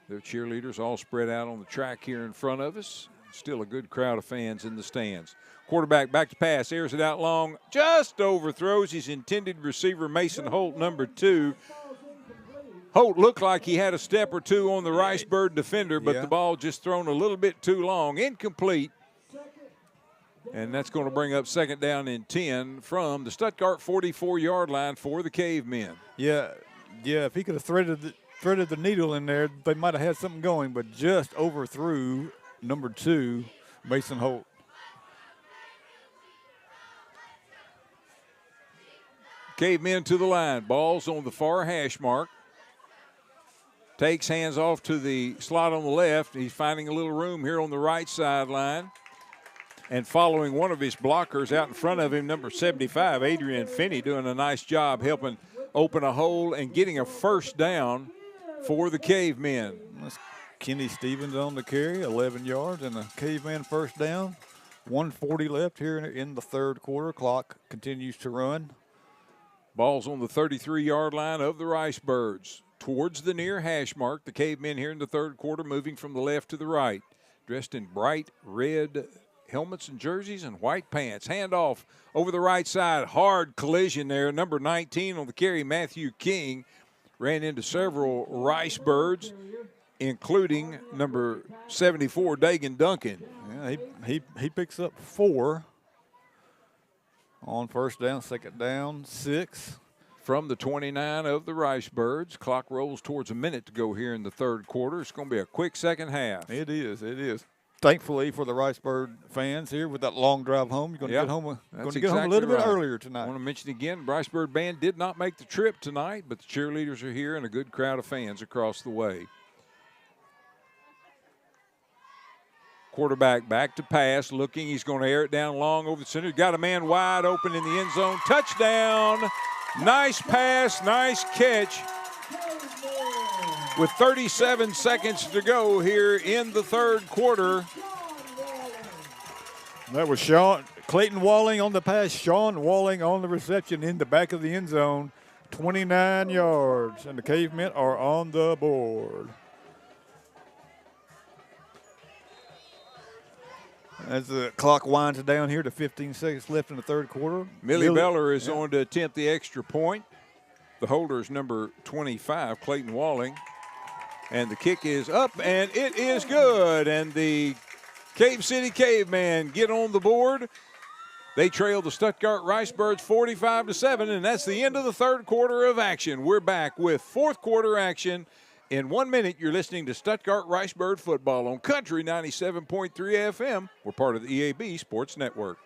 Their cheerleaders all spread out on the track here in front of us. Still a good crowd of fans in the stands. Quarterback back to pass, airs it out long, just overthrows his intended receiver, Mason Holt, number 2. Holt looked like he had a step or two on the Ricebird defender, but the ball just thrown a little bit too long. Incomplete. And that's going to bring up 2nd down and 10 from the Stuttgart 44-yard line for the Cavemen. Yeah, if he could have threaded the needle in there, they might have had something going, but just overthrew number 2, Mason Holt. Cavemen to the line. Ball's on the far hash mark. Takes hands off to the slot on the left. He's finding a little room here on the right sideline. And following one of his blockers out in front of him, number 75, Adrian Finney, doing a nice job helping open a hole and getting a first down for the Cavemen. That's Kenny Stevens on the carry, 11 yards, and the Cavemen first down. 1:40 left here in the third quarter. Clock continues to run. Ball's on the 33-yard line of the Ricebirds. Towards the near hash mark, the Cavemen here in the third quarter moving from the left to the right. Dressed in bright red helmets and jerseys and white pants. Handoff over the right side. Hard collision there. Number 19 on the carry, Matthew King, ran into several Ricebirds, including number 74, Dagan Duncan. Yeah, he picks up 4 on first down, 2nd down, 6. From the 29 of the Ricebirds. Clock rolls towards a minute to go here in the third quarter. It's going to be a quick second half. It is. Thankfully for the Ricebird fans here with that long drive home, you're going to get home. Get home a little bit earlier tonight. I want to mention again, the Ricebird band did not make the trip tonight, but the cheerleaders are here and a good crowd of fans across the way. Quarterback back to pass, looking. He's going to air it down long over the center. Got a man wide open in the end zone. Touchdown. Nice pass, nice catch. With 37 seconds to go here in the third quarter. That was Clayton Walling on the pass. Sean Walling on the reception in the back of the end zone. 29 yards, and the Cavemen are on the board. As the clock winds down here to 15 seconds left in the third quarter. Millie Beller is on to attempt the extra point. The holder is number 25, Clayton Walling. And the kick is up, and it is good. And the Cave City Cavemen get on the board. They trail the Stuttgart Ricebirds 45-7, and that's the end of the third quarter of action. We're back with fourth quarter action. In 1 minute, you're listening to Stuttgart Ricebird football on Country 97.3 FM. We're part of the EAB Sports Network.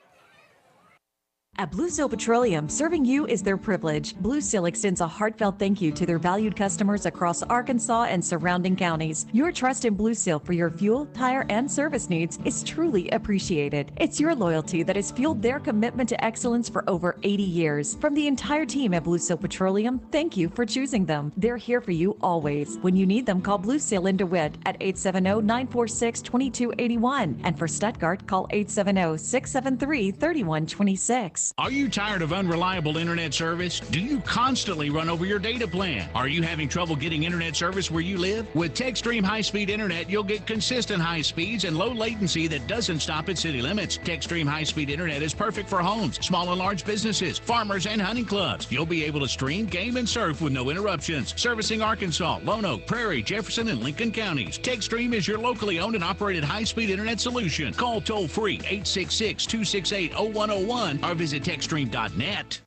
At Blue Seal Petroleum, serving you is their privilege. Blue Seal extends a heartfelt thank you to their valued customers across Arkansas and surrounding counties. Your trust in Blue Seal for your fuel, tire, and service needs is truly appreciated. It's your loyalty that has fueled their commitment to excellence for over 80 years. From the entire team at Blue Seal Petroleum, thank you for choosing them. They're here for you always. When you need them, call Blue Seal in DeWitt at 870-946-2281. And for Stuttgart, call 870-673-3126. Meers. Are you tired of unreliable internet service? Do you constantly run over your data plan? Are you having trouble getting internet service where you live? With TechStream high-speed internet, you'll get consistent high speeds and low latency that doesn't stop at city limits. TechStream high-speed internet is perfect for homes, small and large businesses, farmers, and hunting clubs. You'll be able to stream, game, and surf with no interruptions. Servicing Arkansas, Lone Oak, Prairie, Jefferson, and Lincoln counties. TechStream is your locally owned and operated high-speed internet solution. Call toll-free 866-268-0101 or visit techstream.net.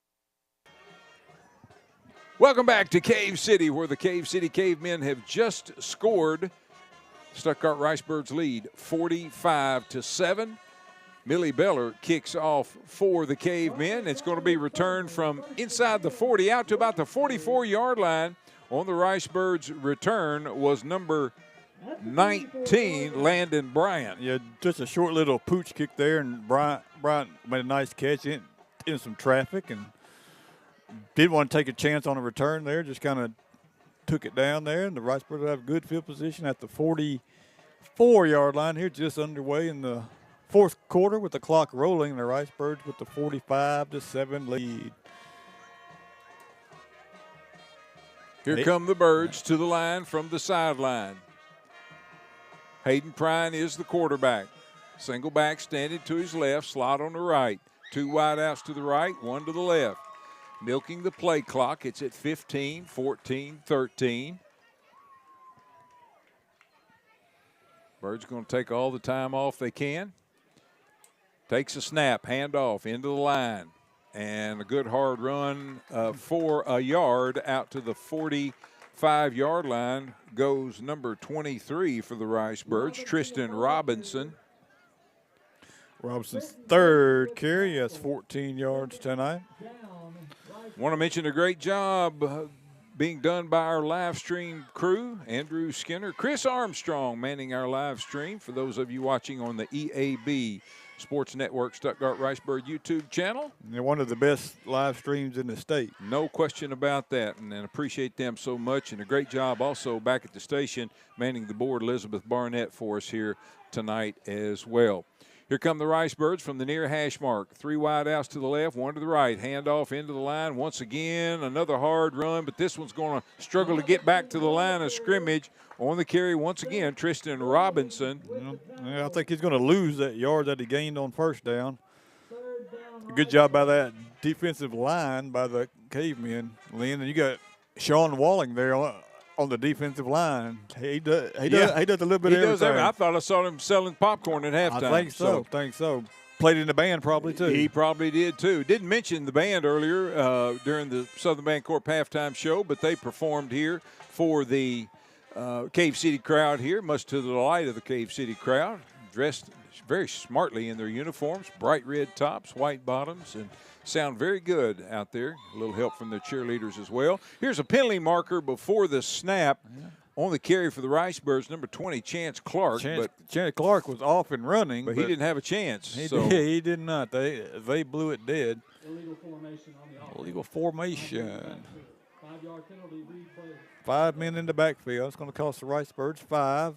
Welcome back to Cave City, where the Cave City Cavemen have just scored. Stuttgart Ricebirds lead 45-7. Millie Beller kicks off for the Cavemen. It's going to be returned from inside the 40 out to about the 44-yard line. On the Ricebirds' return was number 19, Landon Bryant. Yeah, just a short little pooch kick there, and Bryant made a nice catch in some traffic and did want to take a chance on a return there, just kind of took it down there, and the Ricebirds have good field position at the 44-yard line here, just underway in the fourth quarter with the clock rolling. The Ricebirds with the 45-7 lead. Here come the Birds to the line from the sideline. Hayden Prine is the quarterback. Single back standing to his left, slot on the right. Two wideouts to the right, one to the left. Milking the play clock. It's at 15, 14, 13. Birds going to take all the time off they can. Takes a snap, handoff into the line. And a good hard run for a yard out to the 45-yard line goes number 23 for the Ricebirds, Tristan Robinson. Robinson's third carry, has 14 yards tonight. Want to mention a great job being done by our live stream crew, Andrew Skinner, Chris Armstrong manning our live stream for those of you watching on the EAB Sports Network Stuttgart Ricebird YouTube channel. They're one of the best live streams in the state. No question about that, and appreciate them so much. And a great job also back at the station manning the board, Elizabeth Barnett, for us here tonight as well. Here come the Ricebirds from the near hash mark. Three wide outs to the left, one to the right. Handoff into the line. Once again, another hard run, but this one's going to struggle to get back to the line of scrimmage. On the carry, once again, Tristan Robinson. Yeah, I think he's going to lose that yard that he gained on first down. Good job by that defensive line by the Cavemen, Lynn. And you got Sean Walling there on the defensive line. He does a little bit of everything. I thought I saw him selling popcorn at halftime. I think so. Played in the band probably too. He probably did too. Didn't mention the band earlier during the Southern Bancorp halftime show, but they performed here for the Cave City crowd here, much to the delight of the Cave City crowd. Dressed very smartly in their uniforms, bright red tops, white bottoms, and sound very good out there. A little help from their cheerleaders as well. Here's a penalty marker before the snap on the carry for the Ricebirds, number 20, Chance Clark. Chance Clark was off and running. But he didn't have a chance. He did not. They blew it dead. Illegal formation on the offense. Illegal formation. 5-yard penalty, replay. 5 men in the backfield. It's going to cost the Ricebirds 5.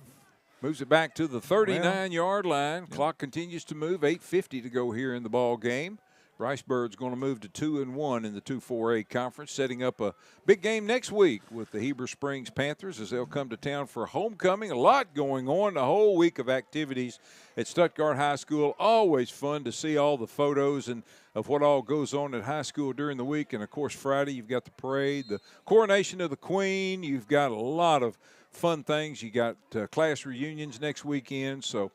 Moves it back to the 39-yard line. Clock continues to move. 8:50 to go here in the ball game. Ricebirds going to move to 2-1 in the 2-4A conference, setting up a big game next week with the Heber Springs Panthers as they'll come to town for homecoming. A lot going on, the whole week of activities at Stuttgart High School. Always fun to see all the photos and of what all goes on at high school during the week. And, of course, Friday you've got the parade, the coronation of the Queen. You've got a lot of fun things. You got class reunions next weekend. So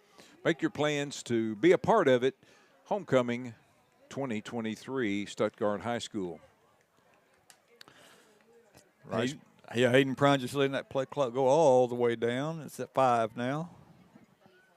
make your plans to be a part of it. Homecoming 2023 Stuttgart High School. Right. Hayden Prine just letting that play clock go all the way down. It's at 5 now.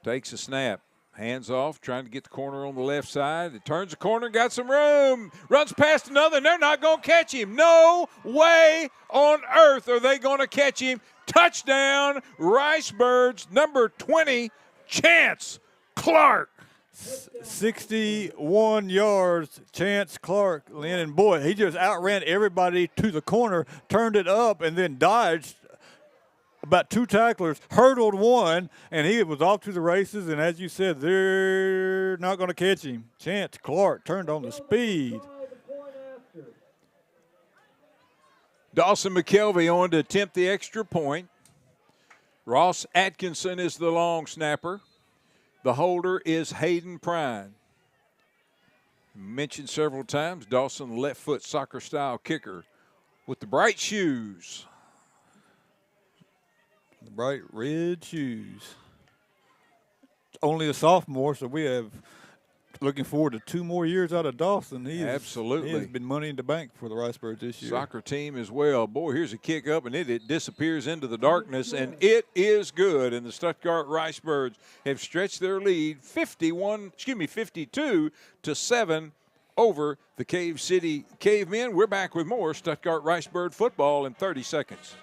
Takes a snap. Hands off, trying to get the corner on the left side. It turns the corner, got some room. Runs past another, and they're not going to catch him. No way on earth are they going to catch him. Touchdown, Ricebirds, number 20, Chance Clark. 61 yards, Chance Clark, Lynn. And, boy, he just outran everybody to the corner, turned it up, and then dodged about 2 tacklers, hurdled one, and he was off to the races. And as you said, they're not going to catch him. Chance Clark turned on the speed. Dawson McKelvey on to attempt the extra point. Ross Atkinson is the long snapper. The holder is Hayden Prine. Mentioned several times, Dawson left foot soccer style kicker with the bright shoes. The bright red shoes. Only a sophomore, so we have looking forward to 2 more years out of Dawson. Absolutely. He has been money in the bank for the Ricebirds this year. Soccer team as well. Boy, here's a kick up, and it disappears into the darkness, and it is good. And the Stuttgart Ricebirds have stretched their lead 52-7 over the Cave City Cavemen. We're back with more Stuttgart Ricebird football in 30 seconds.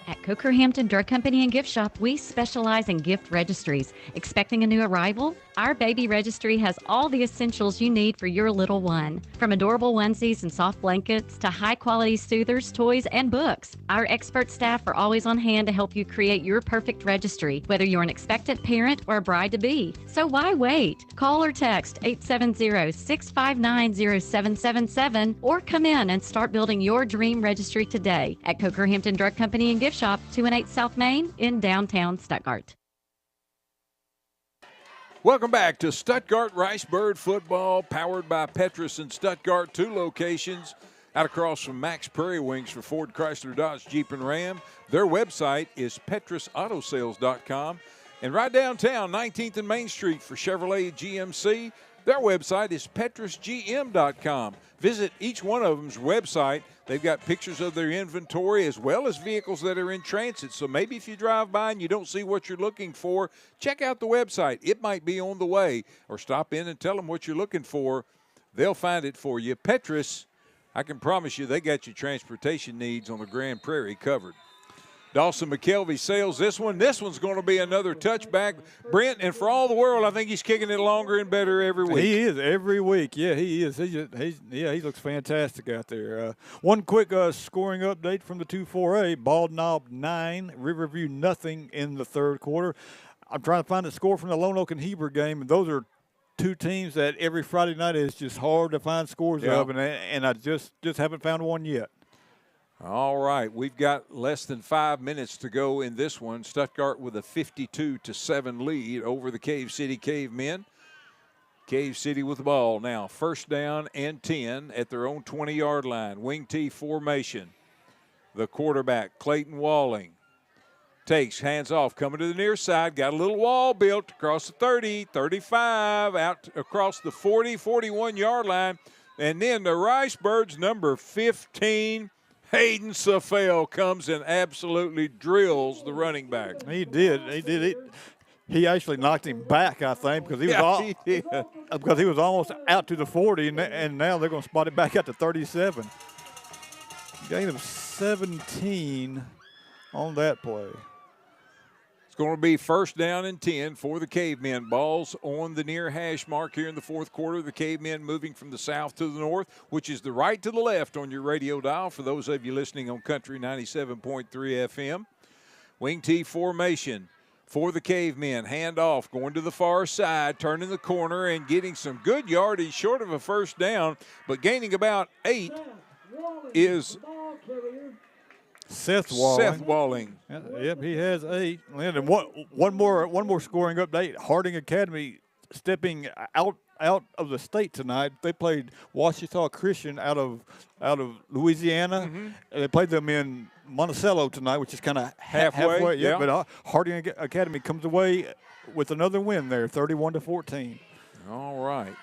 At Coker Hampton Drug Company and Gift Shop, we specialize in gift registries. Expecting a new arrival? Our baby registry has all the essentials you need for your little one. From adorable onesies and soft blankets to high-quality soothers, toys, and books. Our expert staff are always on hand to help you create your perfect registry, whether you're an expectant parent or a bride-to-be. So why wait? Call or text 870-659-0777 or come in and start building your dream registry today at Coker Hampton Drug Company and Gift Shop, 218 South Main in downtown Stuttgart. Welcome back to Stuttgart Ricebird football, powered by Petrus in Stuttgart, 2 locations out across from Max Prairie Wings for Ford, Chrysler, Dodge, Jeep, and Ram. Their website is petrusautosales.com. And right downtown, 19th and Main Street for Chevrolet GMC, their website is petrusgm.com. Visit each one of them's website. They've got pictures of their inventory as well as vehicles that are in transit. So maybe if you drive by and you don't see what you're looking for, check out the website. It might be on the way. Or stop in and tell them what you're looking for. They'll find it for you. Petrus, I can promise you they got your transportation needs on the Grand Prairie covered. Dawson McKelvey sails this one. This one's going to be another touchback. Brent, and for all the world, I think he's kicking it longer and better every week. He is every week. Yeah, he is. He looks fantastic out there. One quick scoring update from the 2-4A. Bald Knob 9, Riverview nothing in the third quarter. I'm trying to find the score from the Lone Oak and Heber game, and those are 2 teams that every Friday night is just hard to find scores of, and I just haven't found one yet. All right, we've got less than 5 minutes to go in this one. Stuttgart with a 52-7 lead over the Cave City Cavemen. Cave City with the ball now. First down and 10 at their own 20-yard line. Wing T formation. The quarterback, Clayton Walling, takes, hands off, coming to the near side. Got a little wall built across the 30, 35, out across the 40, 41-yard line. And then the Ricebirds, number 15, Hayden Safel, comes and absolutely drills the running back. He did. He actually knocked him back, I think, because he was almost out to the 40, and now they're going to spot it back out to 37. Gain of 17 on that play. It's going to be first down and 10 for the Cavemen. Balls on the near hash mark here in the fourth quarter. The Cavemen moving from the south to the north, which is the right to the left on your radio dial for those of you listening on Country 97.3 FM. Wing T formation for the Cavemen. Hand off, going to the far side, turning the corner and getting some good yardage short of a first down, but gaining about 8 is Seth Walling. Seth Walling. Yep, he has 8. And one more scoring update. Harding Academy stepping out of the state tonight. They played Ouachita Christian out of Louisiana. Mm-hmm. They played them in Monticello tonight, which is kind of halfway. Yeah. But Harding Academy comes away with another win there, 31-14. All right.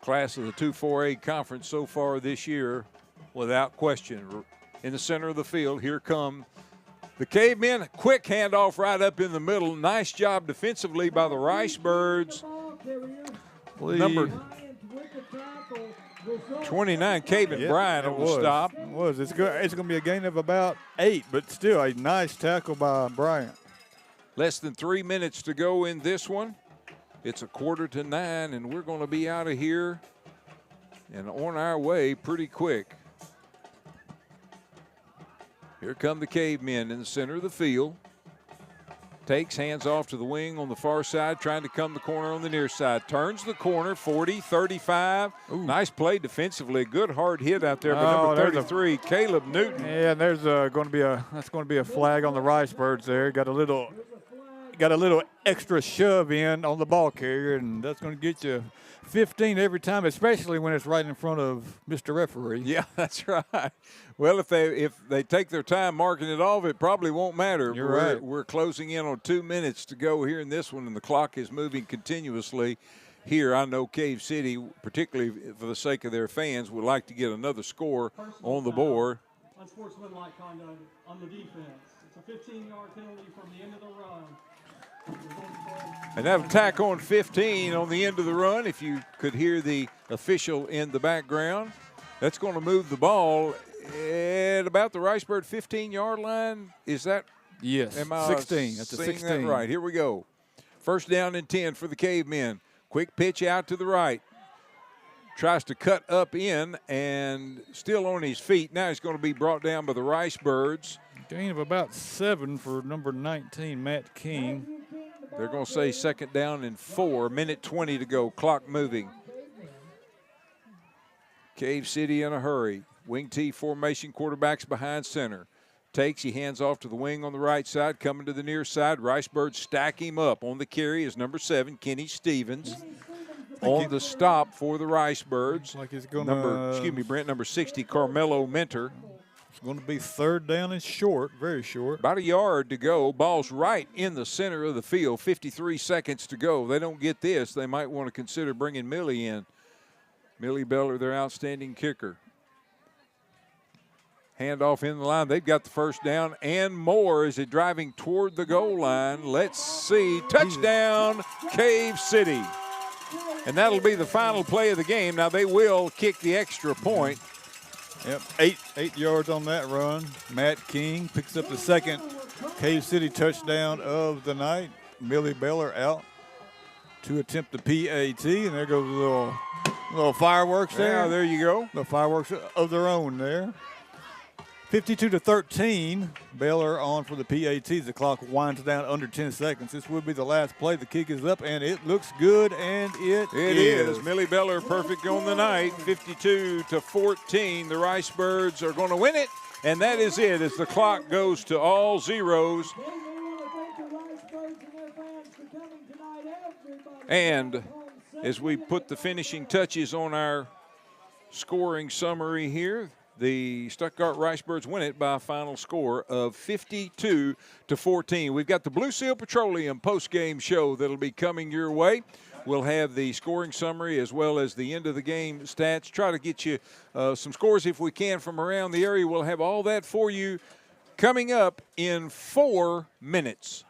Class of the 2-4A conference so far this year, without question. In the center of the field, here come the Cavemen. Quick handoff right up in the middle. Nice job defensively by the Ricebirds. Number 29, Caven Bryant on the stop. It was. It's going to be a gain of about 8, but still a nice tackle by Bryant. Less than 3 minutes to go in this one. It's 8:45, and we're going to be out of here and on our way pretty quick. Here come the Cavemen in the center of the field. Takes, hands off to the wing on the far side, trying to come the corner on the near side. Turns the corner, 40, 35. Ooh. Nice play defensively. Good hard hit out there by number 33, Caleb Newton. Yeah, and there's going to be a flag on the Ricebirds there. Got a little extra shove in on the ball carrier, and that's going to get you 15 every time, especially when it's right in front of Mr. Referee. Yeah, that's right. Well, if they take their time marking it off, it probably won't matter. You're right. We're closing in on 2 minutes to go here in this one, and the clock is moving continuously here. I know Cave City, particularly for the sake of their fans, would like to get another score on the board. Unsportsmanlike conduct on the defense. It's a 15-yard penalty from the end of the run. And that'll tack on 15 on the end of the run, if you could hear the official in the background. That's going to move the ball at about the Ricebird 15-yard line. Is that? Yes, am I 16. That's a seeing 16. That right. Here we go. First down and 10 for the Cavemen. Quick pitch out to the right. Tries to cut up in and still on his feet. Now he's going to be brought down by the Ricebirds. Gain of about 7 for number 19, Matt King. They're going to say second down and 4. Minute 20 to go. Clock moving. Cave City in a hurry. Wing T formation, quarterbacks behind center. Takes, he hands off to the wing on the right side, coming to the near side. Ricebirds stack him up. On the carry is number 7, Kenny Stevens. On the stop for the Ricebirds. Like he's gonna, Brent, number 60, Carmelo Mentor. It's going to be third down and short, very short. About a yard to go. Ball's right in the center of the field. 53 seconds to go. They don't get this, they might want to consider bringing Millie in. Millie Beller, their outstanding kicker. Handoff in the line. They've got the first down and more as they're driving toward the goal line. Let's see. Touchdown, Cave City. And that'll be the final play of the game. Now, they will kick the extra point. Yep, eight yards on that run. Matt King picks up the second Cave City touchdown of the night. Millie Beller out to attempt the PAT, and there goes a little fireworks there. Yeah, there you go. The fireworks of their own there. 52-13, Baylor on for the PATs. The clock winds down under 10 seconds. This would be the last play. The kick is up, and it looks good, and it is. Millie Beller perfect on the night, 52-14. The Ricebirds are going to win it, and that is it as the clock goes to all zeros. And as we put the finishing touches on our scoring summary here, the Stuttgart Ricebirds win it by a final score of 52-14. We've got the Blue Seal Petroleum post-game show that'll be coming your way. We'll have the scoring summary as well as the end of the game stats. Try to get you some scores if we can from around the area. We'll have all that for you coming up in 4 minutes.